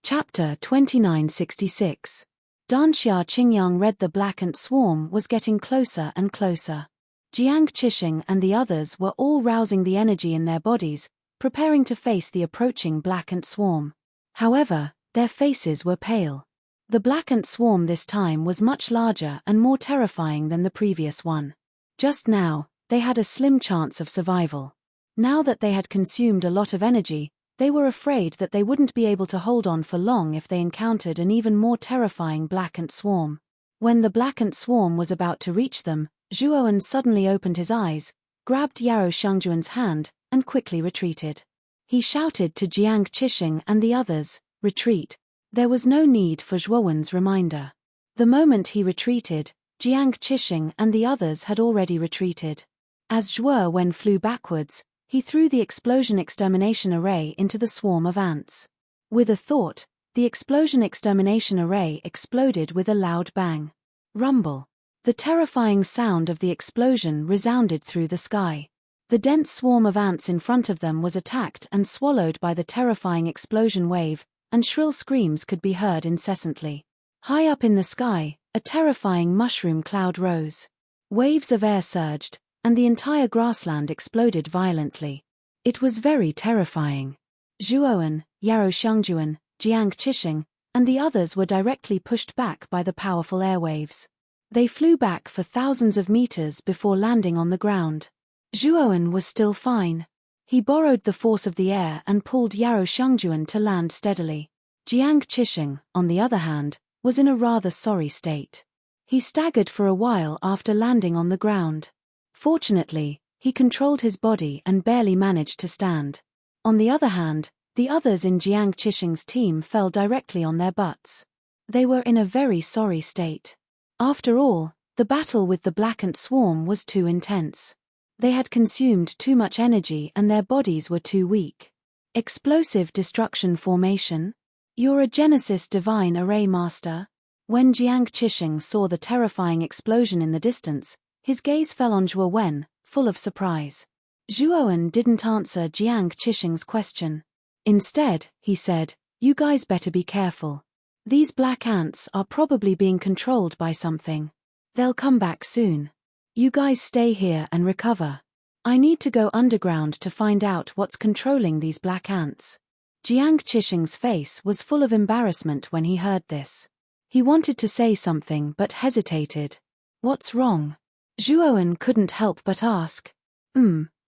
Chapter 2966. Danxia Qingyang read the black ant swarm was getting closer and closer. Jiang Qixing and the others were all rousing the energy in their bodies, preparing to face the approaching black ant swarm. However, their faces were pale. The black ant swarm this time was much larger and more terrifying than the previous one. Just now, they had a slim chance of survival. Now that they had consumed a lot of energy, They were afraid that they wouldn't be able to hold on for long if they encountered an even more terrifying black ant swarm. When the black ant swarm was about to reach them, Zhuowen suddenly opened his eyes, grabbed Yaro Shangjuan's hand, and quickly retreated. He shouted to Jiang Qixing and the others, "Retreat." There was no need for Zhuowen's reminder. The moment he retreated, Jiang Qixing and the others had already retreated. As Zhuowen flew backwards, he threw the explosion extermination array into the swarm of ants. With a thought, the explosion extermination array exploded with a loud bang. Rumble. The terrifying sound of the explosion resounded through the sky. The dense swarm of ants in front of them was attacked and swallowed by the terrifying explosion wave, and shrill screams could be heard incessantly. High up in the sky, a terrifying mushroom cloud rose. Waves of air surged, and the entire grassland exploded violently. It was very terrifying. Zhuowen, Yaro Shangjuan, Jiang Qixing, and the others were directly pushed back by the powerful airwaves. They flew back for thousands of meters before landing on the ground. Zhuowen was still fine. He borrowed the force of the air and pulled Yaro Shangjuan to land steadily. Jiang Qixing, on the other hand, was in a rather sorry state. He staggered for a while after landing on the ground. Fortunately, he controlled his body and barely managed to stand. On the other hand, the others in Jiang Qixing's team fell directly on their butts. They were in a very sorry state. After all, the battle with the black ant swarm was too intense. They had consumed too much energy and their bodies were too weak. Explosive destruction formation? You're a Genesis Divine Array Master? When Jiang Qixing saw the terrifying explosion in the distance, his gaze fell on Zhuowen, full of surprise. Zhuowen didn't answer Jiang Qixing's question. Instead, he said, "You guys better be careful. These black ants are probably being controlled by something. They'll come back soon. You guys stay here and recover. I need to go underground to find out what's controlling these black ants." Jiang Qixing's face was full of embarrassment when he heard this. He wanted to say something but hesitated. "What's wrong?" Zhuowen couldn't help but ask.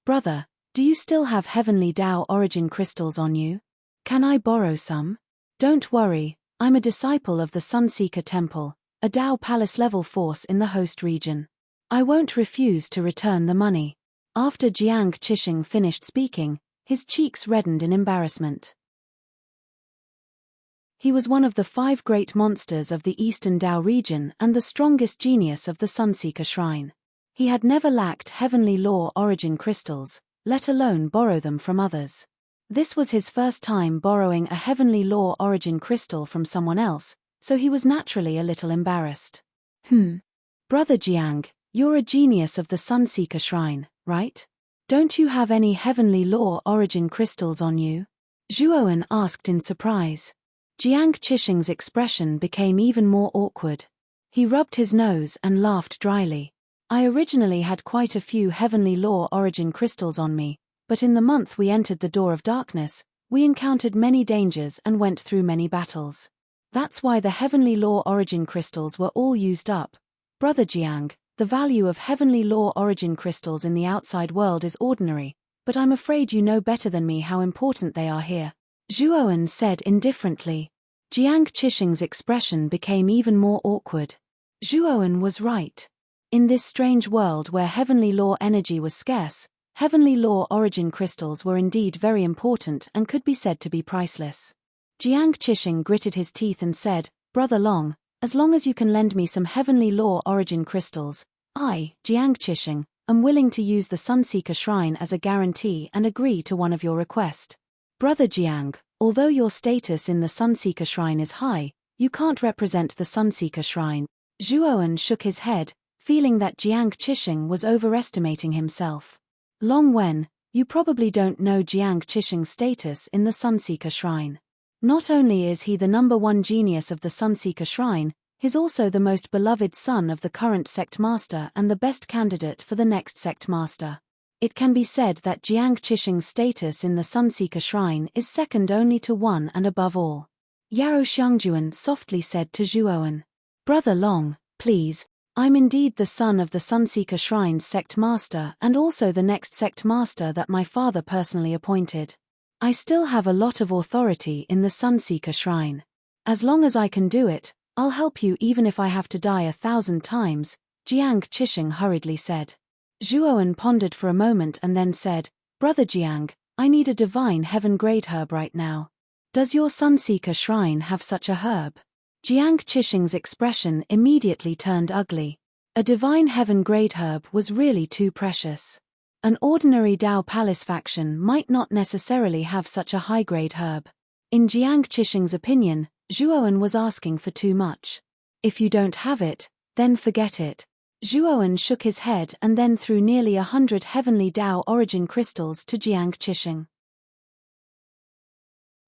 Brother, do you still have heavenly Tao origin crystals on you? Can I borrow some?" "Don't worry, I'm a disciple of the Sunseeker Temple, a Tao Palace level force in the host region. I won't refuse to return the money." After Jiang Qixing finished speaking, his cheeks reddened in embarrassment. He was one of the 5 great monsters of the Eastern Tao region and the strongest genius of the Sunseeker Shrine. He had never lacked heavenly law origin crystals, let alone borrow them from others. This was his first time borrowing a heavenly law origin crystal from someone else, so he was naturally a little embarrassed. Brother Jiang, you're a genius of the Sunseeker Shrine, right? Don't you have any heavenly law origin crystals on you?" Zhuowen asked in surprise. Jiang Qixing's expression became even more awkward. He rubbed his nose and laughed dryly. "I originally had quite a few heavenly law origin crystals on me, but in the month we entered the Door of Darkness, we encountered many dangers and went through many battles. That's why the heavenly law origin crystals were all used up. Brother Jiang, the value of heavenly law origin crystals in the outside world is ordinary, but I'm afraid you know better than me how important they are here," Zhuowen said indifferently. Jiang Qixing's expression became even more awkward. Zhuowen was right. In this strange world where heavenly law energy was scarce, heavenly law origin crystals were indeed very important and could be said to be priceless. Jiang Qixing gritted his teeth and said, "Brother Long, as long as you can lend me some heavenly law origin crystals, I, Jiang Qixing, am willing to use the Sunseeker Shrine as a guarantee and agree to one of your requests. Brother Jiang, although your status in the Sunseeker Shrine is high, you can't represent the Sunseeker Shrine." Zhuowen shook his head, feeling that Jiang Qixing was overestimating himself. "Long Wen, you probably don't know Jiang Qixing's status in the Sunseeker Shrine. Not only is he the #1 genius of the Sunseeker Shrine, he's also the most beloved son of the current sect master and the best candidate for the next sect master. It can be said that Jiang Qixing's status in the Sunseeker Shrine is second only to one and above all." Yaro Shangjuan softly said to Zhuowen, "Brother Long, please, I'm indeed the son of the Sunseeker Shrine's sect master and also the next sect master that my father personally appointed. I still have a lot of authority in the Sunseeker Shrine. As long as I can do it, I'll help you even if I have to die 1,000 times, Jiang Qisheng hurriedly said. Zhuowen pondered for a moment and then said, Brother Jiang, I need a divine heaven-grade herb right now. Does your Sunseeker Shrine have such a herb? Jiang Qisheng's expression immediately turned ugly. A divine heaven-grade herb was really too precious. An ordinary Dao Palace faction might not necessarily have such a high-grade herb. In Jiang Qisheng's opinion, Zhuowen was asking for too much. If you don't have it, then forget it. Zhuowen shook his head and then threw nearly 100 heavenly Dao origin crystals to Jiang Qisheng.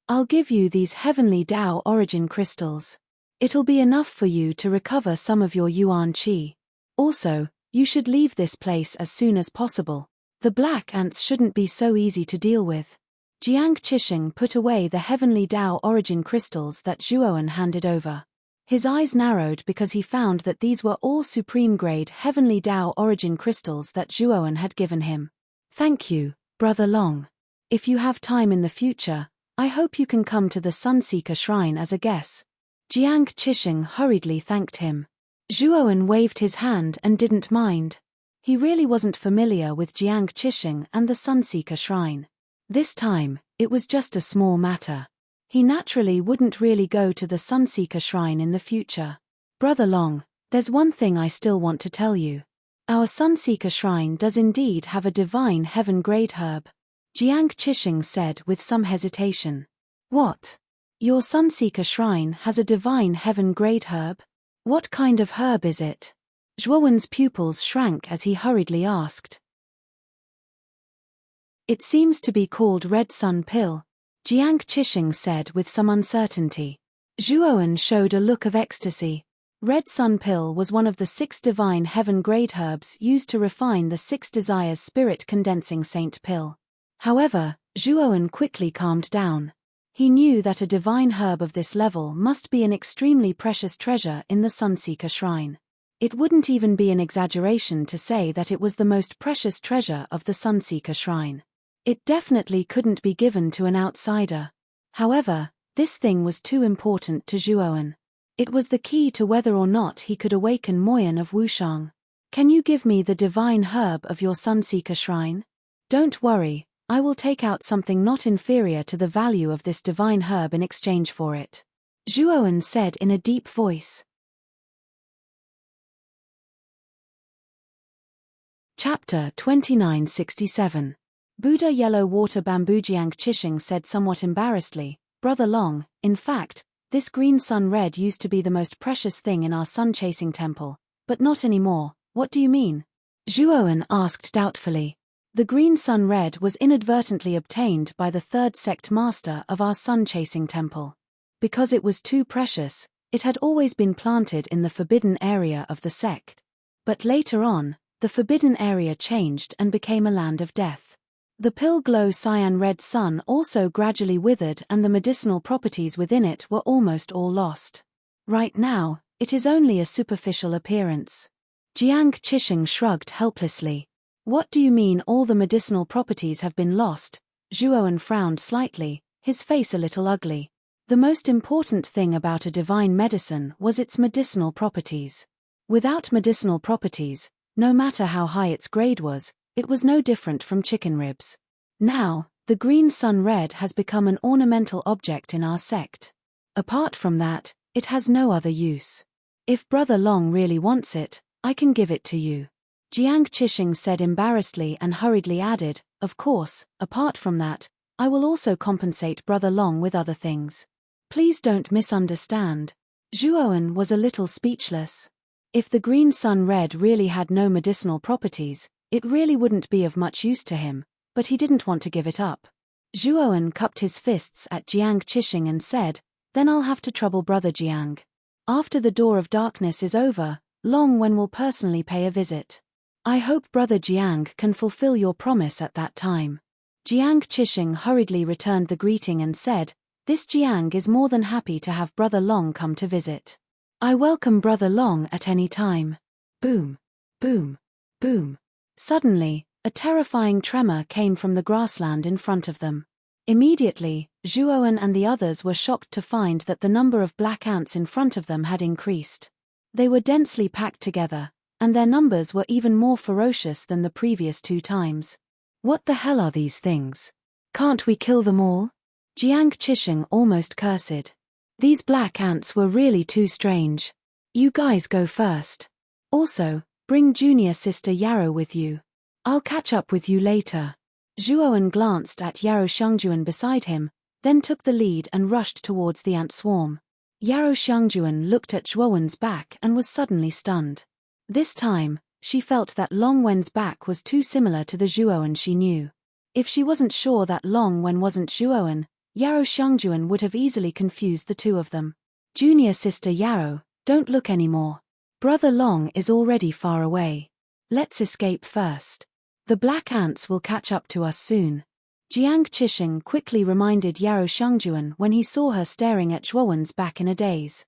I'll give you these heavenly Dao origin crystals. It'll be enough for you to recover some of your Yuan Qi. Also, you should leave this place as soon as possible. The black ants shouldn't be so easy to deal with. Jiang Qisheng put away the heavenly Dao origin crystals that Zhuowen handed over. His eyes narrowed because he found that these were all supreme-grade heavenly Dao origin crystals that Zhuowen had given him. Thank you, Brother Long. If you have time in the future, I hope you can come to the Sunseeker Shrine as a guest. Jiang Qisheng hurriedly thanked him. Zhuowen waved his hand and didn't mind. He really wasn't familiar with Jiang Qisheng and the Sunseeker Shrine. This time, it was just a small matter. He naturally wouldn't really go to the Sunseeker Shrine in the future. Brother Long, there's one thing I still want to tell you. Our Sunseeker Shrine does indeed have a divine heaven-grade herb, Jiang Qisheng said with some hesitation. What? Your Sunseeker Shrine has a divine heaven-grade herb? What kind of herb is it? Zhuowen's pupils shrank as he hurriedly asked. It seems to be called Red Sun Pill, Jiang Qisheng said with some uncertainty. Zhuowen showed a look of ecstasy. Red Sun Pill was one of the 6 divine heaven-grade herbs used to refine the 6 desires spirit-condensing saint pill. However, Zhuowen quickly calmed down. He knew that a divine herb of this level must be an extremely precious treasure in the Sunseeker Shrine. It wouldn't even be an exaggeration to say that it was the most precious treasure of the Sunseeker Shrine. It definitely couldn't be given to an outsider. However, this thing was too important to Zhuowen. It was the key to whether or not he could awaken Moyan of Wushang. Can you give me the divine herb of your Sunseeker Shrine? Don't worry, I will take out something not inferior to the value of this divine herb in exchange for it, Zhuowen said in a deep voice. Chapter 2967. Buddha Yellow Water Bamboo. Jiang Qisheng said somewhat embarrassedly, Brother Long, in fact, this green sun red used to be the most precious thing in our sun-chasing temple, but not anymore. What do you mean? Zhuowen asked doubtfully. The green sun red was inadvertently obtained by the 3rd sect master of our sun-chasing temple. Because it was too precious, it had always been planted in the forbidden area of the sect. But later on, the forbidden area changed and became a land of death. The pill glow cyan red sun also gradually withered and the medicinal properties within it were almost all lost. Right now, it is only a superficial appearance. Jiang Qisheng shrugged helplessly. What do you mean all the medicinal properties have been lost? Zhuowen frowned slightly, his face a little ugly. The most important thing about a divine medicine was its medicinal properties. Without medicinal properties, no matter how high its grade was, it was no different from chicken ribs. Now, the green sun red has become an ornamental object in our sect. Apart from that, it has no other use. If Brother Long really wants it, I can give it to you. Jiang Qisheng said embarrassedly and hurriedly added, of course, apart from that, I will also compensate Brother Long with other things. Please don't misunderstand. Zhuowen was a little speechless. If the green sun red really had no medicinal properties, it really wouldn't be of much use to him, but he didn't want to give it up. Zhuowen cupped his fists at Jiang Qisheng and said, then I'll have to trouble Brother Jiang. After the Door of Darkness is over, Long Wen will personally pay a visit. I hope Brother Jiang can fulfill your promise at that time. Jiang Qisheng hurriedly returned the greeting and said, this Jiang is more than happy to have Brother Long come to visit. I welcome Brother Long at any time. Boom. Boom. Boom. Suddenly, a terrifying tremor came from the grassland in front of them. Immediately, Zhuowen and the others were shocked to find that the number of black ants in front of them had increased. They were densely packed together, and their numbers were even more ferocious than the previous 2 times. What the hell are these things? Can't we kill them all? Jiang Qisheng almost cursed. These black ants were really too strange. You guys go first. Also, bring junior sister Yarrow with you. I'll catch up with you later. Zhuowen glanced at Yarrow Xiangjuan beside him, then took the lead and rushed towards the ant swarm. Yarrow Xiangjuan looked at Zhuowen's back and was suddenly stunned. This time, she felt that Long Wen's back was too similar to the Zhuowen she knew. If she wasn't sure that Long Wen wasn't Zhuowen, Yarrow Xiangjuan would have easily confused the two of them. Junior sister Yarrow, don't look anymore. Brother Long is already far away. Let's escape first. The black ants will catch up to us soon. Jiang Qisheng quickly reminded Yarrow Xiangjuan when he saw her staring at Zhuowen's back in a daze.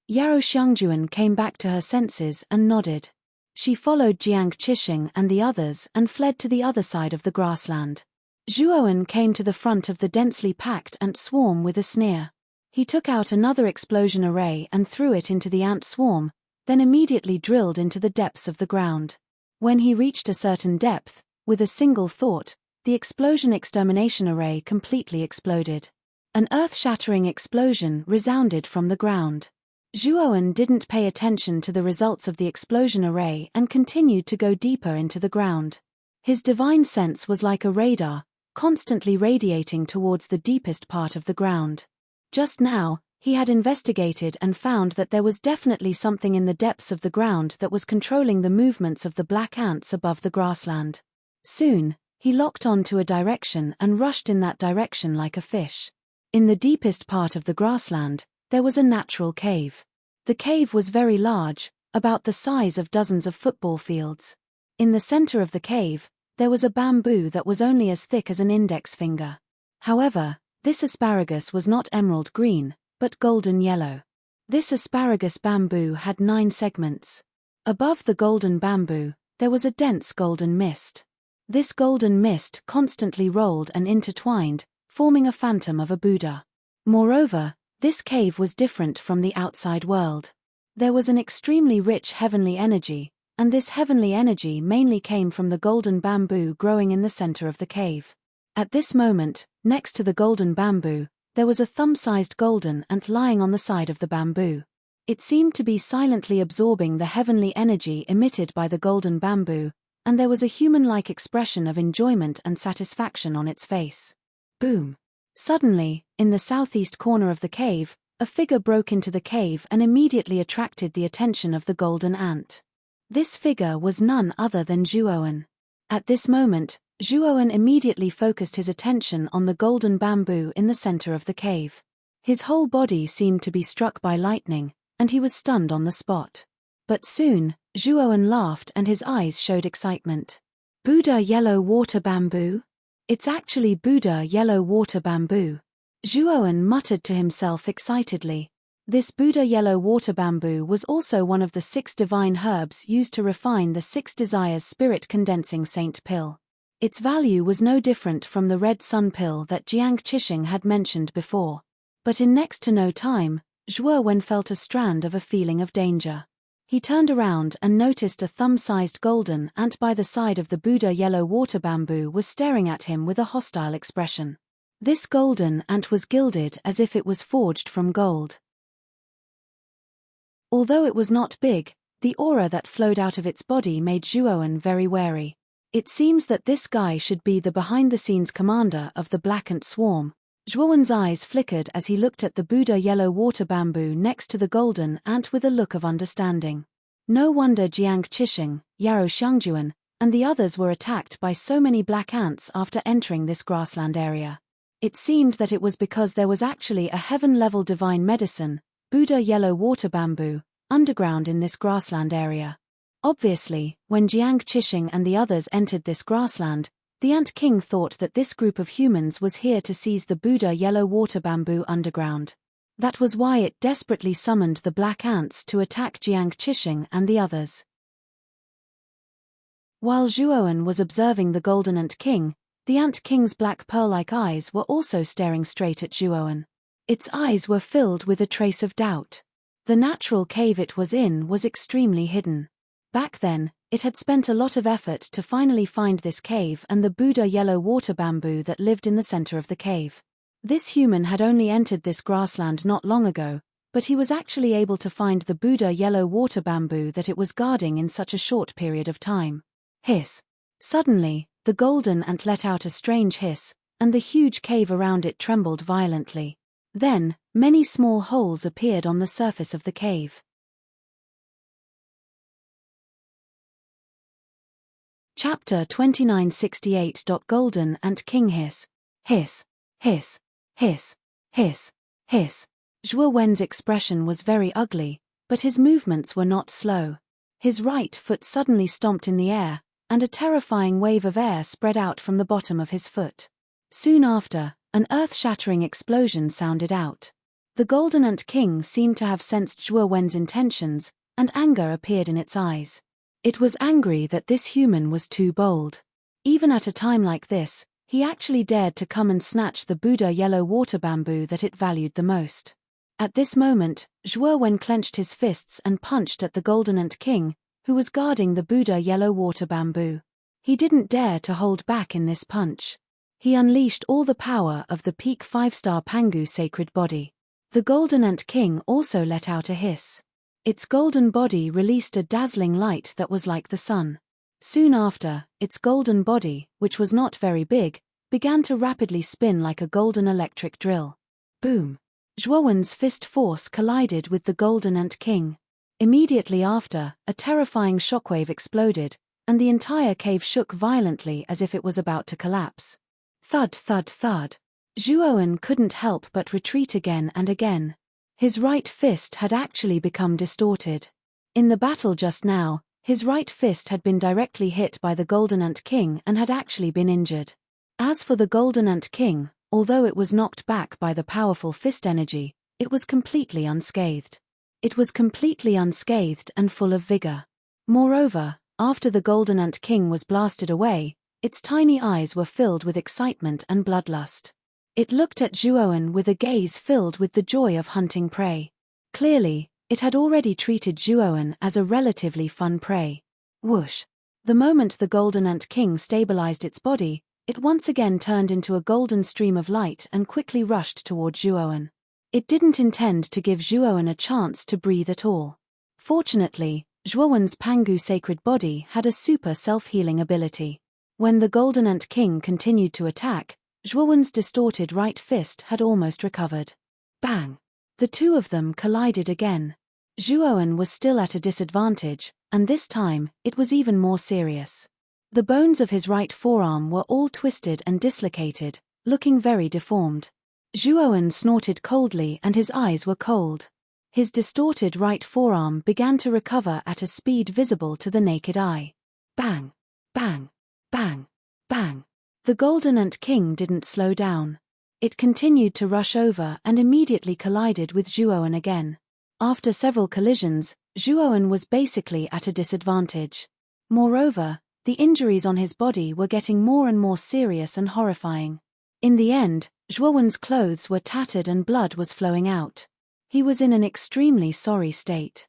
Yarrow Xiangjuan came back to her senses and nodded. She followed Jiang Qisheng and the others and fled to the other side of the grassland. Zhuowen came to the front of the densely packed ant swarm with a sneer. He took out another explosion array and threw it into the ant swarm, then immediately drilled into the depths of the ground. When he reached a certain depth, with a single thought, the explosion extermination array completely exploded. An earth-shattering explosion resounded from the ground. Zhuowen didn't pay attention to the results of the explosion array and continued to go deeper into the ground. His divine sense was like a radar, constantly radiating towards the deepest part of the ground. Just now, he had investigated and found that there was definitely something in the depths of the ground that was controlling the movements of the black ants above the grassland. Soon, he locked on to a direction and rushed in that direction like a fish. In the deepest part of the grassland, there was a natural cave. The cave was very large, about the size of dozens of football fields. In the center of the cave, there was a bamboo that was only as thick as an index finger. However, this asparagus was not emerald green, but golden yellow. This asparagus bamboo had 9 segments. Above the golden bamboo, there was a dense golden mist. This golden mist constantly rolled and intertwined, forming a phantom of a Buddha. Moreover, this cave was different from the outside world. There was an extremely rich heavenly energy, and this heavenly energy mainly came from the golden bamboo growing in the center of the cave. At this moment, next to the golden bamboo, there was a thumb-sized golden ant lying on the side of the bamboo. It seemed to be silently absorbing the heavenly energy emitted by the golden bamboo, and there was a human-like expression of enjoyment and satisfaction on its face. Boom! Suddenly, in the southeast corner of the cave, a figure broke into the cave and immediately attracted the attention of the golden ant. This figure was none other than Zhuowen. At this moment, Zhuowen immediately focused his attention on the golden bamboo in the center of the cave. His whole body seemed to be struck by lightning, and he was stunned on the spot. But soon, Zhuowen laughed and his eyes showed excitement. Buddha yellow water bamboo? It's actually Buddha yellow water bamboo. Zhuowen muttered to himself excitedly. This Buddha yellow water bamboo was also one of the 6 divine herbs used to refine the 6 desires spirit condensing saint pill. Its value was no different from the red sun pill that Jiang Qisheng had mentioned before. But in next to no time, Zhuowen felt a strand of a feeling of danger. He turned around and noticed a thumb-sized golden ant by the side of the Buddha yellow water bamboo was staring at him with a hostile expression. This golden ant was gilded as if it was forged from gold. Although it was not big, the aura that flowed out of its body made Zhuowen very wary. It seems that this guy should be the behind-the-scenes commander of the black ant swarm. Zhuowen's eyes flickered as he looked at the Buddha yellow water bamboo next to the golden ant with a look of understanding. No wonder Jiang Qisheng, Yarrow Xiangjuan, and the others were attacked by so many black ants after entering this grassland area. It seemed that it was because there was actually a heaven-level divine medicine, Buddha yellow water bamboo, underground in this grassland area. Obviously, when Jiang Qisheng and the others entered this grassland, the Ant King thought that this group of humans was here to seize the Buddha yellow water bamboo underground. That was why it desperately summoned the black ants to attack Jiang Qisheng and the others. While Zhuowen was observing the Golden Ant King, The Ant King's black pearl-like eyes were also staring straight at Zhuowen. Its eyes were filled with a trace of doubt. The natural cave it was in was extremely hidden. Back then, it had spent a lot of effort to finally find this cave and the Buddha yellow water bamboo that lived in the center of the cave. This human had only entered this grassland not long ago, but he was actually able to find the Buddha yellow water bamboo that it was guarding in such a short period of time. Hiss. Suddenly, the golden ant let out a strange hiss, and the huge cave around it trembled violently. Then, many small holes appeared on the surface of the cave. Chapter 2968. Golden Ant King hiss. Hiss. Hiss. Hiss. Hiss. Hiss. Zhuowen's expression was very ugly, but his movements were not slow. His right foot suddenly stomped in the air, and a terrifying wave of air spread out from the bottom of his foot. Soon after, an earth-shattering explosion sounded out. The Golden Ant King seemed to have sensed Zhuowen's intentions, and anger appeared in its eyes. It was angry that this human was too bold. Even at a time like this, he actually dared to come and snatch the Buddha yellow water bamboo that it valued the most. At this moment, Zhuowen clenched his fists and punched at the Golden Ant King, who was guarding the Buddha yellow water bamboo. He didn't dare to hold back in this punch. He unleashed all the power of the peak 5-star Pangu sacred body. The Golden Ant King also let out a hiss. Its golden body released a dazzling light that was like the sun. Soon after, its golden body, which was not very big, began to rapidly spin like a golden electric drill. Boom! Zhuowen's fist force collided with the Golden Ant King. Immediately after, a terrifying shockwave exploded, and the entire cave shook violently as if it was about to collapse. Thud, thud, thud. Zhuowen couldn't help but retreat again and again. His right fist had actually become distorted. In the battle just now, his right fist had been directly hit by the Golden Ant King and had actually been injured. As for the Golden Ant King, although it was knocked back by the powerful fist energy, it was completely unscathed. It was completely unscathed and full of vigor. Moreover, after the Golden Ant King was blasted away, its tiny eyes were filled with excitement and bloodlust. It looked at Zhuowen with a gaze filled with the joy of hunting prey. Clearly, it had already treated Zhuowen as a relatively fun prey. Whoosh! The moment the Golden Ant King stabilized its body, it once again turned into a golden stream of light and quickly rushed toward Zhuowen. It didn't intend to give Zhuowen a chance to breathe at all. Fortunately, Zhuowen's Pangu sacred body had a super self-healing ability. When the Golden Ant King continued to attack, Zhuowen's distorted right fist had almost recovered. Bang! The two of them collided again. Zhuowen was still at a disadvantage, and this time, it was even more serious. The bones of his right forearm were all twisted and dislocated, looking very deformed. Zhuowen snorted coldly and his eyes were cold. His distorted right forearm began to recover at a speed visible to the naked eye. Bang! Bang! Bang! Bang! The Golden Ant King didn't slow down. It continued to rush over and immediately collided with Zhuowen again. After several collisions, Zhuowen was basically at a disadvantage. Moreover, the injuries on his body were getting more and more serious and horrifying. In the end, Zhuowen's clothes were tattered and blood was flowing out. He was in an extremely sorry state.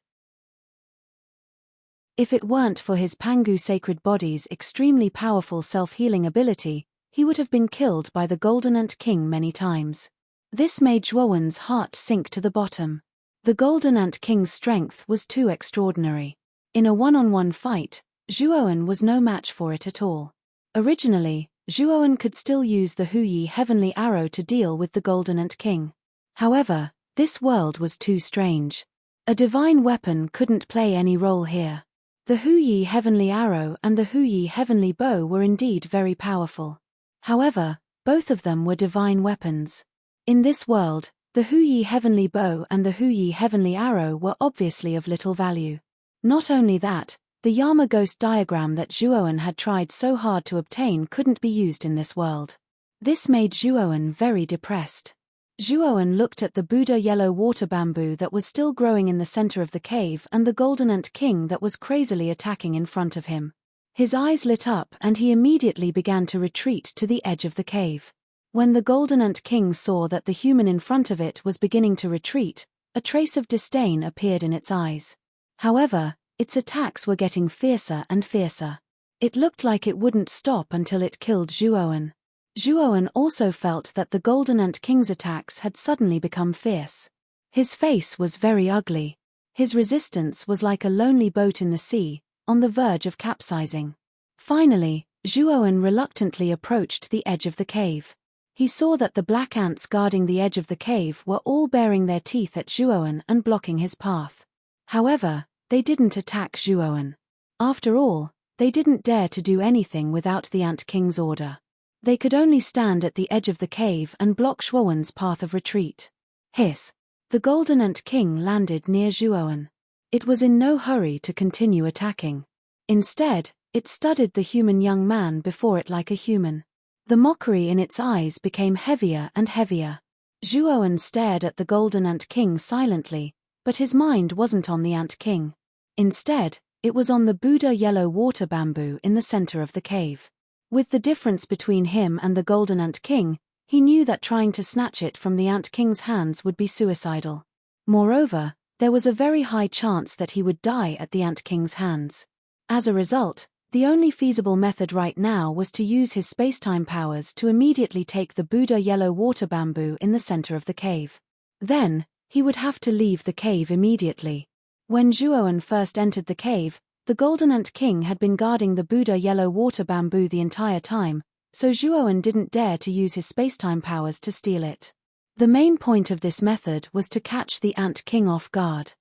If it weren't for his Pangu sacred body's extremely powerful self-healing ability, he would have been killed by the Golden Ant King many times. This made Zhuowen's heart sink to the bottom. The Golden Ant King's strength was too extraordinary. In a one-on-one fight, Zhuowen was no match for it at all. Originally, Zhuowen could still use the Huyi Heavenly Arrow to deal with the Golden Ant King. However, this world was too strange. A divine weapon couldn't play any role here. The Huyi Heavenly Arrow and the Huyi Heavenly Bow were indeed very powerful. However, both of them were divine weapons. In this world, the Huyi Heavenly Bow and the Huyi Heavenly Arrow were obviously of little value. Not only that, the Yama ghost diagram that Zhuowen had tried so hard to obtain couldn't be used in this world. This made Zhuowen very depressed. Zhuowen looked at the Buddha yellow water bamboo that was still growing in the center of the cave and the Golden Ant King that was crazily attacking in front of him. His eyes lit up and he immediately began to retreat to the edge of the cave. When the golden ant king saw that the human in front of it was beginning to retreat, a trace of disdain appeared in its eyes. However, its attacks were getting fiercer and fiercer. It looked like it wouldn't stop until it killed Zhuowen. Zhuowen also felt that the golden ant king's attacks had suddenly become fierce. His face was very ugly. His resistance was like a lonely boat in the sea, on the verge of capsizing. Finally, Zhuowen reluctantly approached the edge of the cave. He saw that the black ants guarding the edge of the cave were all baring their teeth at Zhuowen and blocking his path. However, they didn't attack Zhuowen. After all, they didn't dare to do anything without the Ant King's order. They could only stand at the edge of the cave and block Zhuowen's path of retreat. Hiss! The golden Ant King landed near Zhuowen. It was in no hurry to continue attacking. Instead, it studied the human young man before it like a human. The mockery in its eyes became heavier and heavier. Zhuowen stared at the golden Ant King silently, but his mind wasn't on the Ant King. Instead, it was on the Buddha yellow water bamboo in the center of the cave. With the difference between him and the golden Ant King, he knew that trying to snatch it from the Ant King's hands would be suicidal. Moreover, there was a very high chance that he would die at the Ant King's hands. As a result, the only feasible method right now was to use his spacetime powers to immediately take the Buddha yellow water bamboo in the center of the cave. Then, he would have to leave the cave immediately. When Zhuowen first entered the cave, the golden Ant King had been guarding the Buddha yellow water bamboo the entire time, so Zhuowen didn't dare to use his spacetime powers to steal it. The main point of this method was to catch the Ant King off guard.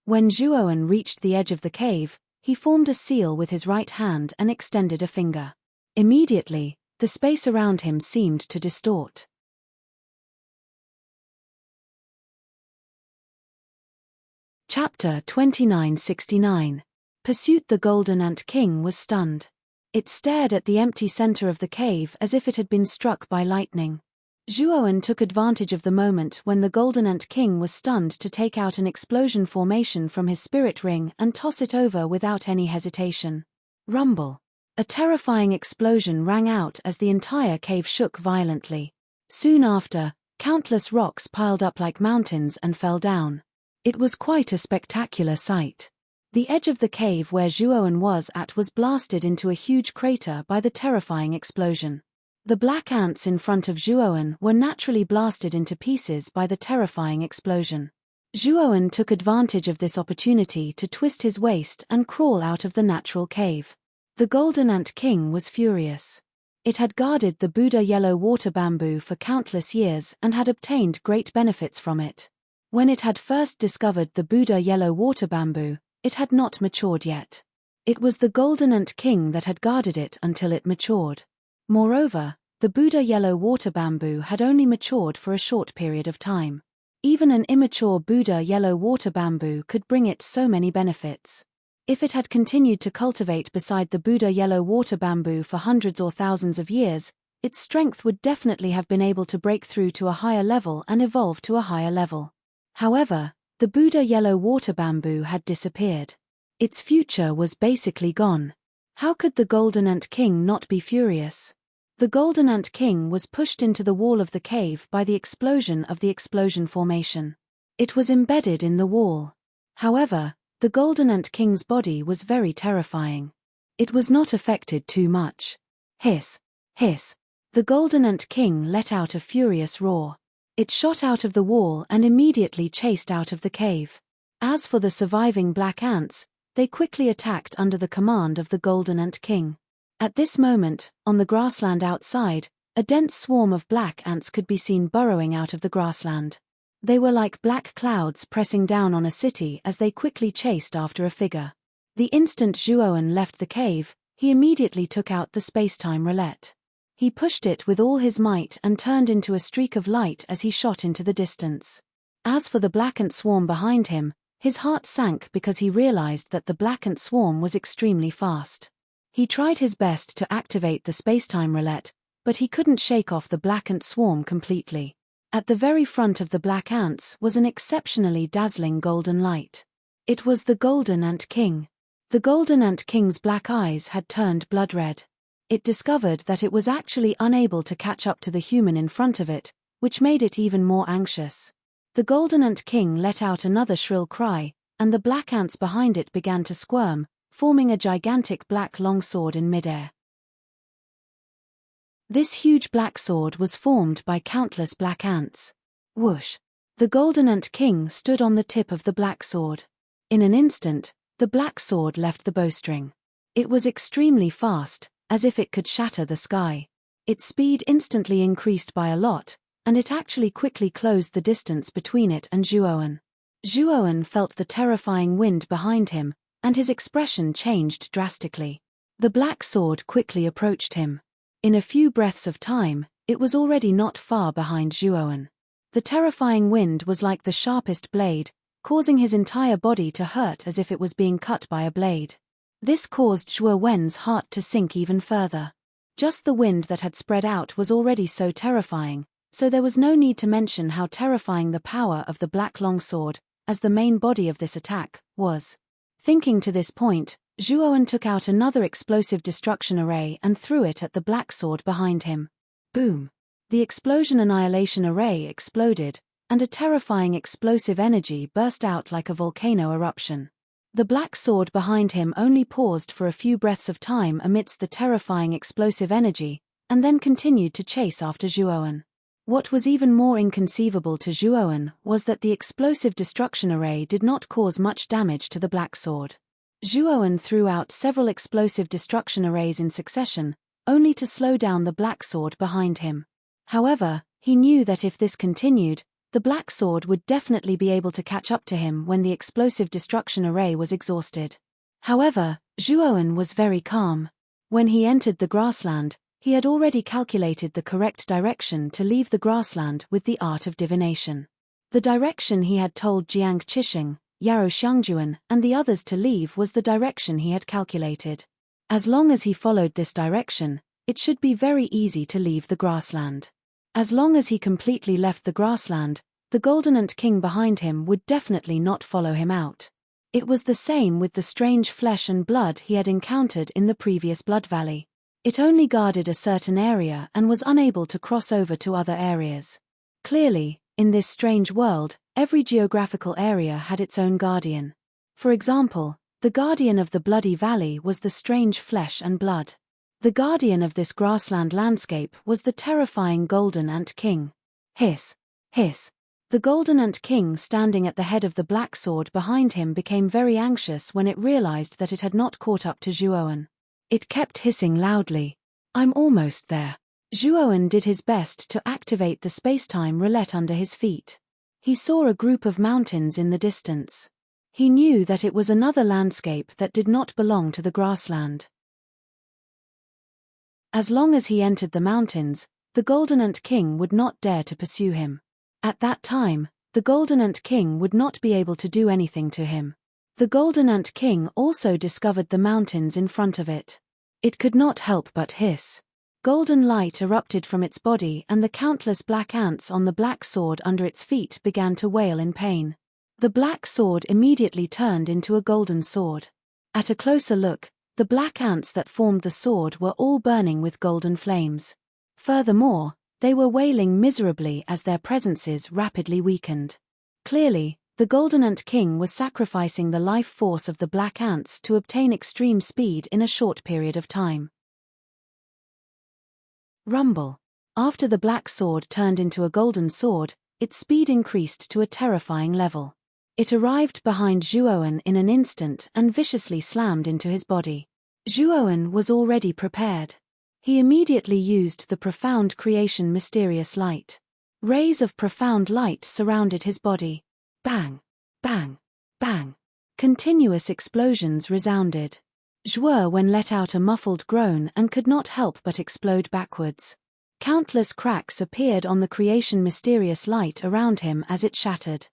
When Zhuowen reached the edge of the cave, he formed a seal with his right hand and extended a finger. Immediately, the space around him seemed to distort. Chapter 2969. Pursuit. The golden Ant King was stunned. It stared at the empty center of the cave as if it had been struck by lightning. Zhuowen took advantage of the moment when the golden Ant King was stunned to take out an explosion formation from his spirit ring and toss it over without any hesitation. Rumble. A terrifying explosion rang out as the entire cave shook violently. Soon after, countless rocks piled up like mountains and fell down. It was quite a spectacular sight. The edge of the cave where Zhuowen was at was blasted into a huge crater by the terrifying explosion. The black ants in front of Zhuowen were naturally blasted into pieces by the terrifying explosion. Zhuowen took advantage of this opportunity to twist his waist and crawl out of the natural cave. The golden Ant King was furious. It had guarded the Buddha yellow water bamboo for countless years and had obtained great benefits from it. When it had first discovered the Buddha yellow water bamboo, it had not matured yet. It was the golden Ant King that had guarded it until it matured. Moreover, the Buddha yellow water bamboo had only matured for a short period of time. Even an immature Buddha yellow water bamboo could bring it so many benefits. If it had continued to cultivate beside the Buddha yellow water bamboo for hundreds or thousands of years, its strength would definitely have been able to break through to a higher level and evolve to a higher level. However, the Buddha yellow water bamboo had disappeared. Its future was basically gone. How could the golden Ant King not be furious? The golden Ant King was pushed into the wall of the cave by the explosion of the explosion formation. It was embedded in the wall. However, the golden Ant King's body was very terrifying. It was not affected too much. Hiss! Hiss! The golden Ant King let out a furious roar. It shot out of the wall and immediately chased out of the cave. As for the surviving black ants, they quickly attacked under the command of the golden Ant King. At this moment, on the grassland outside, a dense swarm of black ants could be seen burrowing out of the grassland. They were like black clouds pressing down on a city as they quickly chased after a figure. The instant Zhuowen left the cave, he immediately took out the spacetime roulette. He pushed it with all his might and turned into a streak of light as he shot into the distance. As for the black ant swarm behind him, his heart sank because he realized that the black ant swarm was extremely fast. He tried his best to activate the spacetime roulette, but he couldn't shake off the black ant swarm completely. At the very front of the black ants was an exceptionally dazzling golden light. It was the Golden Ant King. The Golden Ant King's black eyes had turned blood red. It discovered that it was actually unable to catch up to the human in front of it, which made it even more anxious. The Golden Ant King let out another shrill cry, and the black ants behind it began to squirm, forming a gigantic black longsword in midair. This huge black sword was formed by countless black ants. Whoosh! The Golden Ant King stood on the tip of the black sword. In an instant, the black sword left the bowstring. It was extremely fast, as if it could shatter the sky. Its speed instantly increased by a lot, and it actually quickly closed the distance between it and Zhuowen. Zhuowen felt the terrifying wind behind him, and his expression changed drastically. The black sword quickly approached him. In a few breaths of time, it was already not far behind Zhuowen. The terrifying wind was like the sharpest blade, causing his entire body to hurt as if it was being cut by a blade. This caused Zhuowen's heart to sink even further. Just the wind that had spread out was already so terrifying, so there was no need to mention how terrifying the power of the black longsword, as the main body of this attack, was. Thinking to this point, Zhuowen took out another explosive destruction array and threw it at the black sword behind him. Boom! The explosion annihilation array exploded, and a terrifying explosive energy burst out like a volcano eruption. The black sword behind him only paused for a few breaths of time amidst the terrifying explosive energy, and then continued to chase after Zhuowen. What was even more inconceivable to Zhuowen was that the explosive destruction array did not cause much damage to the black sword. Zhuowen threw out several explosive destruction arrays in succession, only to slow down the black sword behind him. However, he knew that if this continued, the black sword would definitely be able to catch up to him when the explosive destruction array was exhausted. However, Zhuowen was very calm. When he entered the grassland, he had already calculated the correct direction to leave the grassland with the art of divination. The direction he had told Jiang Qixing, Yaro Xiangjuan, and the others to leave was the direction he had calculated. As long as he followed this direction, it should be very easy to leave the grassland. As long as he completely left the grassland, the Golden Ant King behind him would definitely not follow him out. It was the same with the strange flesh and blood he had encountered in the previous Blood Valley. It only guarded a certain area and was unable to cross over to other areas. Clearly, in this strange world, every geographical area had its own guardian. For example, the guardian of the Bloody Valley was the strange flesh and blood. The guardian of this grassland landscape was the terrifying Golden Ant King. Hiss! Hiss! The Golden Ant King standing at the head of the black sword behind him became very anxious when it realized that it had not caught up to Zhuowen. It kept hissing loudly. "I'm almost there." Zhuowen did his best to activate the space-time roulette under his feet. He saw a group of mountains in the distance. He knew that it was another landscape that did not belong to the grassland. As long as he entered the mountains, the Golden Ant King would not dare to pursue him. At that time, the Golden Ant King would not be able to do anything to him. The Golden Ant King also discovered the mountains in front of it. It could not help but hiss. Golden light erupted from its body and the countless black ants on the black sword under its feet began to wail in pain. The black sword immediately turned into a golden sword. At a closer look, the black ants that formed the sword were all burning with golden flames. Furthermore, they were wailing miserably as their presences rapidly weakened. Clearly, the Golden Ant King was sacrificing the life force of the black ants to obtain extreme speed in a short period of time. Rumble. After the black sword turned into a golden sword, its speed increased to a terrifying level. It arrived behind Zhuowen in an instant and viciously slammed into his body. Zhuowen was already prepared. He immediately used the profound creation mysterious light. Rays of profound light surrounded his body. Bang! Bang! Bang! Continuous explosions resounded. Zhuowen let out a muffled groan and could not help but explode backwards. Countless cracks appeared on the creation mysterious light around him as it shattered.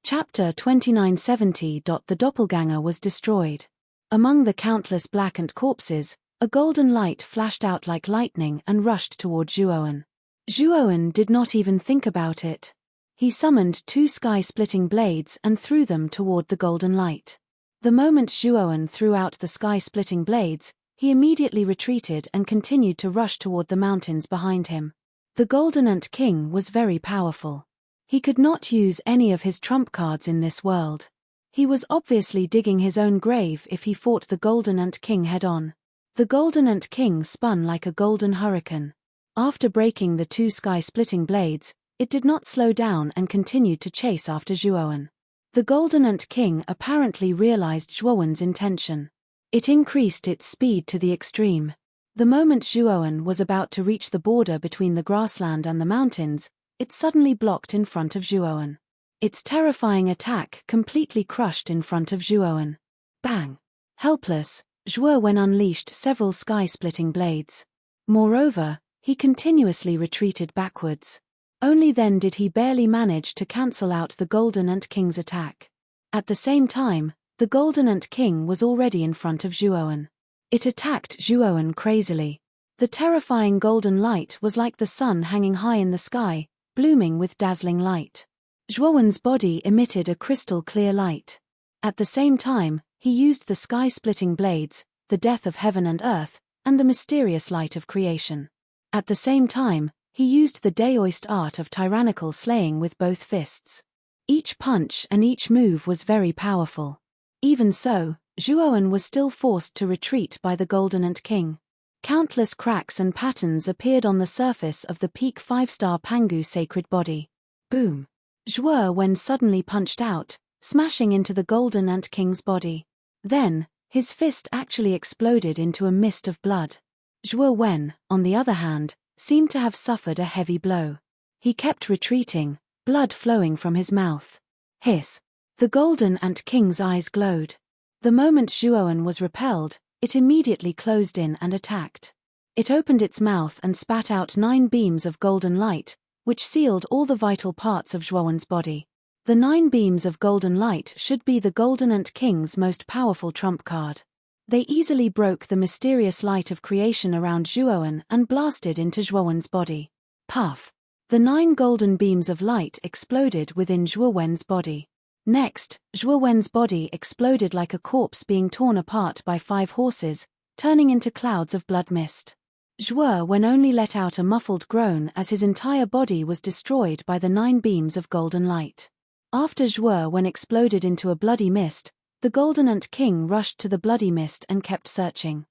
Chapter 2970. The doppelganger was destroyed. Among the countless blackened corpses, a golden light flashed out like lightning and rushed toward Zhuowen. Zhuowen did not even think about it. He summoned 2 sky-splitting blades and threw them toward the golden light. The moment Zhuowen threw out the sky-splitting blades, he immediately retreated and continued to rush toward the mountains behind him. The Golden Ant King was very powerful. He could not use any of his trump cards in this world. He was obviously digging his own grave if he fought the Golden Ant King head-on. The Golden Ant King spun like a golden hurricane. After breaking the 2 sky-splitting blades, it did not slow down and continued to chase after Zhuowen. The Golden Ant King apparently realized Zhuowen's intention. It increased its speed to the extreme. The moment Zhuowen was about to reach the border between the grassland and the mountains, it suddenly blocked in front of Zhuowen. Its terrifying attack completely crushed in front of Zhuowen. Bang! Helpless, Zhuowen unleashed several sky-splitting blades. Moreover, he continuously retreated backwards. Only then did he barely manage to cancel out the Golden Ant King's attack. At the same time, the Golden Ant King was already in front of Zhuowen. It attacked Zhuowen crazily. The terrifying golden light was like the sun hanging high in the sky, blooming with dazzling light. Zhuowen's body emitted a crystal-clear light. At the same time, he used the sky-splitting blades, the death of heaven and earth, and the mysterious light of creation. At the same time, he used the Daoist art of tyrannical slaying with both fists. Each punch and each move was very powerful. Even so, Zhuowen was still forced to retreat by the Golden Ant King. Countless cracks and patterns appeared on the surface of the peak 5-star Pangu sacred body. Boom! Zhuowen suddenly punched out, smashing into the Golden Ant King's body. Then, his fist actually exploded into a mist of blood. Zhuowen, on the other hand, seemed to have suffered a heavy blow. He kept retreating, blood flowing from his mouth. Hiss! The Golden Ant King's eyes glowed. The moment Zhuowen was repelled, it immediately closed in and attacked. It opened its mouth and spat out 9 beams of golden light, which sealed all the vital parts of Zhuowen's body. The 9 beams of golden light should be the Golden Ant King's most powerful trump card. They easily broke the mysterious light of creation around Zhuowen and blasted into Zhuowen's body. Puff! The 9 golden beams of light exploded within Zhuowen's body. Next, Zhuowen's body exploded like a corpse being torn apart by 5 horses, turning into clouds of blood mist. Zhuowen only let out a muffled groan as his entire body was destroyed by the 9 beams of golden light. After Zhuowen exploded into a bloody mist, the Golden Ant King rushed to the bloody mist and kept searching.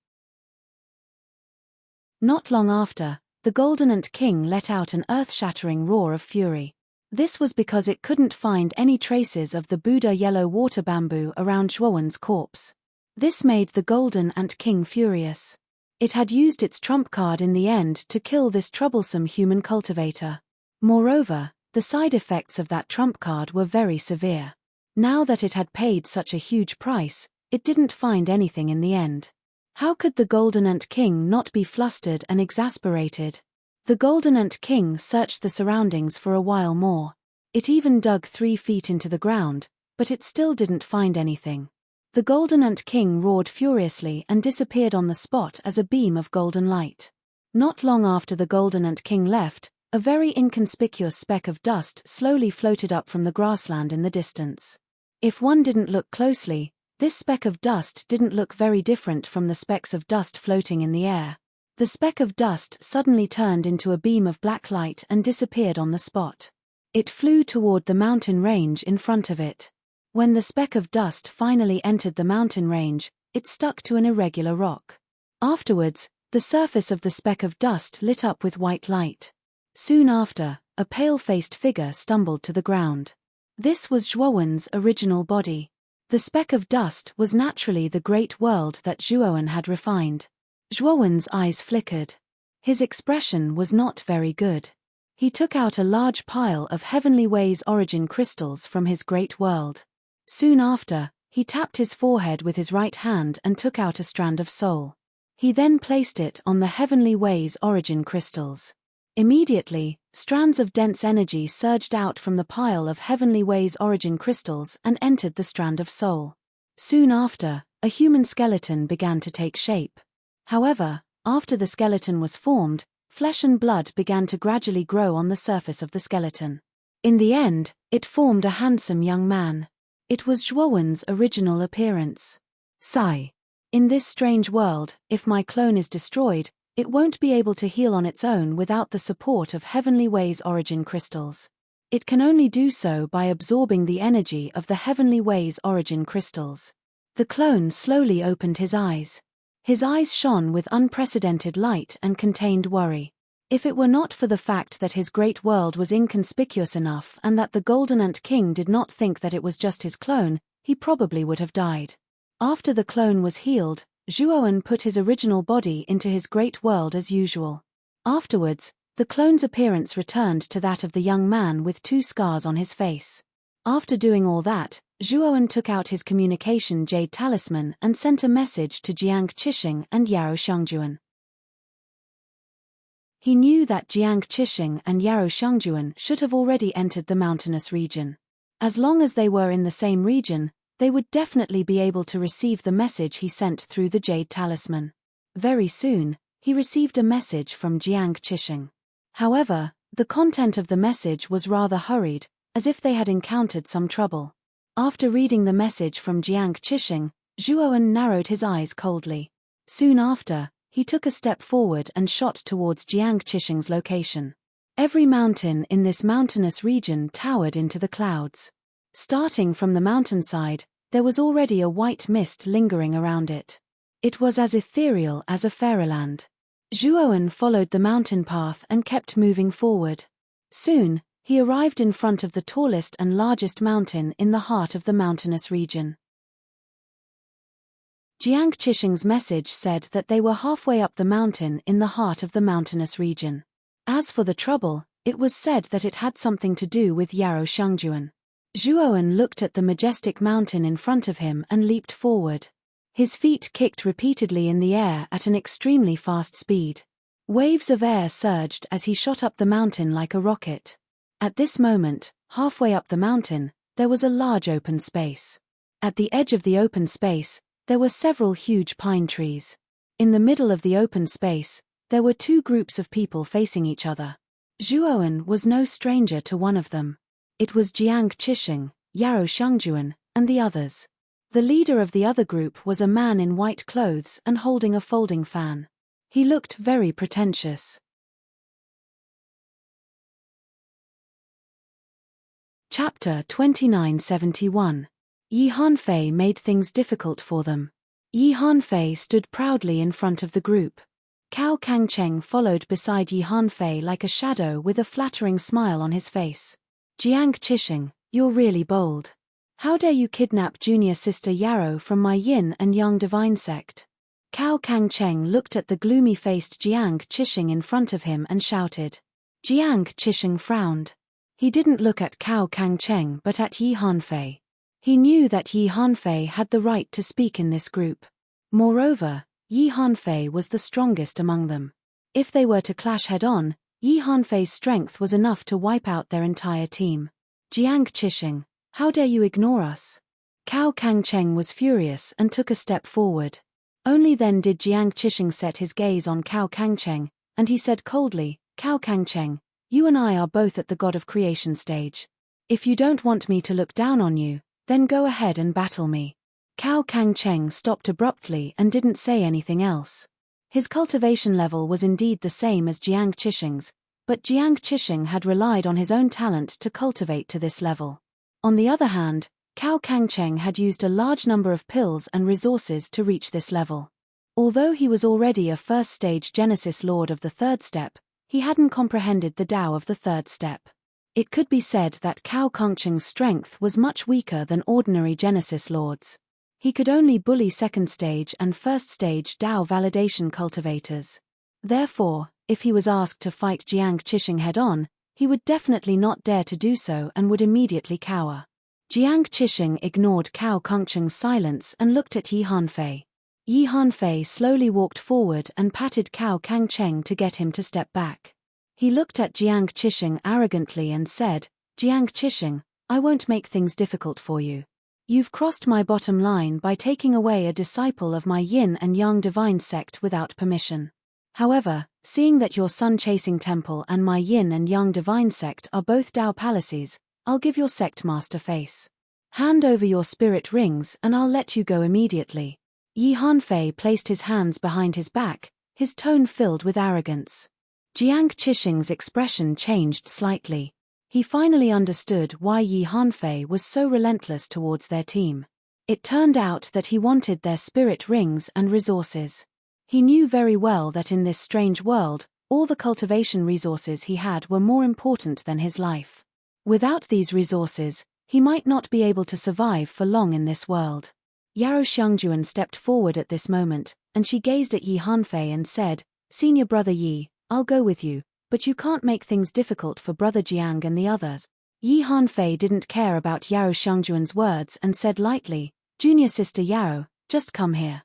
Not long after, the Golden Ant King let out an earth-shattering roar of fury. This was because it couldn't find any traces of the Buddha yellow water bamboo around Zhuowen's corpse. This made the Golden Ant King furious. It had used its trump card in the end to kill this troublesome human cultivator. Moreover, the side effects of that trump card were very severe. Now that it had paid such a huge price, it didn't find anything in the end. How could the Golden Ant King not be flustered and exasperated? The Golden Ant King searched the surroundings for a while more. It even dug 3 feet into the ground, but it still didn't find anything. The Golden Ant King roared furiously and disappeared on the spot as a beam of golden light. Not long after the Golden Ant King left, a very inconspicuous speck of dust slowly floated up from the grassland in the distance. If one didn't look closely, this speck of dust didn't look very different from the specks of dust floating in the air. The speck of dust suddenly turned into a beam of black light and disappeared on the spot. It flew toward the mountain range in front of it. When the speck of dust finally entered the mountain range, it stuck to an irregular rock. Afterwards, the surface of the speck of dust lit up with white light. Soon after, a pale-faced figure stumbled to the ground. This was Zhuowen's original body. The speck of dust was naturally the great world that Zhuowen had refined. Zhuowen's eyes flickered. His expression was not very good. He took out a large pile of Heavenly Ways origin crystals from his great world. Soon after, he tapped his forehead with his right hand and took out a strand of soul. He then placed it on the Heavenly Ways origin crystals. Immediately, strands of dense energy surged out from the pile of Heavenly Ways origin crystals and entered the strand of soul. Soon after, a human skeleton began to take shape. However, after the skeleton was formed, flesh and blood began to gradually grow on the surface of the skeleton. In the end, it formed a handsome young man. It was Zhuowen's original appearance. Sigh. In this strange world, if my clone is destroyed, it won't be able to heal on its own without the support of Heavenly Way's origin crystals. It can only do so by absorbing the energy of the Heavenly Way's origin crystals. The clone slowly opened his eyes. His eyes shone with unprecedented light and contained worry. If it were not for the fact that his great world was inconspicuous enough and that the Golden Ant King did not think that it was just his clone, he probably would have died. After the clone was healed, Zhuowen put his original body into his great world as usual. Afterwards, the clone's appearance returned to that of the young man with 2 scars on his face. After doing all that, Zhuowen took out his communication jade talisman and sent a message to Jiang Qixing and Yarou Shangjuan. He knew that Jiang Qixing and Yarou Shangjuan should have already entered the mountainous region. As long as they were in the same region, they would definitely be able to receive the message he sent through the jade talisman. Very soon, he received a message from Jiang Qixing. However, the content of the message was rather hurried, as if they had encountered some trouble. After reading the message from Jiang Qixing, Zhuowen narrowed his eyes coldly. Soon after, he took a step forward and shot towards Jiang Qixing's location. Every mountain in this mountainous region towered into the clouds. Starting from the mountainside, there was already a white mist lingering around it. It was as ethereal as a fairyland. Zhuowen followed the mountain path and kept moving forward. Soon, he arrived in front of the tallest and largest mountain in the heart of the mountainous region. Jiang Qixing's message said that they were halfway up the mountain in the heart of the mountainous region. As for the trouble, it was said that it had something to do with Yarou Shangjuan. Zhuowen looked at the majestic mountain in front of him and leaped forward. His feet kicked repeatedly in the air at an extremely fast speed. Waves of air surged as he shot up the mountain like a rocket. At this moment, halfway up the mountain, there was a large open space. At the edge of the open space, there were several huge pine trees. In the middle of the open space, there were 2 groups of people facing each other. Zhuowen was no stranger to one of them. It was Jiang Qixing, Yarou Shangjuan, and the others. The leader of the other group was a man in white clothes and holding a folding fan. He looked very pretentious. Chapter 2971. Yi Hanfei made things difficult for them. Yi Hanfei stood proudly in front of the group. Cao Kangcheng followed beside Yi Hanfei like a shadow with a flattering smile on his face. Jiang Qixing, you're really bold. How dare you kidnap junior sister Yarou from my yin and yang divine sect? Cao Kangcheng looked at the gloomy-faced Jiang Qixing in front of him and shouted. Jiang Qixing frowned. He didn't look at Cao Kangcheng but at Yi Hanfei. He knew that Yi Hanfei had the right to speak in this group. Moreover, Yi Hanfei was the strongest among them. If they were to clash head-on, Yi Hanfei's strength was enough to wipe out their entire team. Jiang Qixing, how dare you ignore us? Cao Kangcheng was furious and took a step forward. Only then did Jiang Qixing set his gaze on Cao Kangcheng, and he said coldly, Cao Kangcheng, you and I are both at the God of Creation stage. If you don't want me to look down on you, then go ahead and battle me. Cao Kangcheng stopped abruptly and didn't say anything else. His cultivation level was indeed the same as Jiang Qixing's, but Jiang Qixing had relied on his own talent to cultivate to this level. On the other hand, Cao Kangcheng had used a large number of pills and resources to reach this level. Although he was already a first-stage Genesis Lord of the 3rd step, he hadn't comprehended the Tao of the 3rd step. It could be said that Cao Kangcheng's strength was much weaker than ordinary Genesis Lords. He could only bully 2nd stage and 1st stage Tao validation cultivators. Therefore, if he was asked to fight Jiang Qixing head-on, he would definitely not dare to do so and would immediately cower. Jiang Qixing ignored Cao Kangcheng's silence and looked at Yi Hanfei. Yi Hanfei slowly walked forward and patted Cao Kangcheng to get him to step back. He looked at Jiang Qixing arrogantly and said, Jiang Qixing, I won't make things difficult for you. You've crossed my bottom line by taking away a disciple of my yin and yang divine sect without permission. However, seeing that your sun-chasing temple and my yin and yang divine sect are both Tao palaces, I'll give your sect master face. Hand over your spirit rings and I'll let you go immediately. Yi Hanfei placed his hands behind his back, his tone filled with arrogance. Jiang Qixing's expression changed slightly. He finally understood why Yi Hanfei was so relentless towards their team. It turned out that he wanted their spirit rings and resources. He knew very well that in this strange world, all the cultivation resources he had were more important than his life. Without these resources, he might not be able to survive for long in this world. Yarrow Xiangjuan stepped forward at this moment, and she gazed at Yi Hanfei and said, "Senior brother Yi, I'll go with you, but you can't make things difficult for brother Jiang and the others." Yi Hanfei didn't care about Yarrow Xiangjuan's words and said lightly, "Junior sister Yarrow, just come here.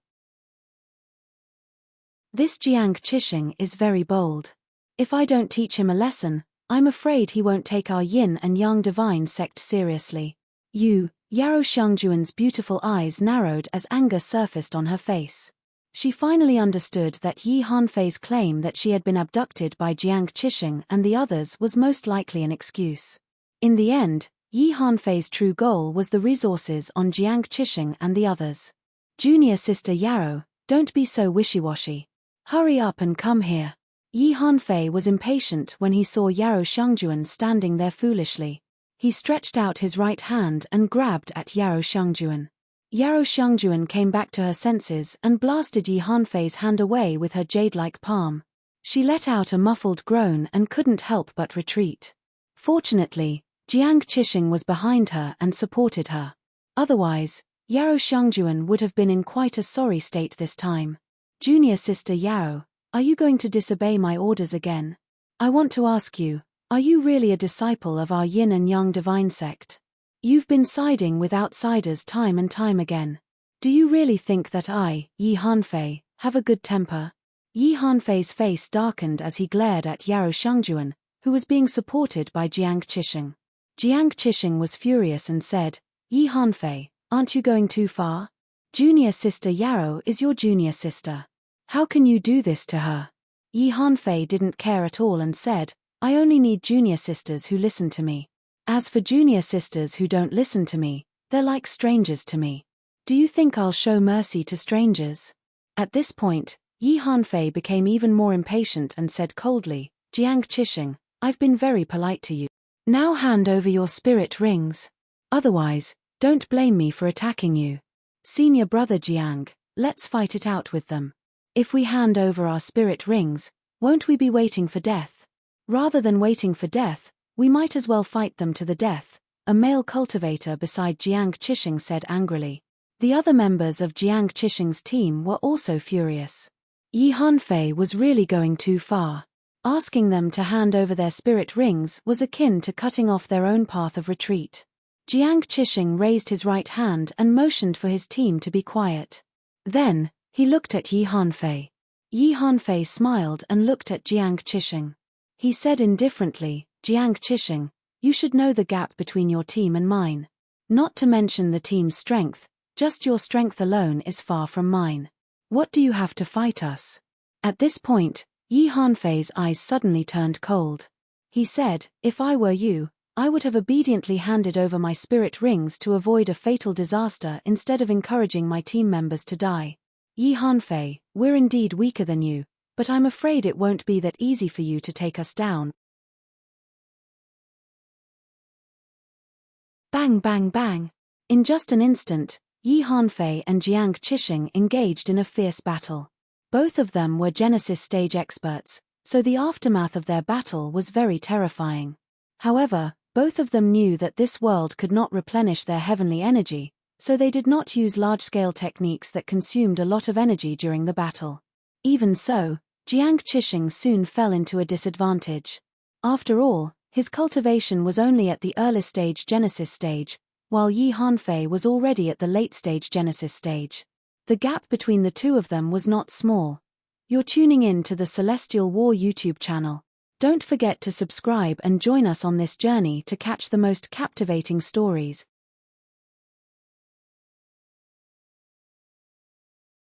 This Jiang Qixing is very bold. If I don't teach him a lesson, I'm afraid he won't take our yin and yang divine sect seriously." Yarrow Xiangjuan's beautiful eyes narrowed as anger surfaced on her face. She finally understood that Yi Hanfei's claim that she had been abducted by Jiang Qixing and the others was most likely an excuse. In the end, Yi Hanfei's true goal was the resources on Jiang Qixing and the others. "Junior sister Yarrow, don't be so wishy-washy. Hurry up and come here." Yi Hanfei was impatient when he saw Yarrow Xiangjuan standing there foolishly. He stretched out his right hand and grabbed at Yarrow Xiangjuan. Yarrow Xiangjuan came back to her senses and blasted Yi Hanfei's hand away with her jade-like palm. She let out a muffled groan and couldn't help but retreat. Fortunately, Jiang Qixing was behind her and supported her. Otherwise, Yarrow Xiangjuan would have been in quite a sorry state this time. "Junior sister Yarrow, are you going to disobey my orders again? I want to ask you, are you really a disciple of our yin and yang divine sect? You've been siding with outsiders time and time again. Do you really think that I, Yi Hanfei, have a good temper?" Yi Hanfei's face darkened as he glared at Yarrow Xiangjuan, who was being supported by Jiang Qixing. Jiang Qixing was furious and said, "Yi Hanfei, aren't you going too far? Junior sister Yarrow is your junior sister. How can you do this to her?" Yi Hanfei didn't care at all and said, "I only need junior sisters who listen to me. As for junior sisters who don't listen to me, they're like strangers to me. Do you think I'll show mercy to strangers?" At this point, Yi Hanfei became even more impatient and said coldly, "Jiang Qixing, I've been very polite to you. Now hand over your spirit rings. Otherwise, don't blame me for attacking you. Senior brother Jiang, let's fight it out with them. If we hand over our spirit rings, won't we be waiting for death? Rather than waiting for death, we might as well fight them to the death," a male cultivator beside Jiang Qixing said angrily. The other members of Jiang Qixing's team were also furious. Yi Hanfei was really going too far. Asking them to hand over their spirit rings was akin to cutting off their own path of retreat. Jiang Qixing raised his right hand and motioned for his team to be quiet. Then, he looked at Yi Hanfei. Yi Hanfei smiled and looked at Jiang Qixing. He said indifferently, "Jiang Qixing, you should know the gap between your team and mine. Not to mention the team's strength, just your strength alone is far from mine. What do you have to fight us?" At this point, Yi Hanfei's eyes suddenly turned cold. He said, "If I were you, I would have obediently handed over my spirit rings to avoid a fatal disaster instead of encouraging my team members to die. Yi Hanfei, we're indeed weaker than you, but I'm afraid it won't be that easy for you to take us down." Bang bang bang. In just an instant, Yi Hanfei and Jiang Qixing engaged in a fierce battle. Both of them were Genesis stage experts, so the aftermath of their battle was very terrifying. However, both of them knew that this world could not replenish their heavenly energy, so they did not use large-scale techniques that consumed a lot of energy during the battle. Even so, Jiang Qixing soon fell into a disadvantage. After all, his cultivation was only at the early stage Genesis stage, while Yi Hanfei was already at the late-stage Genesis stage. The gap between the two of them was not small. You're tuning in to the Celestial War YouTube channel. Don't forget to subscribe and join us on this journey to catch the most captivating stories.